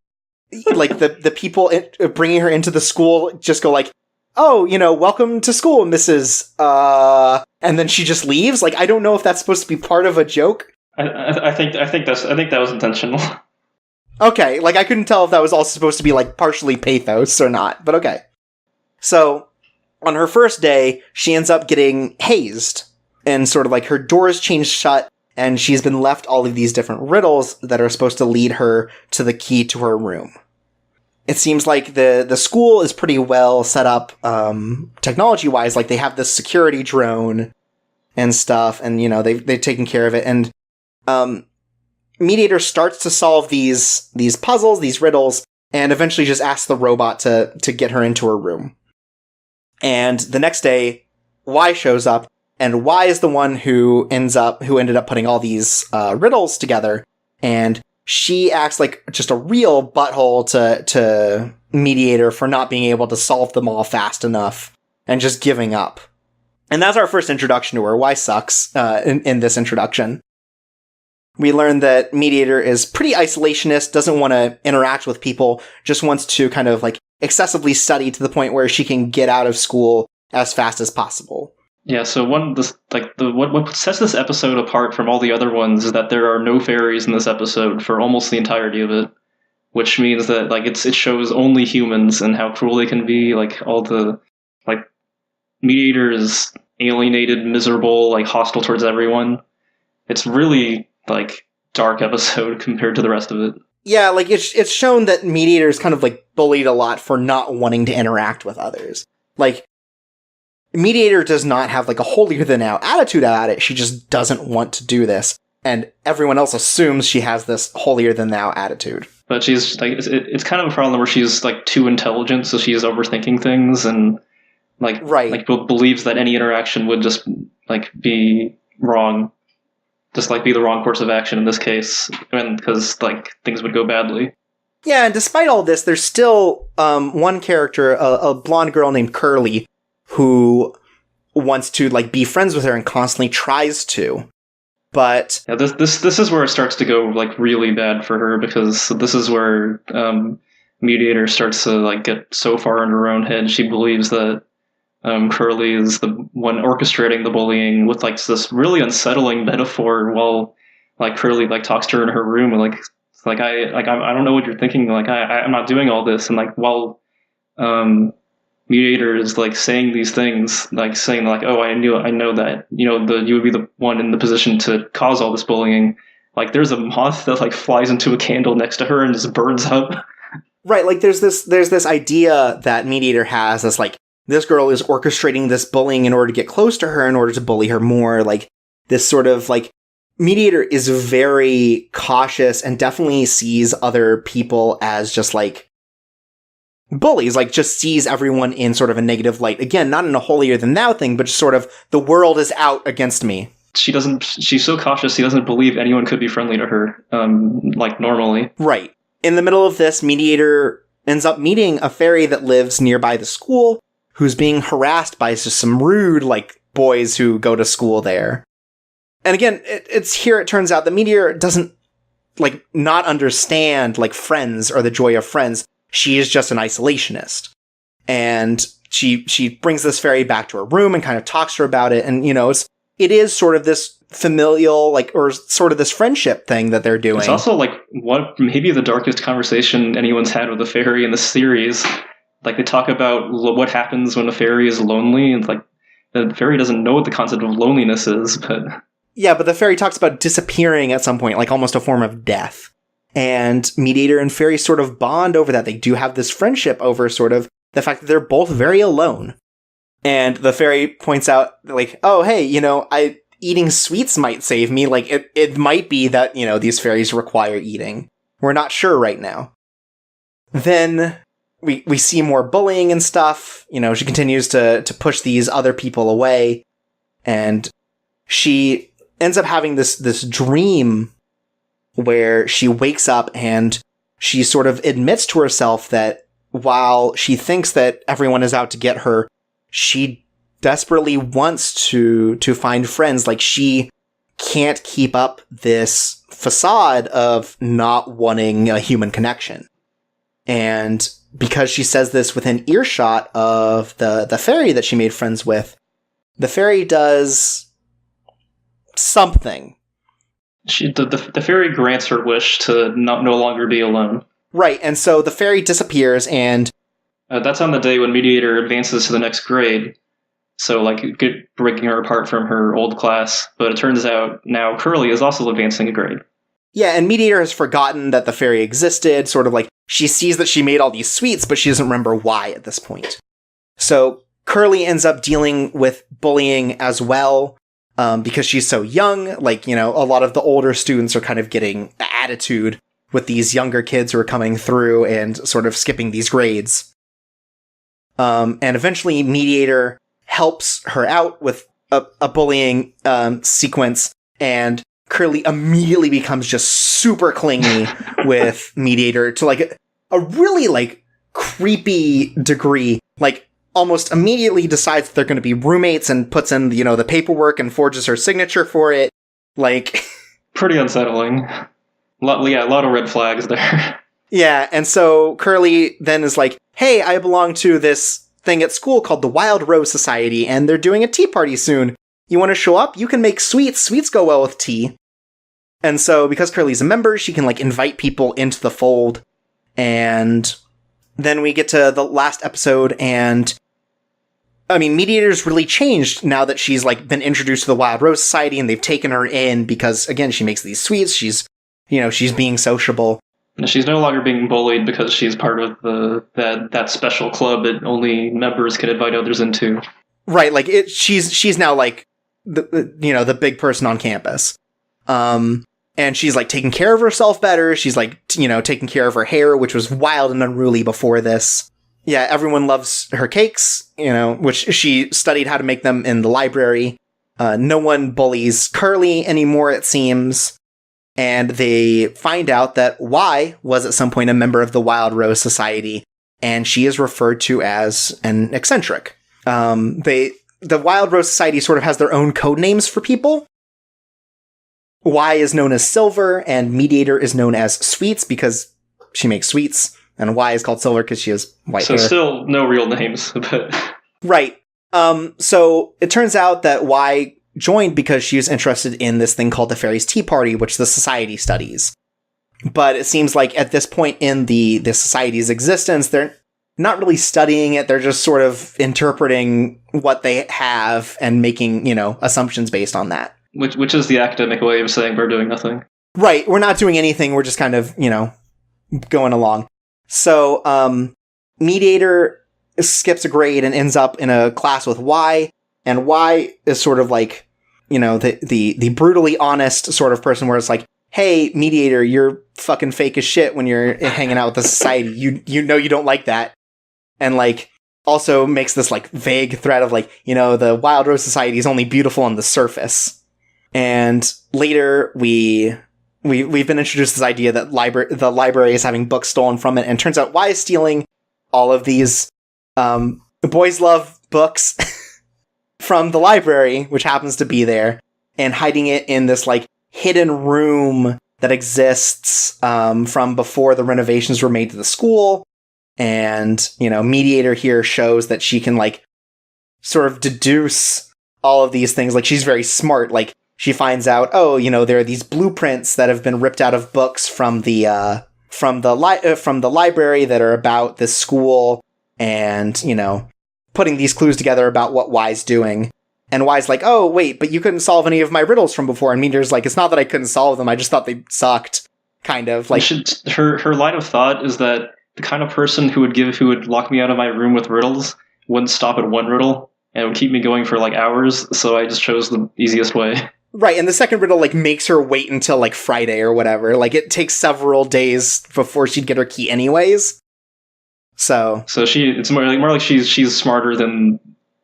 like the people bringing her into the school just go like, oh, welcome to school, Mrs. And then she just leaves. Like, I don't know if that's supposed to be part of a joke. I think that was intentional. Okay, like I couldn't tell if that was also supposed to be like partially pathos or not, but okay. So on her first day, she ends up getting hazed, and sort of like her doors changed shut, and she's been left all of these different riddles that are supposed to lead her to the key to her room. It seems like the school is pretty well set up technology-wise. Like, they have this security drone and stuff, and, they've taken care of it. And Mediator starts to solve these puzzles, these riddles, and eventually just asks the robot to get her into her room. And the next day, Y shows up, and Y is the one who ended up putting all these riddles together, and she acts like just a real butthole to Mediator for not being able to solve them all fast enough and just giving up. And that's our first introduction to her. Y sucks in this introduction. We learn that Mediator is pretty isolationist, doesn't want to interact with people, just wants to kind of like excessively study to the point where she can get out of school as fast as possible. Yeah, so what sets this episode apart from all the other ones is that there are no fairies in this episode for almost the entirety of it, which means that like it shows only humans and how cruel they can be. Like all the Mediator is alienated, miserable, like hostile towards everyone. It's really like dark episode compared to the rest of it. Yeah, like it's shown that Mediator is kind of like bullied a lot for not wanting to interact with others. Like, Mediator does not have like a holier-than-thou attitude about it. She just doesn't want to do this. And everyone else assumes she has this holier-than-thou attitude. But she's like, it's kind of a problem where she's like too intelligent, so she's overthinking things and like believes that any interaction would just like be wrong, just like be the wrong course of action in this case, and because like things would go badly. Yeah, and despite all this, there's still one character, a blonde girl named Curly, who wants to like be friends with her and constantly tries to, but yeah, this is where it starts to go like really bad for her, because this is where Mediator starts to like get so far in her own head. She believes that Curly is the one orchestrating the bullying with like this really unsettling metaphor, while like Curly like talks to her in her room and I don't know what you're thinking, like I'm not doing all this, and like while Mediator is like saying these things, like saying like, oh, I know that, you would be the one in the position to cause all this bullying. Like there's a moth that like flies into a candle next to her and just burns up. Right, like there's this idea that Mediator has that's like, this girl is orchestrating this bullying in order to get close to her, in order to bully her more. Like this sort of like, Mediator is very cautious and definitely sees other people as just like bullies, like just sees everyone in sort of a negative light. Again, not in a holier-than-thou thing, but just sort of, the world is out against me. She's so cautious, she doesn't believe anyone could be friendly to her, like normally. Right. In the middle of this, Mediator ends up meeting a fairy that lives nearby the school, who's being harassed by just some rude, like, boys who go to school there. And again, it's here it turns out that Mediator doesn't, like, not understand, like, friends or the joy of friends. She is just an isolationist. And she brings this fairy back to her room and kind of talks to her about it. And, it is sort of this familial, like, or sort of this friendship thing that they're doing. It's also, like, maybe the darkest conversation anyone's had with a fairy in the series. Like, they talk about what happens when a fairy is lonely. And, like, the fairy doesn't know what the concept of loneliness is, but... Yeah, but the fairy talks about disappearing at some point, like almost a form of death. And Mediator and fairy sort of bond over that. They do have this friendship over sort of the fact that they're both very alone. And the fairy points out, like, oh, hey, eating sweets might save me. Like, it might be that, these fairies require eating. We're not sure right now. Then we see more bullying and stuff. She continues to push these other people away. And she ends up having this dream where she wakes up and she sort of admits to herself that while she thinks that everyone is out to get her, she desperately wants to find friends. Like, she can't keep up this facade of not wanting a human connection. And because she says this within earshot of the fairy that she made friends with, the fairy does something. The fairy grants her wish to no longer be alone. Right, and so the fairy disappears, and that's on the day when Mediator advances to the next grade. So, like, breaking her apart from her old class. But it turns out now Curly is also advancing a grade. Yeah, and Mediator has forgotten that the fairy existed, sort of like, she sees that she made all these sweets, but she doesn't remember why at this point. So, Curly ends up dealing with bullying as well, because she's so young. Like, a lot of the older students are kind of getting the attitude with these younger kids who are coming through and sort of skipping these grades. And eventually, Mediator helps her out with a bullying sequence, and Curly immediately becomes just super clingy with Mediator to, like, a really, like, creepy degree. Like, almost immediately decides that they're going to be roommates and puts in, the paperwork and forges her signature for it. Like... Pretty unsettling. A lot of red flags there. Yeah, and so Curly then is like, hey, I belong to this thing at school called the Wild Rose Society, and they're doing a tea party soon. You want to show up? You can make sweets. Sweets go well with tea. And so, because Curly's a member, she can, like, invite people into the fold. And then we get to the last episode, and I mean, Mediator's really changed now that she's, like, been introduced to the Wild Rose Society, and they've taken her in because, again, she makes these sweets. She's being sociable. She's no longer being bullied because she's part of that special club that only members can invite others into. Right, like, she's now, like, the big person on campus. And she's, like, taking care of herself better. She's, like, taking care of her hair, which was wild and unruly before this. Yeah, everyone loves her cakes, which she studied how to make them in the library. No one bullies Curly anymore, it seems. And they find out that Y was at some point a member of the Wild Rose Society, and she is referred to as an eccentric. The Wild Rose Society sort of has their own code names for people. Y is known as Silver, and Mediator is known as Sweets because she makes sweets, and Y is called Silver because she has white hair. So still no real names, but... Right. So it turns out that Y joined because she was interested in this thing called the Fairies Tea Party, which the society studies. But it seems like at this point in the society's existence, they're not really studying it. They're just sort of interpreting what they have and making, assumptions based on that. Which is the academic way of saying we're doing nothing. Right. We're not doing anything. We're just kind of, going along. So, Mediator skips a grade and ends up in a class with Y, and Y is sort of like, the brutally honest sort of person where it's like, hey, Mediator, you're fucking fake as shit when you're hanging out with the society. You don't like that. And, like, also makes this, like, vague threat of, like, the Wild Rose Society is only beautiful on the surface. And later, we've been introduced to this idea that the library is having books stolen from it, and turns out Y is stealing all of these boys love books from the library, which happens to be there, and hiding it in this, like, hidden room that exists from before the renovations were made to the school. And, Mediator here shows that she can, like, sort of deduce all of these things. Like, she's very smart. Like, she finds out, there are these blueprints that have been ripped out of books from the library that are about this school, and, putting these clues together about what Y's doing. And Y's like, oh, wait, but you couldn't solve any of my riddles from before. And Meteor's like, it's not that I couldn't solve them, I just thought they sucked. Kind of. Like, her line of thought is that the kind of person who would lock me out of my room with riddles wouldn't stop at one riddle, and it would keep me going for, like, hours, so I just chose the easiest way. Right, and the second riddle, like, makes her wait until, like, Friday or whatever. Like, it takes several days before she'd get her key anyways. So it's more like she's smarter than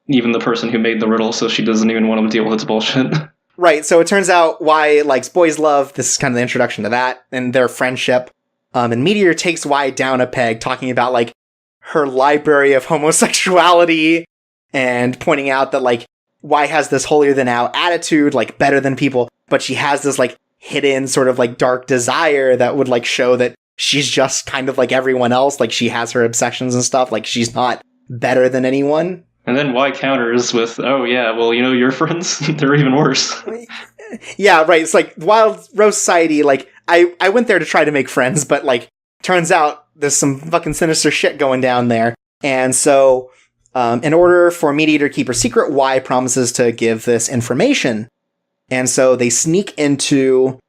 even the person who made the riddle, so she doesn't even want to deal with its bullshit. Right, so it turns out Y likes boys love. This is kind of the introduction to that and their friendship. And Meteor takes Y down a peg, talking about, like, her library of homosexuality and pointing out that, like, Y has this holier-than-thou attitude, like, better than people, but she has this, like, hidden sort of, like, dark desire that would, like, show that she's just kind of like everyone else. Like, she has her obsessions and stuff. Like, she's not better than anyone. And then Y counters with, oh yeah, well, you know, your friends, they're even worse. Yeah, right. It's like Wild Rose Society, like, I went there to try to make friends, but, like, turns out there's some fucking sinister shit going down there. And so, in order for Mediator to keep her secret, Y promises to give this information. And so they sneak into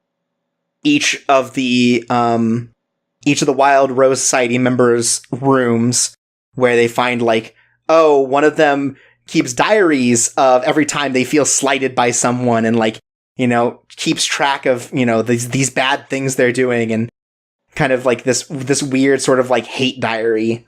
each of the Wild Rose Society members' rooms, where they find, like, oh, one of them keeps diaries of every time they feel slighted by someone, and, like, you know, keeps track of, you know, these bad things they're doing, and kind of like this weird sort of like hate diary.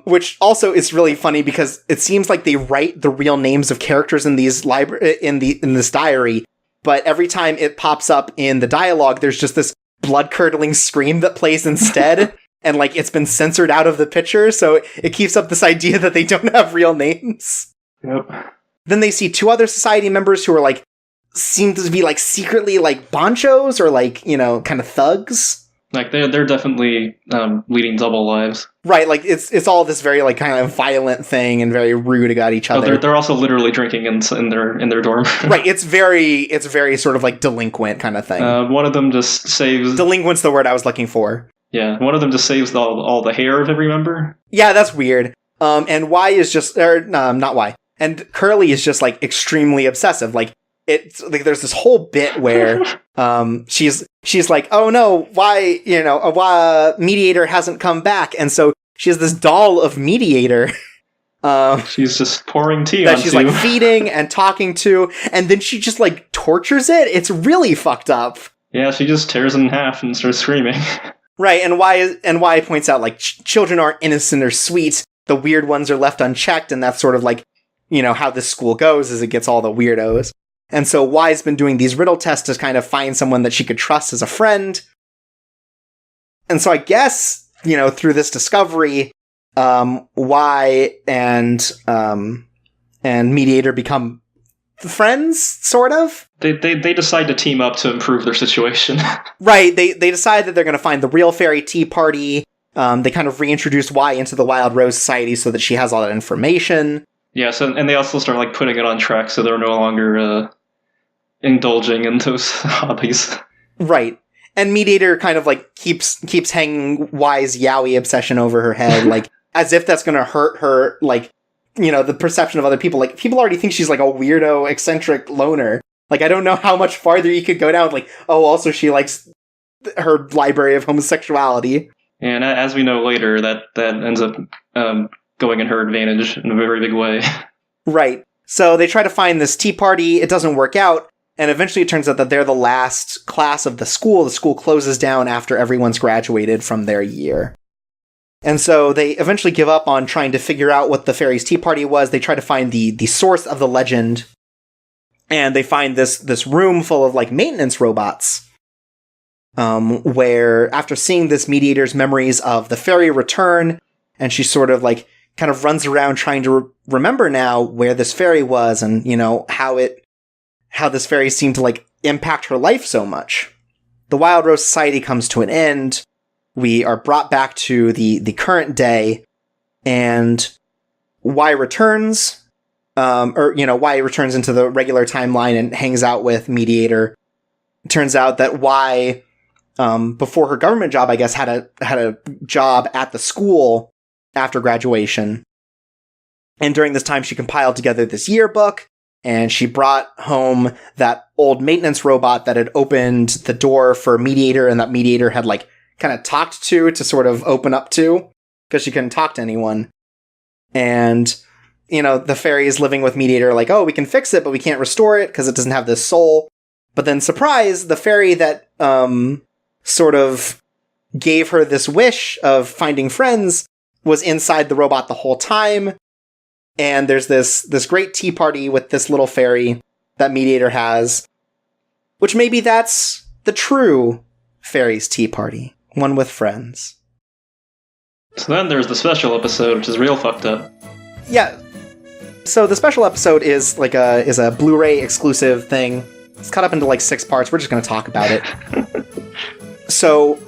Which also is really funny because it seems like they write the real names of characters in these in this diary, but every time it pops up in the dialogue, there's just this blood-curdling scream that plays instead. And, like, it's been censored out of the picture, so it keeps up this idea that they don't have real names. Yep. Then they see two other society members who are, like, seem to be, like, secretly, like, bonchos or, like, you know, kind of thugs. Like, they're definitely leading double lives. Right, like, it's all this very, like, kind of violent thing and very rude about each other. They're also literally drinking in their dorm. Right, it's very sort of, like, delinquent kind of thing. One of them just saves... Delinquent's the word I was looking for. Yeah, one of them just saves all the hair of every member. Yeah, that's weird. And Y is just... not Y. And Curly is just, like, extremely obsessive. Like, it's like there's this whole bit where she's like, oh no, why, you know, why Mediator hasn't come back, and so she has this doll of Mediator. She's just pouring tea that onto. She's like feeding and talking to, and then she just like tortures it. It's really fucked up. Yeah, she just tears it in half and starts screaming. Right, and Y points out, like, children aren't innocent or sweet. The weird ones are left unchecked, and that's sort of like, you know, how this school goes, is it gets all the weirdos. And so Y's been doing these riddle tests to kind of find someone that she could trust as a friend. And so I guess, you know, through this discovery, Y and Mediator become friends, sort of. They decide to team up to improve their situation. Right, they decide that they're going to find the real fairy tea party. They kind of reintroduce Y into the Wild Rose Society so that she has all that information. Yes, and they also start, like, putting it on track so they're no longer indulging in those hobbies. Right. And Mediator kind of, like, keeps hanging Y's yaoi obsession over her head, like, as if that's going to hurt her, like, you know, the perception of other people. Like, people already think she's, like, a weirdo, eccentric loner. Like, I don't know how much farther you could go down. Like, oh, also she likes her library of homosexuality. And as we know later, that ends up going in her advantage in a very big way. Right. So they try to find this tea party. It doesn't work out. And eventually it turns out that they're the last class of the school. The school closes down after everyone's graduated from their year. And so they eventually give up on trying to figure out what the Fairies Tea Party was. They try to find the source of the legend. And they find this room full of, like, maintenance robots. Where after seeing this, Mediator's memories of the fairy return, and she sort of, like, kind of runs around trying to remember now where this fairy was and, you know, how this fairy seemed to, like, impact her life so much. The Wild Rose Society comes to an end. We are brought back to the current day, and Y returns, Y returns into the regular timeline and hangs out with Mediator. It turns out that Y, before her government job, I guess, had a job at the school after graduation. And during this time, she compiled together this yearbook, and she brought home that old maintenance robot that had opened the door for Mediator, and that Mediator had, like, kind of talked to sort of open up to, because she couldn't talk to anyone. And, you know, the fairies living with Mediator are like, oh, we can fix it, but we can't restore it because it doesn't have this soul. But then, surprise, the fairy that sort of gave her this wish of finding friends was inside the robot the whole time. And there's this great tea party with this little fairy. that Mediator has. Which maybe that's the true Fairies Tea Party. One with friends. So then there's the special episode, which is real fucked up. Yeah. So the special episode is like a Blu-ray exclusive thing. It's cut up into like 6 parts. We're just going to talk about it. So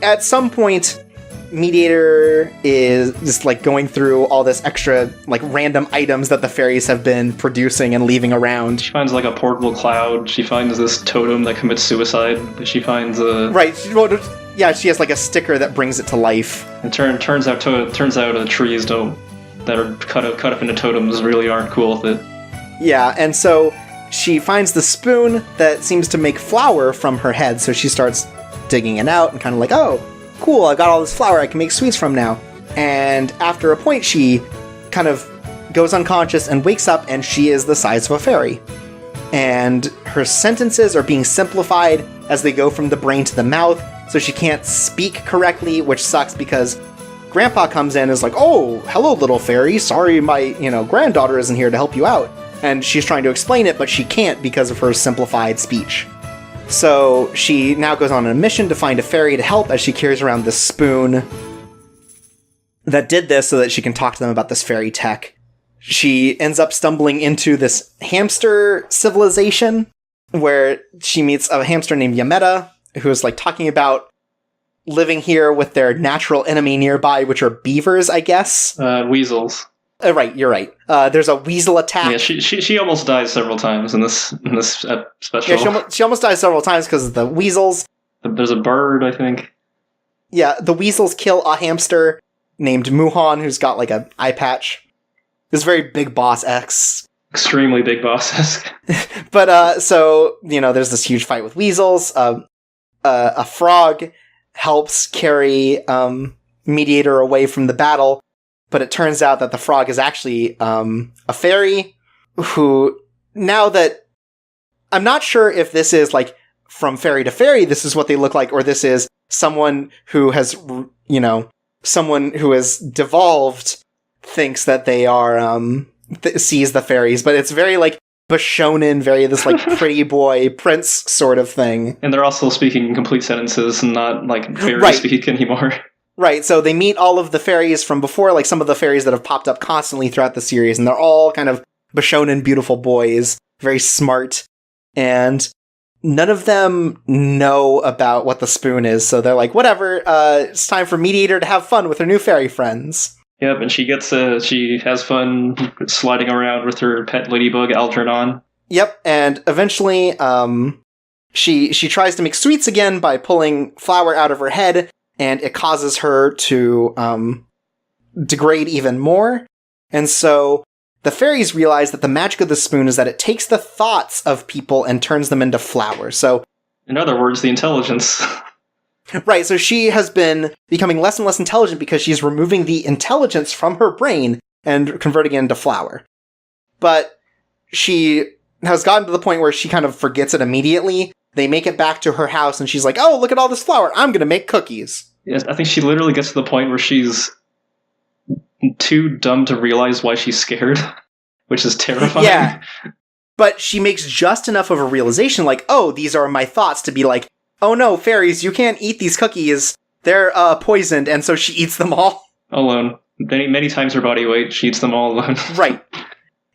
at some point, Mediator is just like going through all this extra like random items that the fairies have been producing and leaving around. She finds like a portable cloud. She finds this totem that commits suicide. She finds a she has like a sticker that brings it to life. It turns out trees that are cut up into totems really aren't cool with it. Yeah, and so she finds the spoon that seems to make flour from her head. So she starts digging it out and kind of like, oh, cool, I got all this flour I can make sweets from now. And after a point, she kind of goes unconscious and wakes up, and she is the size of a fairy. And her sentences are being simplified as they go from the brain to the mouth, so she can't speak correctly, which sucks because Grandpa comes in and is like, oh, hello, little fairy, sorry my, granddaughter isn't here to help you out. And she's trying to explain it, but she can't because of her simplified speech. So she now goes on a mission to find a fairy to help as she carries around this spoon that did this so that she can talk to them about this fairy tech. She ends up stumbling into this hamster civilization where she meets a hamster named Yameta, who is like talking about living here with their natural enemy nearby, which are beavers, I guess. Weasels. Right, you're right. There's a weasel attack. Yeah, she almost dies several times in this special. Yeah, she almost dies several times because of the weasels. There's a bird, I think. Yeah, the weasels kill a hamster named Muhan, who's got like an eye patch. This very Big Boss-esque. Extremely Big Boss-esque. But, so, there's this huge fight with weasels. A frog helps carry Mediator away from the battle. But it turns out that the frog is actually a fairy who, now that... I'm not sure if this is, like, from fairy to fairy, this is what they look like, or this is someone who has, someone who has devolved thinks that they are, sees the fairies. But it's very, like, Bishonen, very this, like, pretty boy prince sort of thing. And they're also speaking in complete sentences and not, like, fairy speak anymore. Right, so they meet all of the fairies from before, like some of the fairies that have popped up constantly throughout the series, and they're all kind of Bishonen beautiful boys, very smart, and none of them know about what the spoon is, so they're like, whatever, it's time for Mediator to have fun with her new fairy friends. Yep, and she has fun sliding around with her pet ladybug, Algernon. Yep, and eventually, she tries to make sweets again by pulling flour out of her head, and it causes her to degrade even more. And so the fairies realize that the magic of the spoon is that it takes the thoughts of people and turns them into flour. So, in other words, the intelligence. Right, so she has been becoming less and less intelligent because she's removing the intelligence from her brain and converting it into flour. But she has gotten to the point where she kind of forgets it immediately. They make it back to her house, and she's like, oh, look at all this flour. I'm going to make cookies. Yes, I think she literally gets to the point where she's too dumb to realize why she's scared, which is terrifying. Yeah, but she makes just enough of a realization, like, oh, these are my thoughts, to be like, oh no, fairies, you can't eat these cookies. They're poisoned, and so she eats them all. Alone. Many times her body weight, she eats them all alone. Right.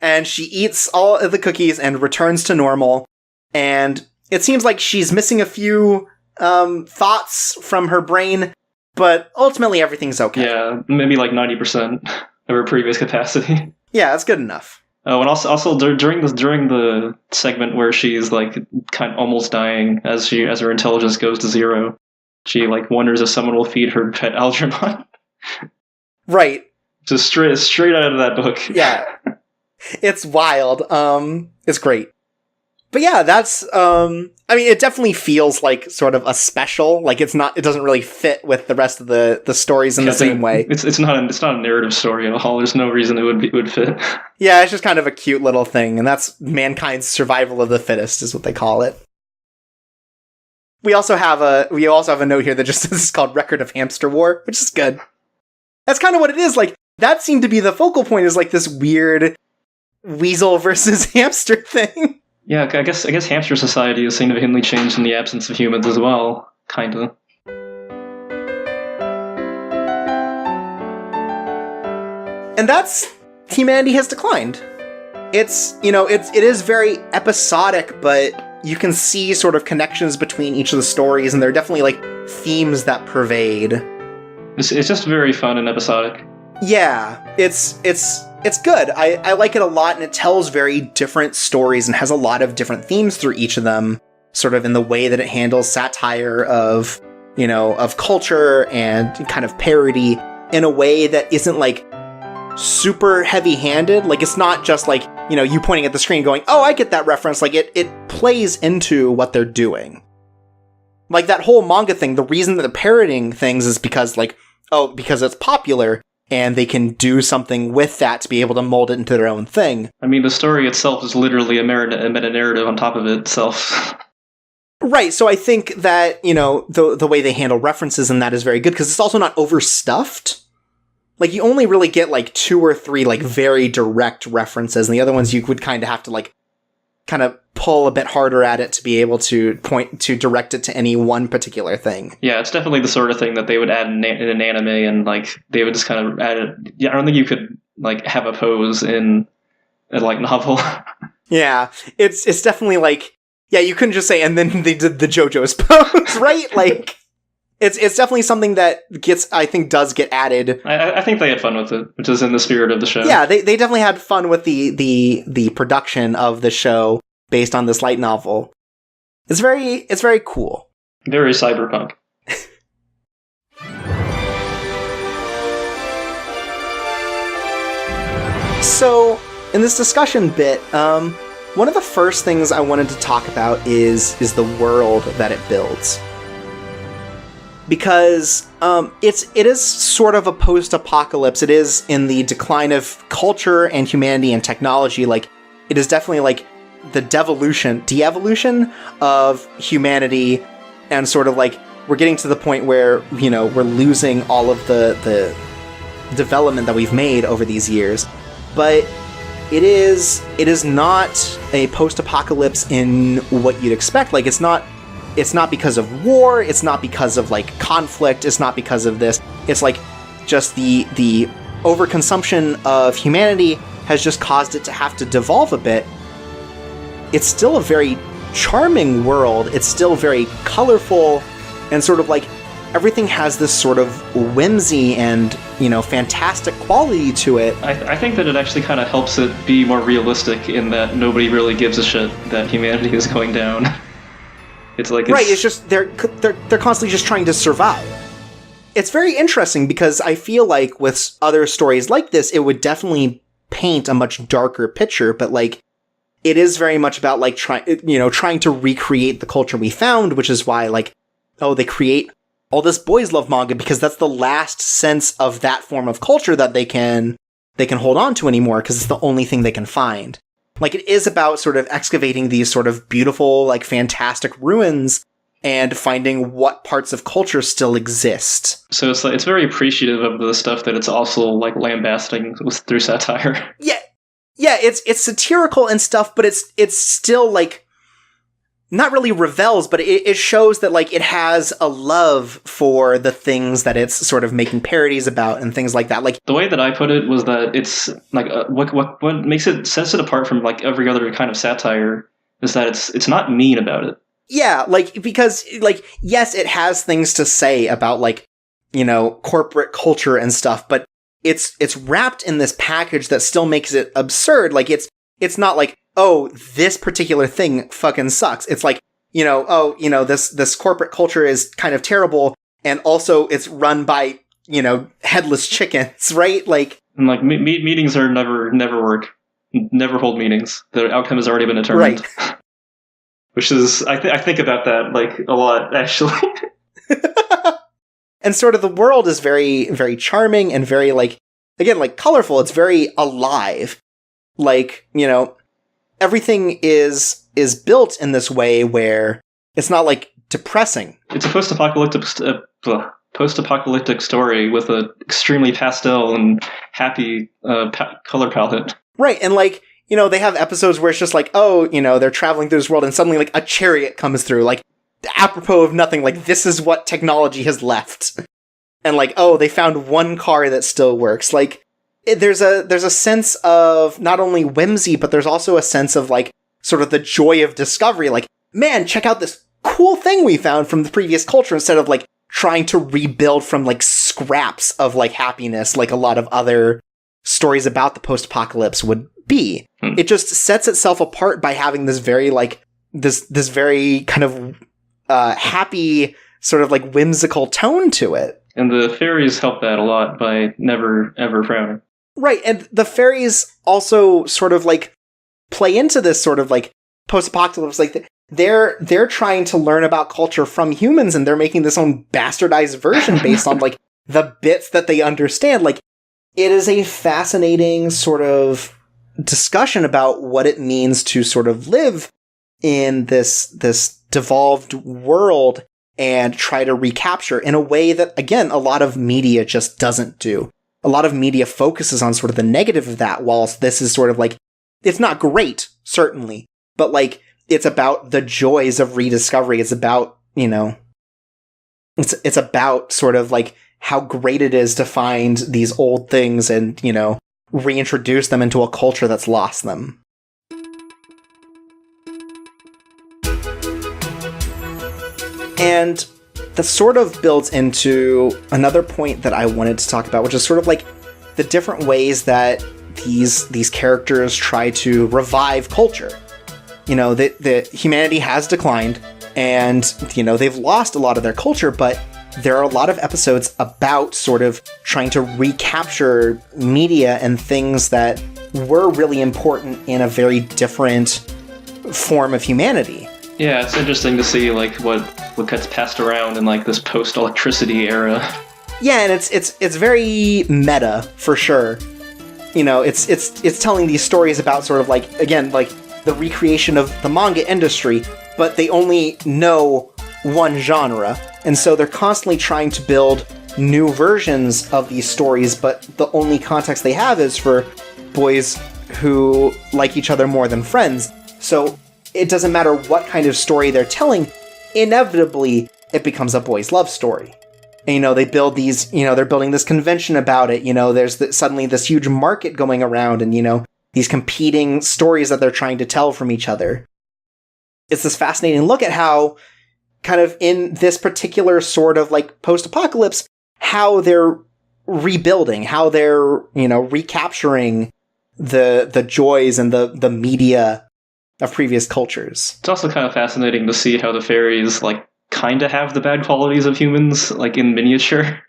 And she eats all of the cookies and returns to normal, and it seems like she's missing a few thoughts from her brain, but ultimately everything's okay. Yeah, maybe like 90% of her previous capacity. Yeah, that's good enough. Oh, and also during the segment where she's like kind of almost dying as her intelligence goes to zero, she like wonders if someone will feed her pet Algernon. Right. Just straight out of that book. Yeah. It's wild. It's great. But yeah, that's, it definitely feels like sort of a special. Like it doesn't really fit with the rest of the stories in the same way. It's not a narrative story at all. There's no reason it would fit. Yeah, it's just kind of a cute little thing, and that's mankind's survival of the fittest is what they call it. We also have a note here that just says it's called Record of Hamster War, which is good. That's kind of what it is. Like, that seemed to be the focal point, is like this weird weasel versus hamster thing. Yeah, I guess hamster society is significantly changed in the absence of humans as well, kinda. And that's Humanity Has Declined. It's, it is very episodic, but you can see sort of connections between each of the stories, and there are definitely like themes that pervade. It's just very fun and episodic. Yeah, it's good. I like it a lot, and it tells very different stories and has a lot of different themes through each of them, sort of in the way that it handles satire of, of culture and kind of parody in a way that isn't like super heavy-handed. Like, it's not just like, you pointing at the screen going, oh, I get that reference. Like, it plays into what they're doing. Like, that whole manga thing, the reason that they're parodying things is because, like, because it's popular, and they can do something with that to be able to mold it into their own thing. I mean, the story itself is literally a meta-narrative on top of itself. Right, so I think that, the way they handle references in that is very good, because it's also not overstuffed. Like, you only really get, like, 2 or 3, like, very direct references, and the other ones you would kind of have to, like, kind of pull a bit harder at it to be able to direct it to any one particular thing. Yeah, it's definitely the sort of thing that they would add in an anime, and, like, they would just kind of add it. Yeah, I don't think you could, like, have a pose in a, like, novel. Yeah, it's definitely, like, yeah, you couldn't just say, and then they did the JoJo's pose, right? Like... It's definitely something that does get added. I think they had fun with it, which is in the spirit of the show. Yeah, they definitely had fun with the production of the show based on this light novel. It's very cool. Very cyberpunk. So, in this discussion bit, one of the first things I wanted to talk about is the world that it builds. Because it is sort of a post-apocalypse. It is in the decline of culture and humanity and technology. Like, it is definitely like the de-evolution of humanity, and sort of like we're getting to the point where we're losing all of the development that we've made over these years. But it is not a post-apocalypse in what you'd expect. Like, it's not because of war, it's not because of, like, conflict, it's not because of this. It's, like, just the overconsumption of humanity has just caused it to have to devolve a bit. It's still a very charming world, it's still very colorful, and sort of, like, everything has this sort of whimsy and, fantastic quality to it. I think that it actually kind of helps it be more realistic in that nobody really gives a shit that humanity is going down. It's like right. It's just they're constantly just trying to survive. It's very interesting because I feel like with other stories like this, it would definitely paint a much darker picture. But like, it is very much about like trying to recreate the culture we found, which is why like, they create all this boys love manga because that's the last sense of that form of culture that they can hold on to anymore because it's the only thing they can find. Like, it is about sort of excavating these sort of beautiful, like, fantastic ruins and finding what parts of culture still exist. So it's like, it's very appreciative of the stuff that it's also, like, lambasting through satire. Yeah, it's satirical and stuff, but it's still, like, not really revels, but it shows that, like, it has a love for the things that it's sort of making parodies about and things like that. Like, the way that I put it was that it's like what makes it sets it apart from like every other kind of satire is that it's not mean about it. Yeah, like, because like, yes, it has things to say about like, corporate culture and stuff, but it's wrapped in this package that still makes it absurd. Like, it's not like, oh, this particular thing fucking sucks. It's like, this corporate culture is kind of terrible, and also it's run by, headless chickens, right? Like, and like meetings are never work, never hold meetings. The outcome has already been determined. Right. Which is, I think about that like a lot, actually. And sort of the world is very, very charming and very like, again, like colorful. It's very alive. Like, everything is built in this way where it's not like depressing. It's a post-apocalyptic story with an extremely pastel and happy color palette. Right, and like you know, they have episodes where it's just like, oh, you know, they're traveling through this world and suddenly like a chariot comes through, like apropos of nothing, like this is what technology has left. And like, oh, they found one car that still works. Like, there's a sense of not only whimsy, but there's also a sense of like sort of the joy of discovery. Like, man, check out this cool thing we found from the previous culture, instead of like trying to rebuild from like scraps of like happiness, like a lot of other stories about the post-apocalypse would be. It just sets itself apart by having this very like this very kind of happy, sort of like whimsical tone to it. And the fairies help that a lot by never, ever frowning. Right, and the fairies also sort of like play into this sort of like post-apocalypse. Like they're trying to learn about culture from humans, and they're making this own bastardized version based on like the bits that they understand. Like, it is a fascinating sort of discussion about what it means to sort of live in this devolved world and try to recapture in a way that, again, a lot of media just doesn't do. A lot of media focuses on sort of the negative of that, whilst this is sort of like, it's not great, certainly, but like, it's about the joys of rediscovery. It's about, you know, it's about sort of like how great it is to find these old things and, you know, reintroduce them into a culture that's lost them. And that sort of builds into another point that I wanted to talk about, which is sort of like the different ways that these characters try to revive culture. You know, the humanity has declined, and, you know, they've lost a lot of their culture, but there are a lot of episodes about sort of trying to recapture media and things that were really important in a very different form of humanity. Yeah, it's interesting to see like what gets passed around in like this post-electricity era. Yeah, and it's very meta for sure. You know, it's telling these stories about sort of like, again, like the recreation of the manga industry, but they only know one genre, and so they're constantly trying to build new versions of these stories, but the only context they have is for boys who like each other more than friends. So it doesn't matter what kind of story they're telling, inevitably it becomes a boys' love story. And, you know, they build these, you know, they're building this convention about it, you know, there's suddenly this huge market going around, and, you know, these competing stories that they're trying to tell from each other. It's this fascinating look at how, kind of in this particular sort of like post-apocalypse, how they're rebuilding, how they're, you know, recapturing the joys and the media of previous cultures. It's also kind of fascinating to see how the fairies like kind of have the bad qualities of humans, like in miniature.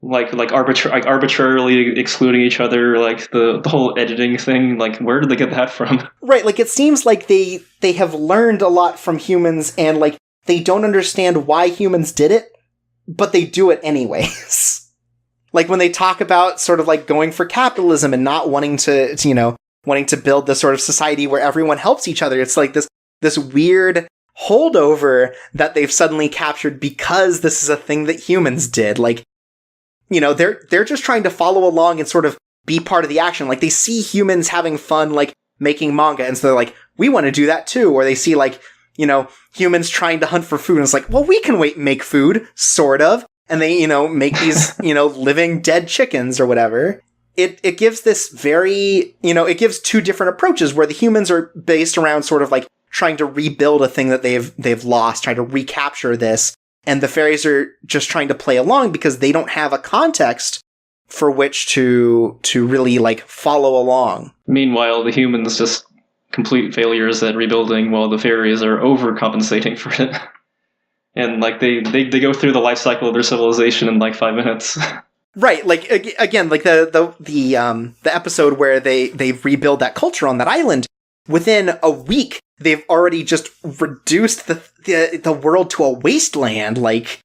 Like arbitrarily excluding each other, like the whole editing thing, like where did they get that from? Right, like it seems like they have learned a lot from humans, and like they don't understand why humans did it, but they do it anyways. Like when they talk about sort of like going for capitalism and not wanting to, you know, wanting to build this sort of society where everyone helps each other, it's like this weird holdover that they've suddenly captured because this is a thing that humans did. Like, you know, they're just trying to follow along and sort of be part of the action. Like, they see humans having fun, like, making manga, and so they're like, we want to do that too. Or they see, like, you know, humans trying to hunt for food, and it's like, well, we can make food, sort of. And they, you know, make these, you know, living dead chickens or whatever. It gives this very, you know, it gives two different approaches where the humans are based around sort of like trying to rebuild a thing that they've lost, trying to recapture this. And the fairies are just trying to play along because they don't have a context for which to really, like, follow along. Meanwhile, the humans just complete failures at rebuilding, while the fairies are overcompensating for it. And, like, they go through the life cycle of their civilization in, like, 5 minutes. Right, like, again, like, the episode where they rebuild that culture on that island, within a week, they've already just reduced the world to a wasteland, like,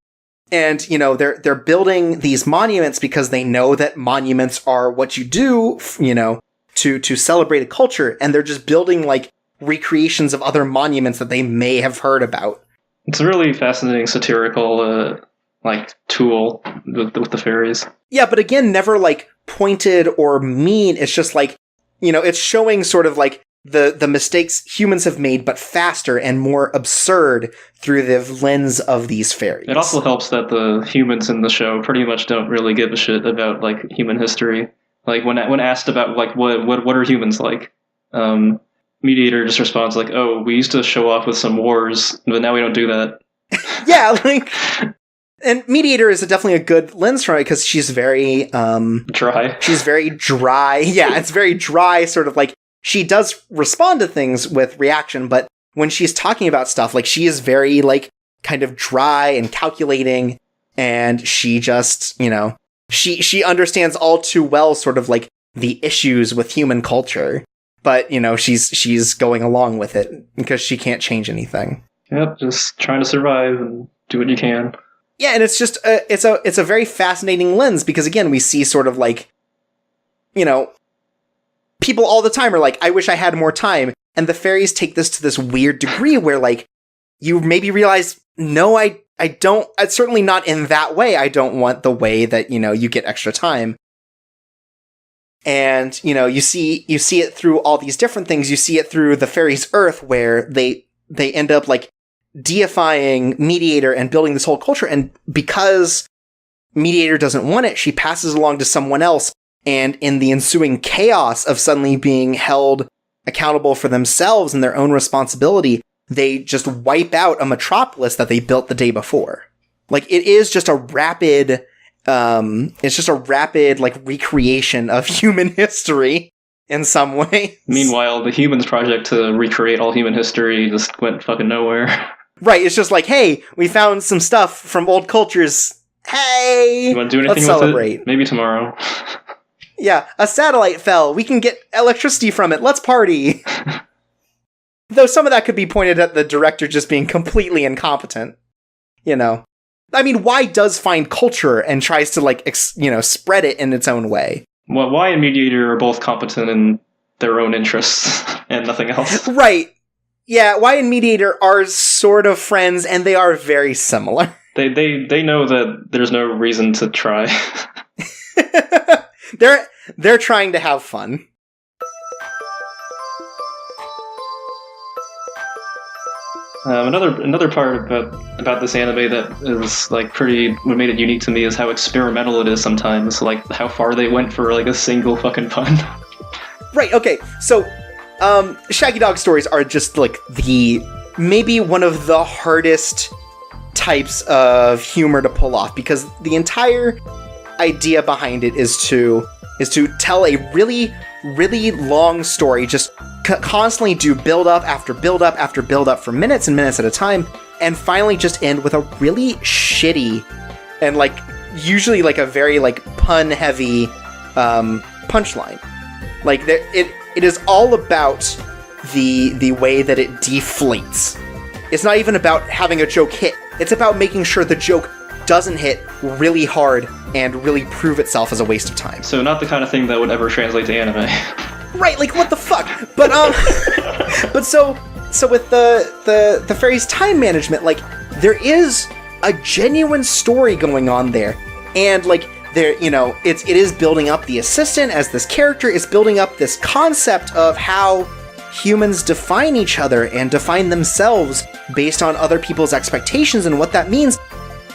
and, you know, they're building these monuments because they know that monuments are what you do, you know, to celebrate a culture, and they're just building, like, recreations of other monuments that they may have heard about. It's a really fascinating satirical, like, tool with the fairies. Yeah, but again, never, like, pointed or mean. It's just like, it's showing sort of like the mistakes humans have made, but faster and more absurd through the lens of these fairies. It also helps that the humans in the show pretty much don't really give a shit about like human history. Like when asked about like what are humans like, Mediator just responds like, "Oh, we used to show off with some wars, but now we don't do that." Yeah, like, and Mediator is definitely a good lens for it because she's very dry. She's very dry. Yeah, it's very dry, sort of like. She does respond to things with reaction, but when she's talking about stuff, like, she is very, like, kind of dry and calculating, and she just, she understands all too well sort of, like, the issues with human culture, but, she's going along with it because she can't change anything. Yep, just trying to survive and do what you can. Yeah, and it's just, it's a very fascinating lens because, again, we see sort of, like, people all the time are like, I wish I had more time. And the fairies take this to this weird degree where, like, you maybe realize, no, I don't, certainly not in that way. I don't want the way that, you get extra time. And, you see it through all these different things. You see it through the fairies' Earth where they end up, like, deifying Mediator and building this whole culture. And because Mediator doesn't want it, she passes along to someone else. And in the ensuing chaos of suddenly being held accountable for themselves and their own responsibility, they just wipe out a metropolis that they built the day before. Like, it is just a rapid, like, recreation of human history in some way. Meanwhile, the Humans project to recreate all human history just went fucking nowhere. Right, it's just like, hey, we found some stuff from old cultures. Hey! You want to do anything let's with celebrate. It? Maybe tomorrow. Yeah, a satellite fell. We can get electricity from it. Let's party. Though some of that could be pointed at the director just being completely incompetent. I mean, Y does find culture and tries to, like, spread it in its own way. Well, Y and Mediator are both competent in their own interests and nothing else. Right. Yeah, Y and Mediator are sort of friends, and they are very similar. They know that there's no reason to try. They're trying to have fun. Another part about this anime that is like what made it unique to me is how experimental it is sometimes. Like how far they went for like a single fucking pun. Right. Okay. So, Shaggy Dog stories are just like maybe one of the hardest types of humor to pull off because the entire idea behind it is to tell a really, really long story, just constantly do build up after build up after build up for minutes and minutes at a time, and finally just end with a really shitty and like usually like a very like pun heavy punchline. Like it is all about the way that it deflates. It's not even about having a joke hit. It's about making sure the joke doesn't hit really hard and really prove itself as a waste of time. So not the kind of thing that would ever translate to anime. Right, like what the fuck? But but so with the fairies' time management, like there is a genuine story going on there. And like there, it is building up the assistant as this character, it's building up this concept of how humans define each other and define themselves based on other people's expectations and what that means.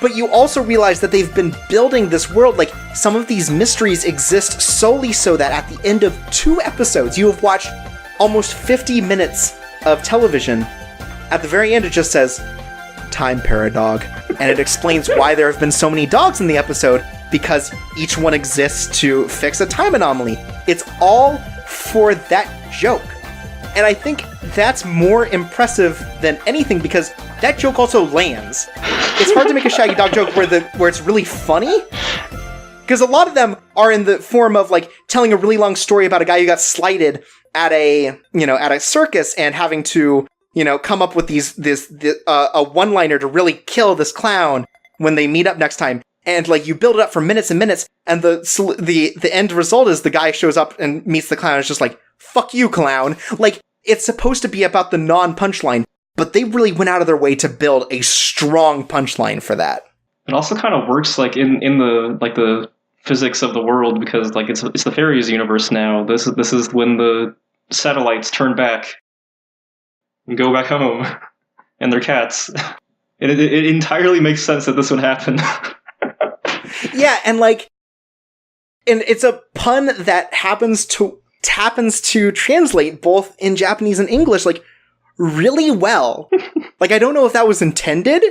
But you also realize that they've been building this world, like, some of these mysteries exist solely so that at the end of 2 episodes, you have watched almost 50 minutes of television. At the very end, it just says, Time Paradog. And it explains why there have been so many dogs in the episode, because each one exists to fix a time anomaly. It's all for that joke. And I think that's more impressive than anything, because that joke also lands. It's hard to make a Shaggy Dog joke where it's really funny, because a lot of them are in the form of like telling a really long story about a guy who got slighted at a circus and having to come up with a one-liner to really kill this clown when they meet up next time. And like you build it up for minutes and minutes, and the end result is the guy shows up and meets the clown. And it's just like, fuck you, clown. Like, it's supposed to be about the non-punchline, but they really went out of their way to build a strong punchline for that. It also kind of works like in the physics of the world, because like it's the Fairies universe now. This is when the satellites turn back and go back home, and their cats. And it entirely makes sense that this would happen. Yeah, and it's a pun that happens to translate both in Japanese and English, like, really well. Like, I don't know if that was intended.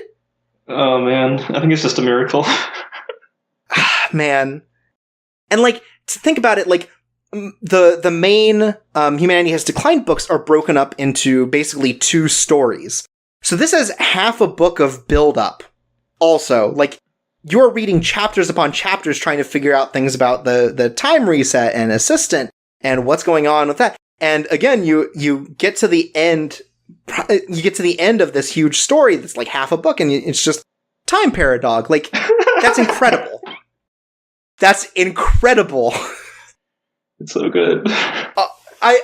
Oh, man. I think it's just a miracle. Man. And, like, to think about it, like, the main Humanity Has Declined books are broken up into basically 2 stories. So this has half a book of build-up. Also, like, you're reading chapters upon chapters trying to figure out things about the time reset and assistant and what's going on with that. And again, you get to the end. You get to the end of this huge story that's like half a book, and it's just time paradox. Like, that's incredible. That's incredible. It's so good. I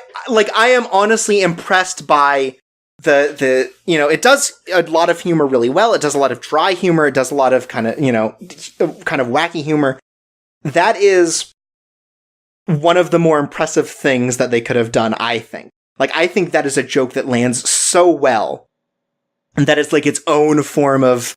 am honestly impressed by the it does a lot of humor really well. It does a lot of dry humor. It does a lot of kind of wacky humor. That is one of the more impressive things that they could have done, I think. Like, I think that is a joke that lands so well, and that it's like its own form of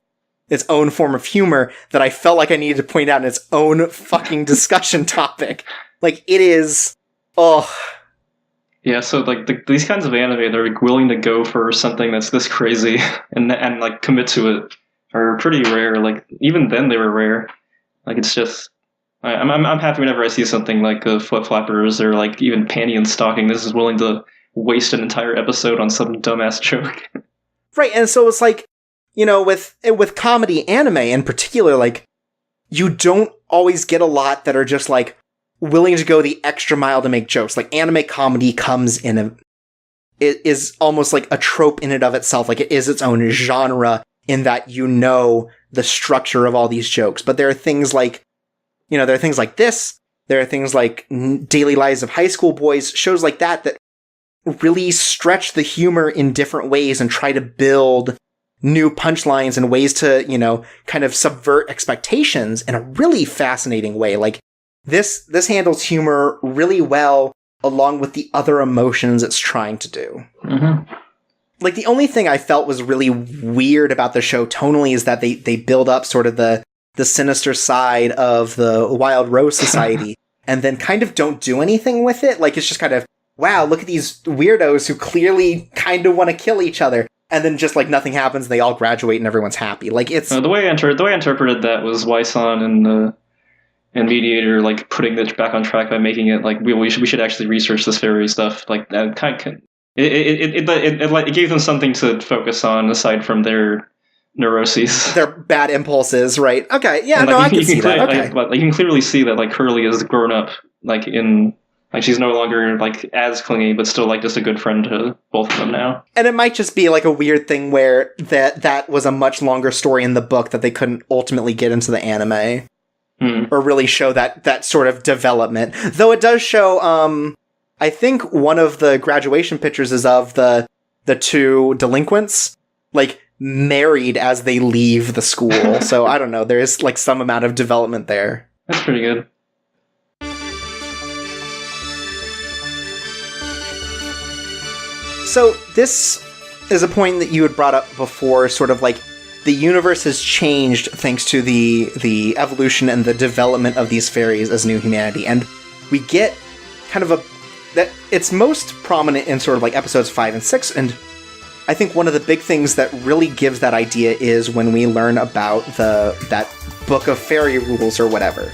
humor that I felt like I needed to point out in its own fucking discussion topic. Like, it is, Yeah, so like these kinds of anime, they're willing to go for something that's this crazy and like commit to it, are pretty rare. Like, even then they were rare. Like, it's just, I'm happy whenever I see something like Foot Flappers or like even Panty and Stocking. This is willing to waste an entire episode on some dumbass joke. Right, and so it's like, with comedy anime in particular, like, you don't always get a lot that are just like willing to go the extra mile to make jokes. Like, anime comedy comes it is almost like a trope in and of itself. Like, it is its own genre in that the structure of all these jokes. But there are things like, there are things like this. There are things like Daily Lives of High School Boys, shows like that really stretch the humor in different ways and try to build new punchlines and ways to, kind of subvert expectations in a really fascinating way. Like, this handles humor really well, along with the other emotions it's trying to do. Mm-hmm. Like, the only thing I felt was really weird about the show tonally is that they build up sort of the sinister side of the Wild Rose Society and then kind of don't do anything with it. Like, it's just kind of, wow, look at these weirdos who clearly kind of want to kill each other. And then just, like, nothing happens, they all graduate and everyone's happy. Like, it's... the way I interpreted that was Waisan and Mediator, like, putting it back on track by making it, like, we should actually research this fairy stuff. Like, that kind of... It gave them something to focus on aside from their neuroses. Their bad impulses, right. Okay, yeah, and, I can see that. Okay. But you can clearly see that, like, Curly has grown up, like, like, she's no longer, like, as clingy, but still, like, just a good friend to both of them now. And it might just be, like, a weird thing where that was a much longer story in the book that they couldn't ultimately get into the anime. Or really show that sort of development. Though it does show, I think one of the graduation pictures is of the 2 delinquents, like, married as they leave the school. So, I don't know, there's, like, some amount of development there. That's pretty good. So, this is a point that you had brought up before, sort of like, the universe has changed thanks to the evolution and the development of these fairies as new humanity. And we get kind of that it's most prominent in sort of like episodes 5 and 6. And I think one of the big things that really gives that idea is when we learn about that book of fairy rules or whatever.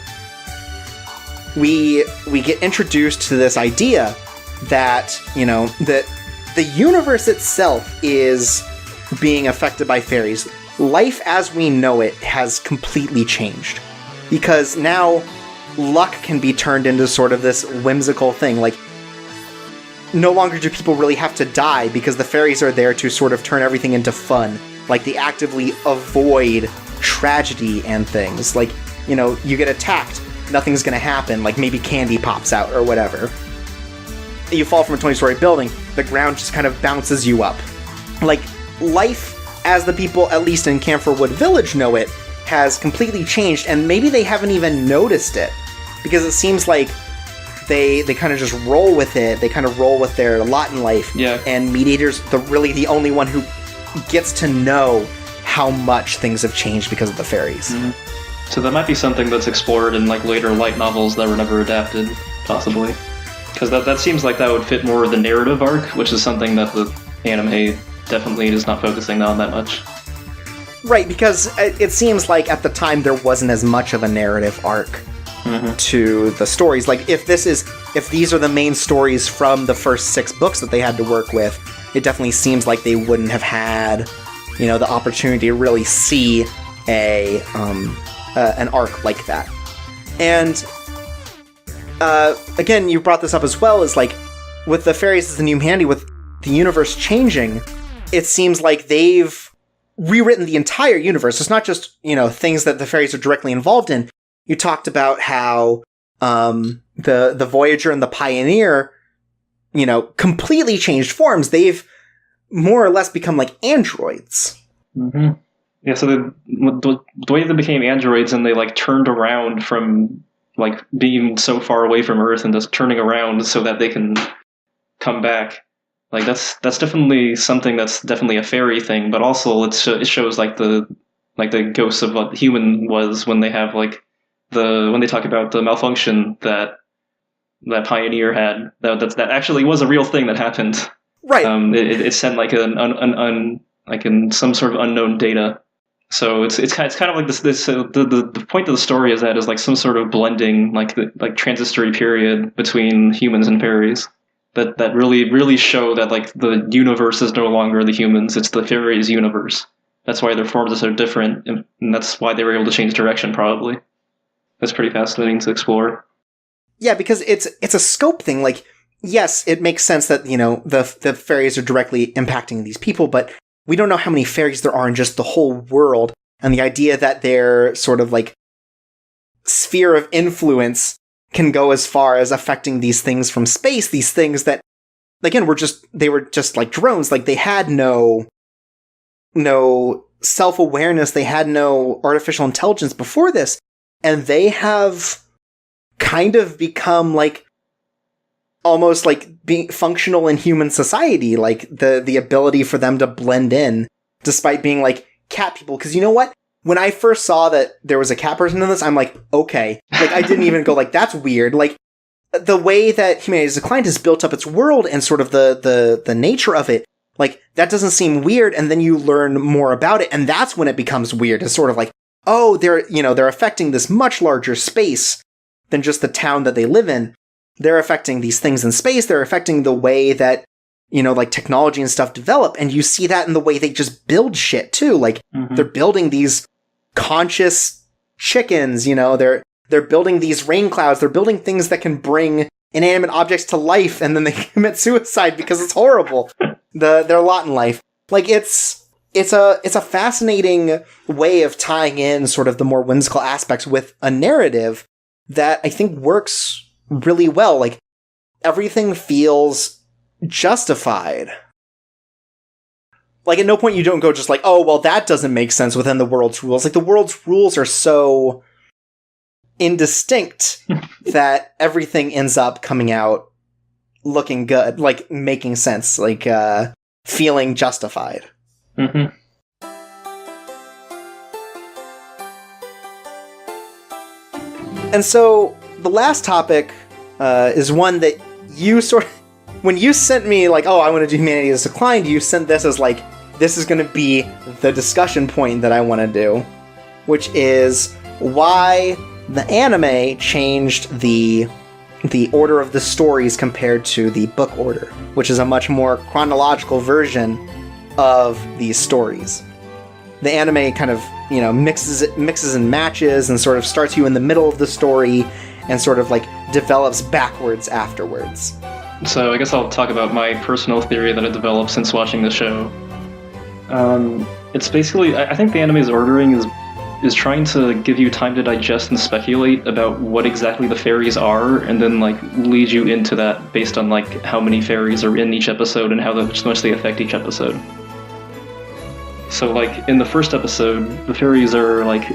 We get introduced to this idea that, that the universe itself is being affected by fairies. Life as we know it has completely changed. Because now, luck can be turned into sort of this whimsical thing. Like, no longer do people really have to die because the fairies are there to sort of turn everything into fun. Like, they actively avoid tragedy and things. Like, you get attacked, nothing's gonna happen. Like, maybe candy pops out or whatever. You fall from a 20-story building, the ground just kind of bounces you up. Like, life as the people, at least in Camphorwood Village, know it, has completely changed, and maybe they haven't even noticed it. because it seems like they kind of just roll with it. They kind of roll with their lot in life. Yeah. And Mediator's really the only one who gets to know how much things have changed because of the fairies. Mm-hmm. So that might be something that's explored in like later light novels that were never adapted, possibly. Because that seems like that would fit more the narrative arc, which is something that the anime definitely is not focusing on that much. Right, because it seems like at the time there wasn't as much of a narrative arc to the stories. Like, if these are the main stories from the first 6 books that they had to work with, it definitely seems like they wouldn't have had, the opportunity to really see an arc like that. And again, you brought this up as well, is like, with the fairies as the new humanity, with the universe changing, it seems like they've rewritten the entire universe. It's not just, things that the fairies are directly involved in. You talked about how the Voyager and the Pioneer, completely changed forms. They've more or less become like androids. Mm-hmm. Yeah, so the way they became androids and they like turned around from like being so far away from Earth and just turning around so that they can come back. Like that's definitely something that's definitely a fairy thing, but also it shows like the ghosts of what the human was when they have like when they talk about the malfunction that Pioneer had. That actually was a real thing that happened. Right. It sent like like in some sort of unknown data. So it's kind of like this the point of the story is like some sort of blending, like transitory period between humans and fairies that really show that like the universe is no longer the humans, it's the fairies universe. That's why their forms are so different, and that's why they were able to change direction, probably. That's pretty fascinating to explore. Yeah, because it's a scope thing. Like, yes, it makes sense that, the fairies are directly impacting these people, but we don't know how many fairies there are in just the whole world, and the idea that their sort of like sphere of influence can go as far as affecting these things from space, these things that, again, they were just like drones. Like, they had no self-awareness, they had no artificial intelligence before this, and they have kind of become like almost like being functional in human society, like the ability for them to blend in despite being like cat people. Because you know what? When I first saw that there was a cat person in this, I'm like, okay. Like, I didn't even go like, that's weird. Like, the way that Humanity's Declined has built up its world and sort of the nature of it, like, that doesn't seem weird, and then you learn more about it, and that's when it becomes weird. It's sort of like, oh, they're affecting this much larger space than just the town that they live in. They're affecting these things in space, they're affecting the way that, like technology and stuff develop, and you see that in the way they just build shit too. Like, they're building these conscious chickens, they're building these rain clouds, they're building things that can bring inanimate objects to life, and then they commit suicide because it's horrible. Their lot in life. Like, it's a fascinating way of tying in sort of the more whimsical aspects with a narrative that I think works really well. Like, everything feels justified. Like, at no point you don't go just like, oh, well, that doesn't make sense within the world's rules. Like, the world's rules are so indistinct that everything ends up coming out looking good, like, making sense, like, feeling justified. Mm-hmm. And so, the last topic is one that you sort of, when you sent me, like, oh, I want to do Humanity Has Declined, you sent this as, like, this is going to be the discussion point that I want to do, which is why the anime changed the order of the stories compared to the book order, which is a much more chronological version of these stories. The anime kind of, mixes and matches and sort of starts you in the middle of the story and sort of like develops backwards afterwards. So I guess I'll talk about my personal theory that I developed since watching the show. It's basically, I think the anime's ordering is trying to give you time to digest and speculate about what exactly the fairies are, and then like lead you into that based on like how many fairies are in each episode and how much they affect each episode. So like in the first episode, the fairies are like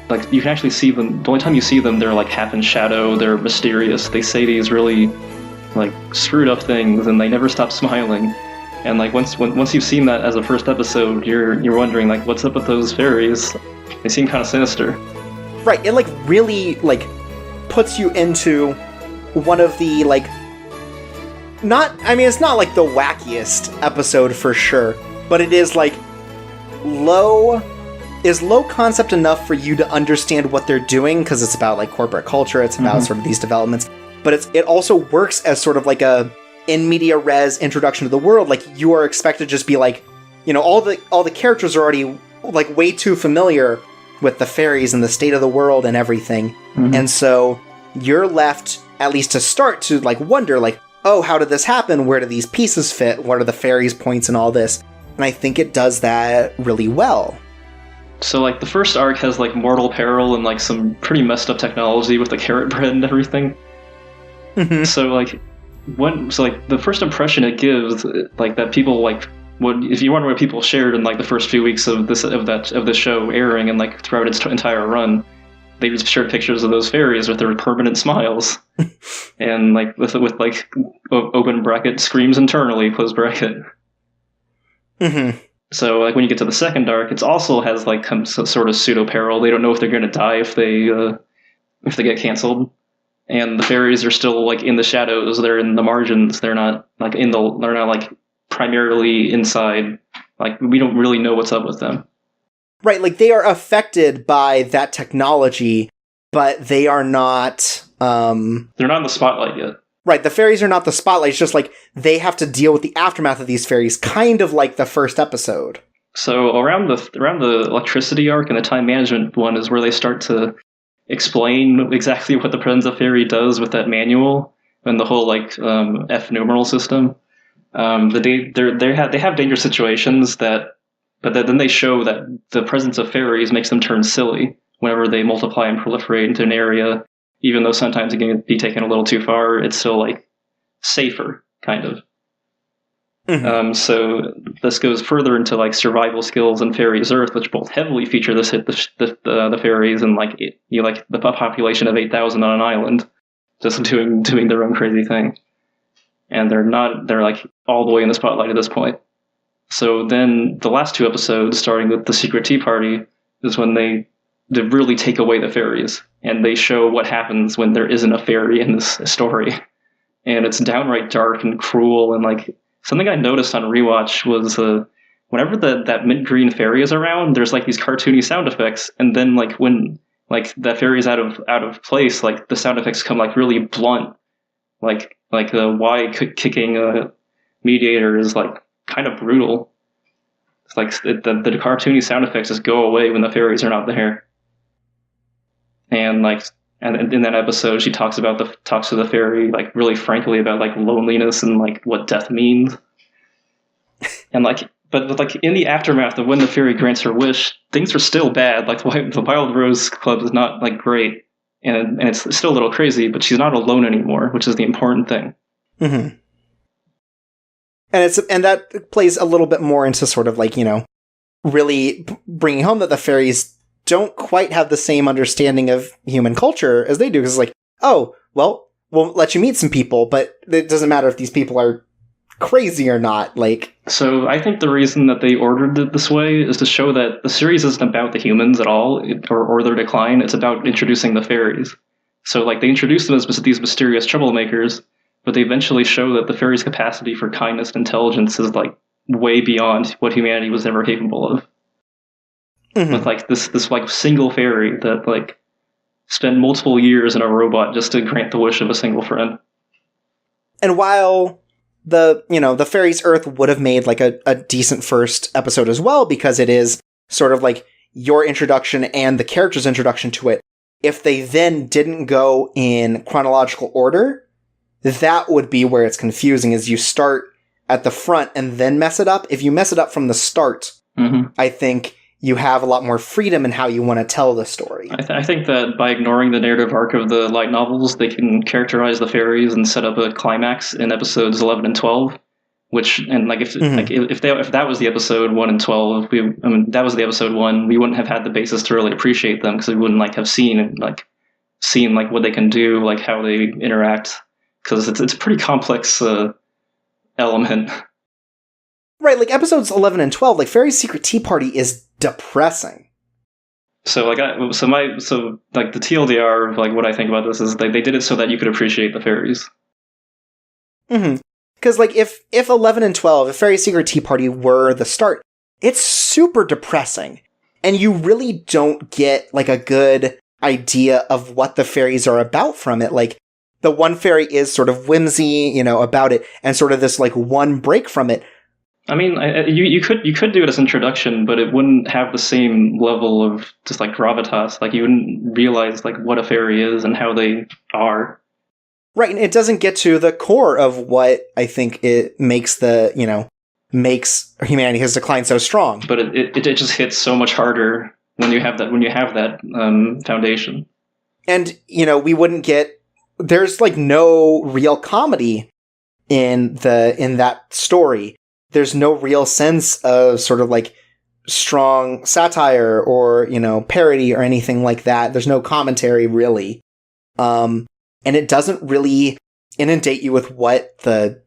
like you can actually see them. The only time you see them, they're like half in shadow. They're mysterious. They say these really like screwed up things, and they never stop smiling. And like once you've seen that as a first episode, you're wondering like what's up with those fairies? They seem kind of sinister. Right. It like really like puts you into one of the like it's not like the wackiest episode for sure, but it is like low concept enough for you to understand what they're doing, because it's about like corporate culture, it's about sort of these developments, but it also works as sort of like a in media res introduction to the world. Like you are expected to just be like, you know, all the characters are already like way too familiar with the fairies and the state of the world and everything, and so you're left, at least to start, to like wonder like, oh, how did this happen? Where do these pieces fit? What are the fairies' points and all this? And I think it does that really well. So, like, the first arc has, like, mortal peril and, like, some pretty messed up technology with the carrot bread and everything. So, like, the first impression it gives, like, that people, like, if you wonder what people shared in, like, the first few weeks of this show airing and, like, throughout its entire run, they just shared pictures of those fairies with their permanent smiles. And, like, with like, open bracket, screams internally, close bracket. So, like, when you get to the second arc, it also has, like, some sort of pseudo-peril. They don't know if they're going to die if they get canceled. And the fairies are still, like, in the shadows. They're in the margins. They're not, like, primarily inside. Like, we don't really know what's up with them. Right, like, they are affected by that technology, but they are not... They're not in the spotlight yet. Right, the fairies are not the spotlight. It's just like they have to deal with the aftermath of these fairies, kind of like the first episode. So around the electricity arc and the time management one is where they start to explain exactly what the Presence of Fairy does with that manual and the whole like F numeral system. They have dangerous situations but then they show that the presence of fairies makes them turn silly whenever they multiply and proliferate into an area. Even though sometimes it can be taken a little too far, it's still like safer, kind of. So this goes further into like survival skills and Fairies Earth, which both heavily feature the fairies and like the population of 8,000 on an island, just doing their own crazy thing, and they're like all the way in the spotlight at this point. So then the last two episodes, starting with the Secret Tea Party, is when they really take away the fairies, and they show what happens when there isn't a fairy in this story. And it's downright dark and cruel, and like something I noticed on rewatch was whenever that mint green fairy is around, there's like these cartoony sound effects, and then like when like the fairy's out of place, like the sound effects come like really blunt, like the Y kicking mediator is like kind of brutal. It's like the cartoony sound effects just go away when the fairies are not there. And in that episode, she talks to the fairy like really frankly about like loneliness and like what death means. And like, but like in the aftermath of when the fairy grants her wish, things are still bad. Like the Wild Rose Club is not like great, and it's still a little crazy. But she's not alone anymore, which is the important thing. And that plays a little bit more into sort of like, you know, really bringing home that the fairies don't quite have the same understanding of human culture as they do. Because it's like, oh, well, we'll let you meet some people, but it doesn't matter if these people are crazy or not. Like, so I think the reason that they ordered it this way is to show that the series isn't about the humans at all, or their decline. It's about introducing the fairies. So like they introduce them as these mysterious troublemakers, but they eventually show that the fairies' capacity for kindness and intelligence is like way beyond what humanity was ever capable of. With like this like single fairy that like spent multiple years in a robot just to grant the wish of a single friend. And while the Fairies Earth would have made like a decent first episode as well, because it is sort of like your introduction and the character's introduction to it, if they then didn't go in chronological order, that would be where it's confusing, is you start at the front and then mess it up. If you mess it up from the start, I think you have a lot more freedom in how you want to tell the story. I think that by ignoring the narrative arc of the light novels, they can characterize the fairies and set up a climax in episodes 11 and 12, Which, and like if that was the episode 1 and 12, that was the episode 1, we wouldn't have had the basis to really appreciate them, because we wouldn't like have seen like what they can do, like how they interact, because it's a pretty complex element. Right, like episodes 11 and 12, like Fairy's Secret Tea Party is depressing. So like the TLDR, like what I think about this is they did it so that you could appreciate the fairies. Mm-hmm. Because like if 11 and 12, if Fairy's Secret Tea Party were the start, it's super depressing. And you really don't get like a good idea of what the fairies are about from it. Like the one fairy is sort of whimsy, about it, and sort of this like one break from it. I mean, you could do it as introduction, but it wouldn't have the same level of just like gravitas. Like you wouldn't realize like what a fairy is and how they are. Right, and it doesn't get to the core of what I think it makes makes Humanity Has Declined so strong. But it just hits so much harder when you have that foundation. And we wouldn't get, there's like no real comedy in that story. There's no real sense of sort of like strong satire or, parody or anything like that. There's no commentary really. And it doesn't really inundate you with what the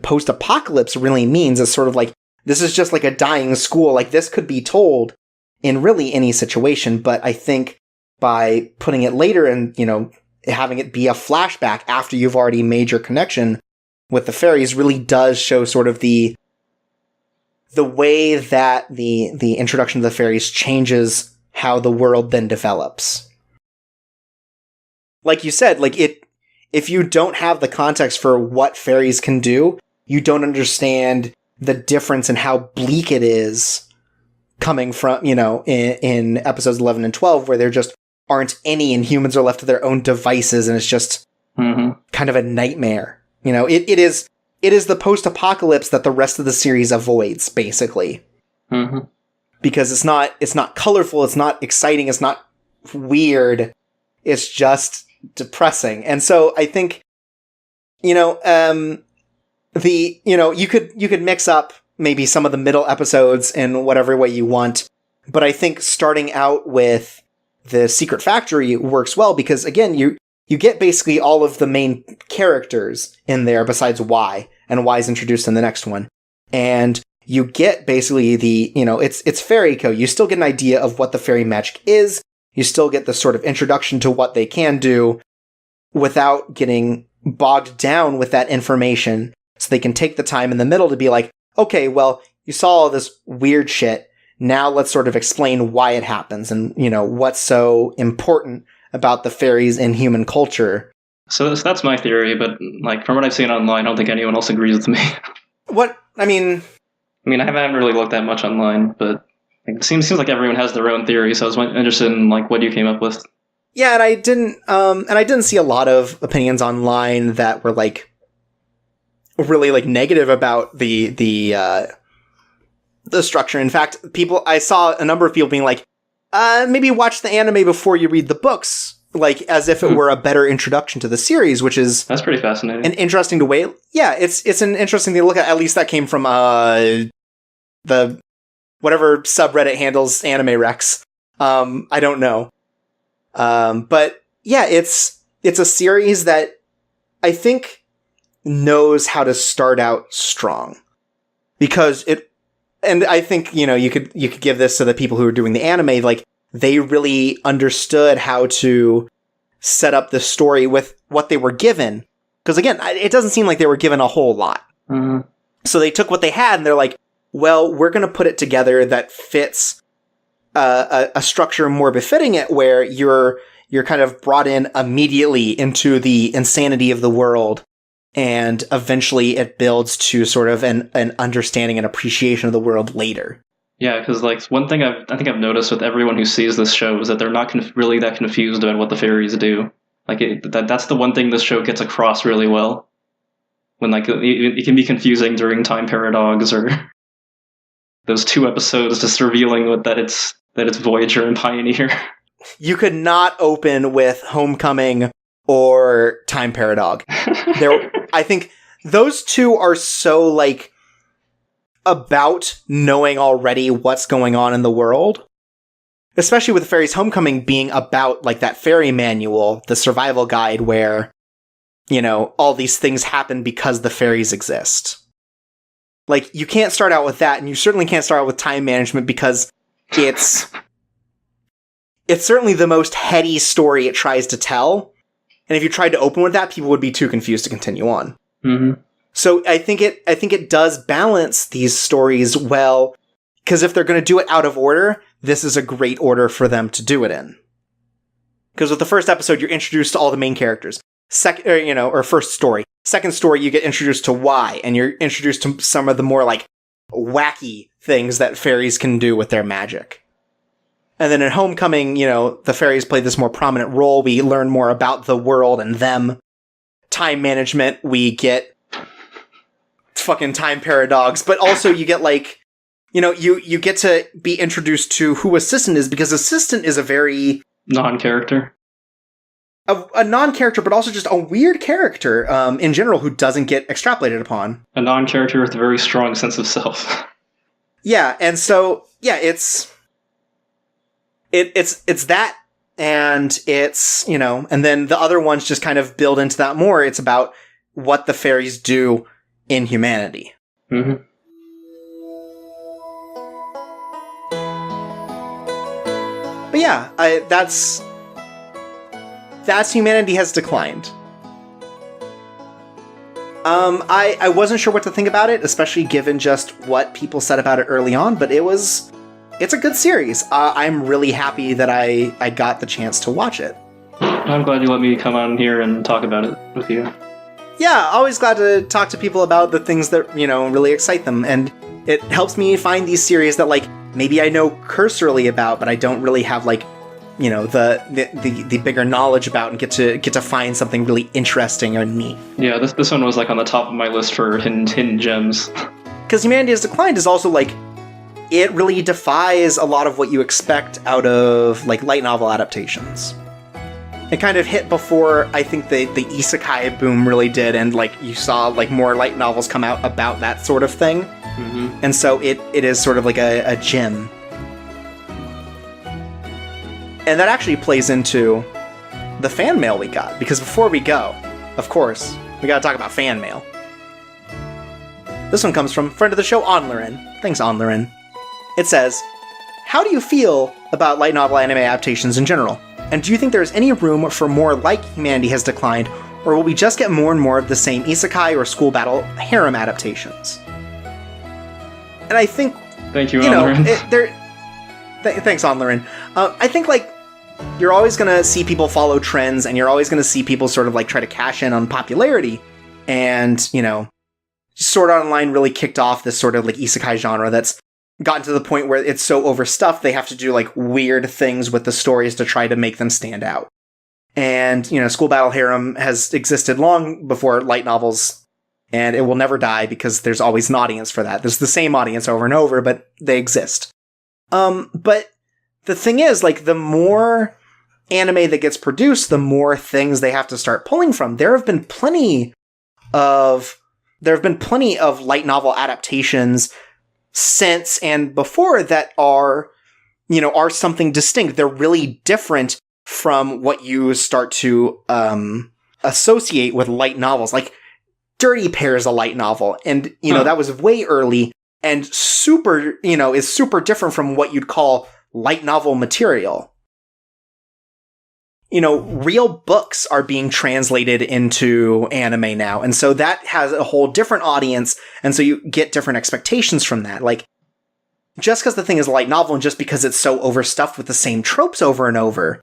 post-apocalypse really means. It's sort of like, this is just like a dying school. Like this could be told in really any situation. But I think by putting it later and, having it be a flashback after you've already made your connection with the fairies really does show sort of the way that the introduction to the fairies changes how the world then develops. Like you said, like if you don't have the context for what fairies can do, you don't understand the difference in how bleak it is coming from, in episodes 11 and 12, where there just aren't any and humans are left to their own devices and it's just kind of a nightmare. It is the post-apocalypse that the rest of the series avoids, basically. Mm-hmm. Because it's not colorful, it's not exciting, it's not weird, it's just depressing. And so I think, you could mix up maybe some of the middle episodes in whatever way you want, but I think starting out with the Secret Factory works well because, again, you get basically all of the main characters in there besides Y, and Y is introduced in the next one. And you get basically it's Fairy Co. You still get an idea of what the fairy magic is. You still get the sort of introduction to what they can do without getting bogged down with that information. So they can take the time in the middle to be like, okay, well, you saw all this weird shit. Now let's sort of explain why it happens and, what's so important about the fairies in human culture. So that's my theory, but like from what I've seen online, I don't think anyone else agrees with me. What? I mean, I haven't really looked that much online, but it seems like everyone has their own theory. So I was interested in like what you came up with. Yeah, and I didn't see a lot of opinions online that were like really like negative about the structure. In fact, I saw a number of people being like, maybe watch the anime before you read the books, like as if it were a better introduction to the series, which is that's pretty fascinating. An interesting to way. Yeah, it's an interesting thing to look at. At least that came from the whatever subreddit handles Anime Rex. I don't know. But yeah, it's a series that I think knows how to start out strong because and I think, you could give this to the people who are doing the anime, like they really understood how to set up the story with what they were given. Because again, it doesn't seem like they were given a whole lot. Mm-hmm. So they took what they had and they're like, well, we're going to put it together that fits a structure more befitting it, where you're kind of brought in immediately into the insanity of the world, and eventually it builds to sort of an understanding and appreciation of the world later. Yeah, because like one thing I think I've noticed with everyone who sees this show is that they're not really that confused about what the fairies do. Like that's the one thing this show gets across really well. When like it can be confusing during time paradox or those 2 episodes just revealing that it's Voyager and Pioneer. You could not open with Homecoming or Time Paradox. I think those 2 are so like about knowing already what's going on in the world. Especially with Fairies Homecoming being about, like, that fairy manual, the survival guide where, you know, all these things happen because the fairies exist. Like, you can't start out with that, and you certainly can't start out with time management because it's certainly the most heady story it tries to tell. And if you tried to open with that, people would be too confused to continue on. Mm-hmm. So I think it does balance these stories well, because if they're going to do it out of order, this is a great order for them to do it in. Because with the first episode, you're introduced to all the main characters. First story. Second story, you get introduced to why, and you're introduced to some of the more, like, wacky things that fairies can do with their magic. And then in Homecoming, you know, the fairies play this more prominent role. We learn more about the world and them. Time management, we get fucking time paradox, but also you get, like, you know, you get to be introduced to who Assistant is, because Assistant is a very... non-character. A non-character, but also just a weird character, in general, who doesn't get extrapolated upon. A non-character with a very strong sense of self. Yeah, and so, yeah, it's that, and it's, you know, and then the other ones just kind of build into that more. It's about what the fairies do in humanity. Mm-hmm. But yeah, that's Humanity Has Declined. I wasn't sure what to think about it, especially given just what people said about it early on, but it's a good series. I'm really happy that I got the chance to watch it. I'm glad you let me come on here and talk about it with you. Yeah, always glad to talk to people about the things that, you know, really excite them, and it helps me find these series that, like, maybe I know cursorily about, but I don't really have, like, you know, the bigger knowledge about, and get to find something really interesting or neat. Yeah, this one was, like, on the top of my list for hidden gems. Because Humanity Has Declined is also, like, it really defies a lot of what you expect out of, like, light novel adaptations. It kind of hit before, I think, the isekai boom really did, and, like, you saw, like, more light novels come out about that sort of thing. Mm-hmm. And so it is sort of like a gem. And that actually plays into the fan mail we got, because before we go, of course, we gotta talk about fan mail. This one comes from friend of the show, Onlarin. Thanks, Onlarin. It says, how do you feel about light novel anime adaptations in general? And do you think there is any room for more like Humanity Has Declined, or will we just get more and more of the same isekai or school battle harem adaptations? And I think... Thank you, Onlarin. Thanks, Onlarin. I think, like, you're always going to see people follow trends, and you're always going to see people sort of, like, try to cash in on popularity. And, you know, Sword Art Online really kicked off this sort of, like, isekai genre that's gotten to the point where it's so overstuffed, they have to do, like, weird things with the stories to try to make them stand out. And, you know, School Battle Harem has existed long before light novels, and it will never die because there's always an audience for that. There's the same audience over and over, but they exist. But the thing is, like, the more anime that gets produced, the more things they have to start pulling from. There have been plenty of light novel adaptations since and before that are something distinct. They're really different from what you start to associate with light novels. Like, Dirty Pair is a light novel, and, you know, that was way early and super, you know, is super different from what you'd call light novel material. You know, real books are being translated into anime now, and so that has a whole different audience, and so you get different expectations from that. Like, just because the thing is a light novel and just because it's so overstuffed with the same tropes over and over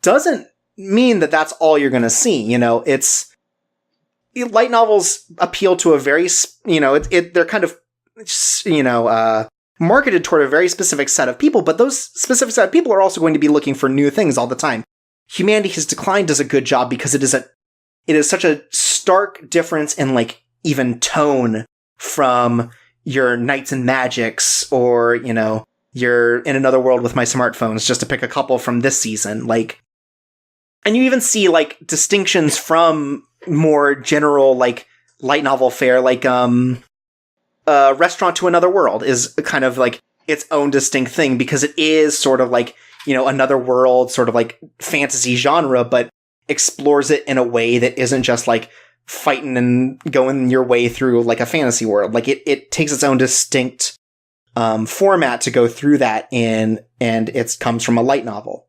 doesn't mean that that's all you're going to see. You know, light novels appeal to a very, you know, they're kind of, you know, marketed toward a very specific set of people, but those specific set of people are also going to be looking for new things all the time. Humanity Has Declined does a good job because it is such a stark difference in, like, even tone from your Knights and Magics or, you know, your In Another World with My Smartphones, just to pick a couple from this season. Like, and you even see, like, distinctions from more general, like, light novel fare, like, Restaurant to Another World is kind of like its own distinct thing, because it is sort of like, another world, sort of like fantasy genre, but explores it in a way that isn't just like fighting and going your way through like a fantasy world. Like it takes its own distinct format to go through that in, and it comes from a light novel.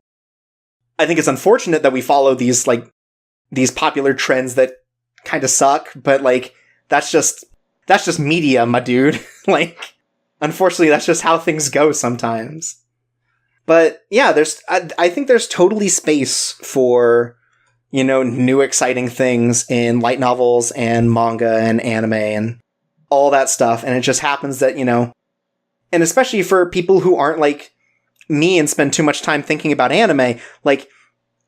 I think it's unfortunate that we follow these popular trends that kind of suck, but like that's just media, my dude. Like, unfortunately, that's just how things go sometimes. But yeah, I think there's totally space for, new exciting things in light novels and manga and anime and all that stuff. And it just happens that, and especially for people who aren't like me and spend too much time thinking about anime, like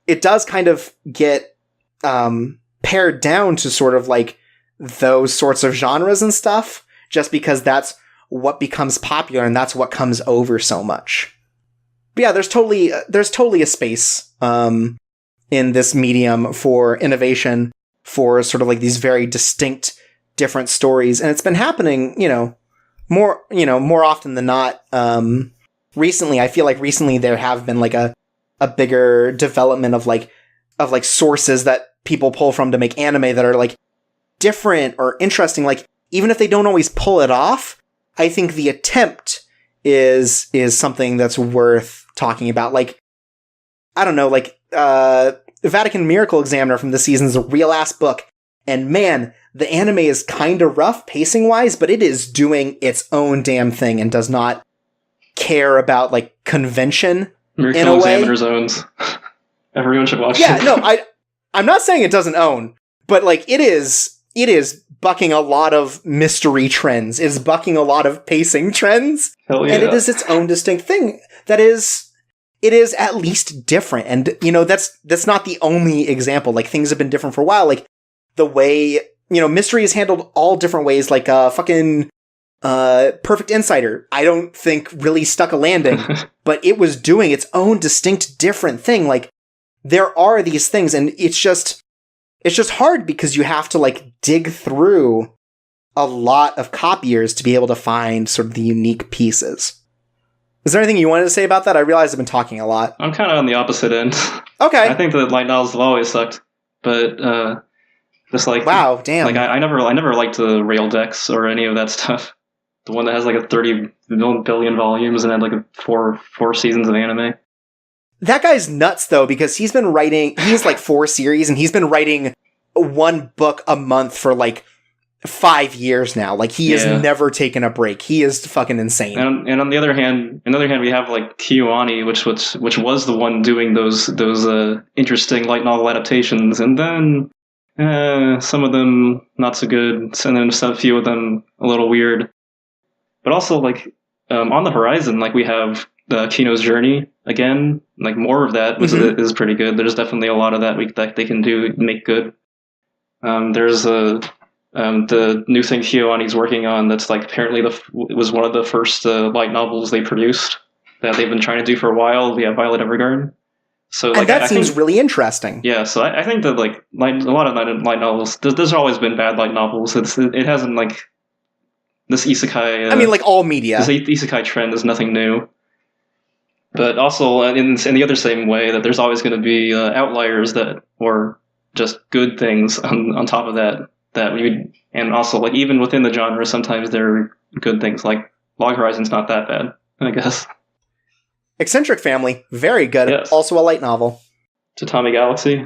it does kind of get pared down to sort of like those sorts of genres and stuff, just because that's what becomes popular and that's what comes over so much. But yeah, there's totally a space in this medium for innovation, for sort of like these very distinct, different stories, and it's been happening, more often than not. Recently, I feel like there have been like a bigger development of sources that people pull from to make anime that are like different or interesting. Like, even if they don't always pull it off, I think the attempt is something that's worth talking about. Like, I don't know, like Vatican Miracle Examiner from this season is a real ass book, and man, the anime is kind of rough pacing wise, but it is doing its own damn thing and does not care about like convention. Miracle in a Examiner's owns. Everyone should watch it. Yeah, no, I'm not saying it doesn't own, but like it is bucking a lot of mystery trends. It's bucking a lot of pacing trends. Hell yeah. And it is its own distinct thing that is, it is at least different. And, that's not the only example. Like, things have been different for a while. Like, the way, mystery is handled all different ways. Like, fucking Perfect Insider, I don't think really stuck a landing, but it was doing its own distinct different thing. Like, there are these things, and it's just hard because you have to like dig through a lot of copiers to be able to find sort of the unique pieces. Is there anything you wanted to say about that? I realize I've been talking a lot. I'm kind of on the opposite end. Okay. I think that light novels have always sucked, but just like, wow, damn. Like I never liked the Rail Decks or any of that stuff. The one that has like a 30 billion volumes and had like four seasons of anime. That guy's nuts, though, because he has like 4 series, and he's been writing one book a month for like 5 years now. Like, he has never taken a break. He is fucking insane. And on the other hand, we have like KyoAni, which was the one doing those interesting light novel adaptations, and then some of them not so good, and then a few of them a little weird. But also, like, on the horizon, like, we have Kino's Journey again, like more of that, which is pretty good. There's definitely a lot of that that they can do make good. There's the new thing KyoAni's working on that's like apparently it was one of the first light novels they produced that they've been trying to do for a while. Yeah, Violet Evergarden. So like, that seems really interesting. Yeah, so I think that like a lot of light novels. There's always been bad light novels. It hasn't like this isekai. I mean, like all media. This isekai trend is nothing new. But also, in the other same way, that there's always going to be outliers or just good things on top of that and also, like, even within the genre, sometimes there are good things. Like, Log Horizon's not that bad, I guess. Eccentric Family, very good. Yes. Also a light novel. Tatami Galaxy.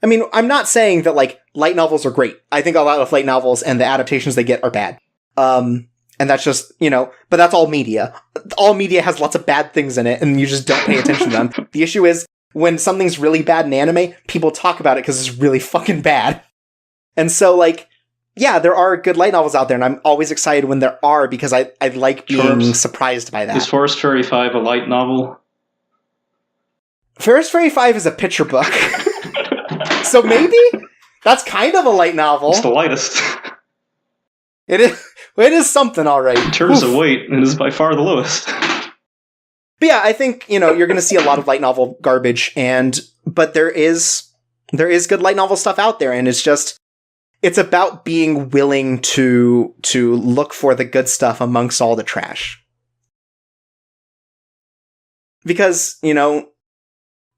I mean, I'm not saying that, like, light novels are great. I think a lot of light novels and the adaptations they get are bad. And that's just, but that's all media. All media has lots of bad things in it, and you just don't pay attention to them. The issue is, when something's really bad in anime, people talk about it because it's really fucking bad. And so, like, yeah, there are good light novels out there, and I'm always excited when there are, because I like being surprised by that. Is Forest Fairy 5 a light novel? Forest Fairy 5 is a picture book. So maybe? That's kind of a light novel. It's the lightest. It is something, all right. In terms of weight, it is by far the lowest. But yeah, I think, you're going to see a lot of light novel garbage, but there is good light novel stuff out there, and it's just, It's about being willing to look for the good stuff amongst all the trash. Because, you know,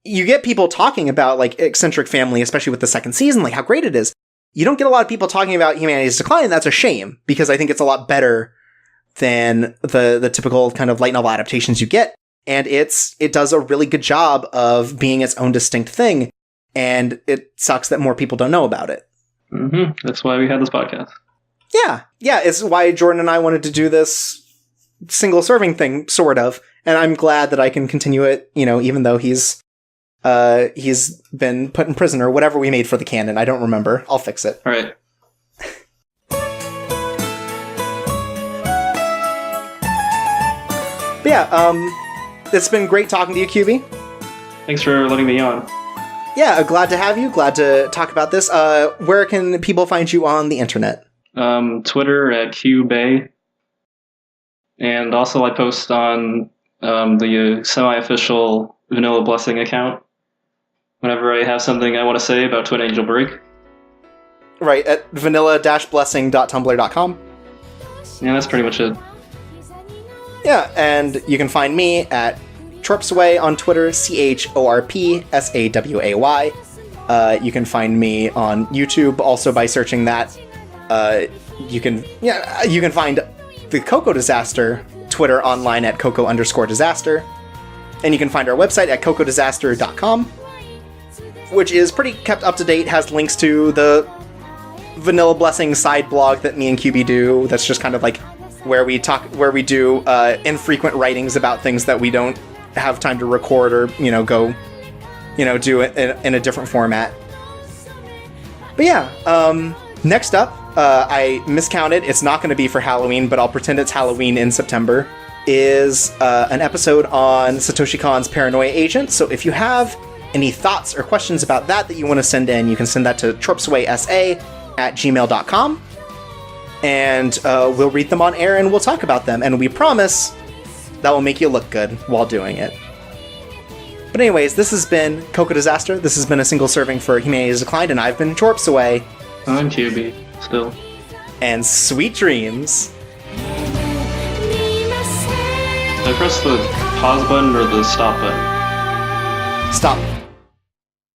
you get people talking about, like, Eccentric Family, especially with the second season, like, how great it is. You don't get a lot of people talking about Humanity's Decline, and that's a shame, because I think it's a lot better than the typical kind of light novel adaptations you get. And it does a really good job of being its own distinct thing, and it sucks that more people don't know about it. Mm-hmm. That's why we had this podcast. Yeah, it's why Jordan and I wanted to do this single serving thing, sort of, and I'm glad that I can continue it, you know, even though he's been put in prison or whatever we made for the canon. I don't remember. I'll fix it. All right. But yeah, it's been great talking to you, QB. Thanks for letting me on. Yeah, glad to have you. Glad to talk about this. Where can people find you on the internet? Twitter at QBay. And also I post on the semi-official Vanilla Blessing account whenever I have something I want to say about Twin Angel Break. Right, at vanilla-blessing.tumblr.com. Yeah, that's pretty much it. Yeah, and you can find me at Chorpsaway on Twitter, CHORPSAWAY. You can find me on YouTube also by searching that. You can find the Coco Disaster Twitter online at Coco_disaster. And you can find our website at cocodisaster.com, which is pretty kept up to date, has links to the Vanilla Blessing side blog that me and QB do. That's just kind of like where we do infrequent writings about things that we don't have time to record or, you know, go, you know, do it in a different format. But yeah, next up, I miscounted. It's not going to be for Halloween, but I'll pretend it's Halloween in September, is an episode on Satoshi Kon's Paranoia Agent. So if you have any thoughts or questions about that you want to send in, you can send that to chorpsawaysa@gmail.com. And we'll read them on air and we'll talk about them. And we promise that will make you look good while doing it. But anyways, this has been Coco Disaster. This has been a single serving for Humanity's Declined, and I've been Chorpsaway. I'm QB, still. And sweet dreams. Did I press the pause button or the stop button? Stop.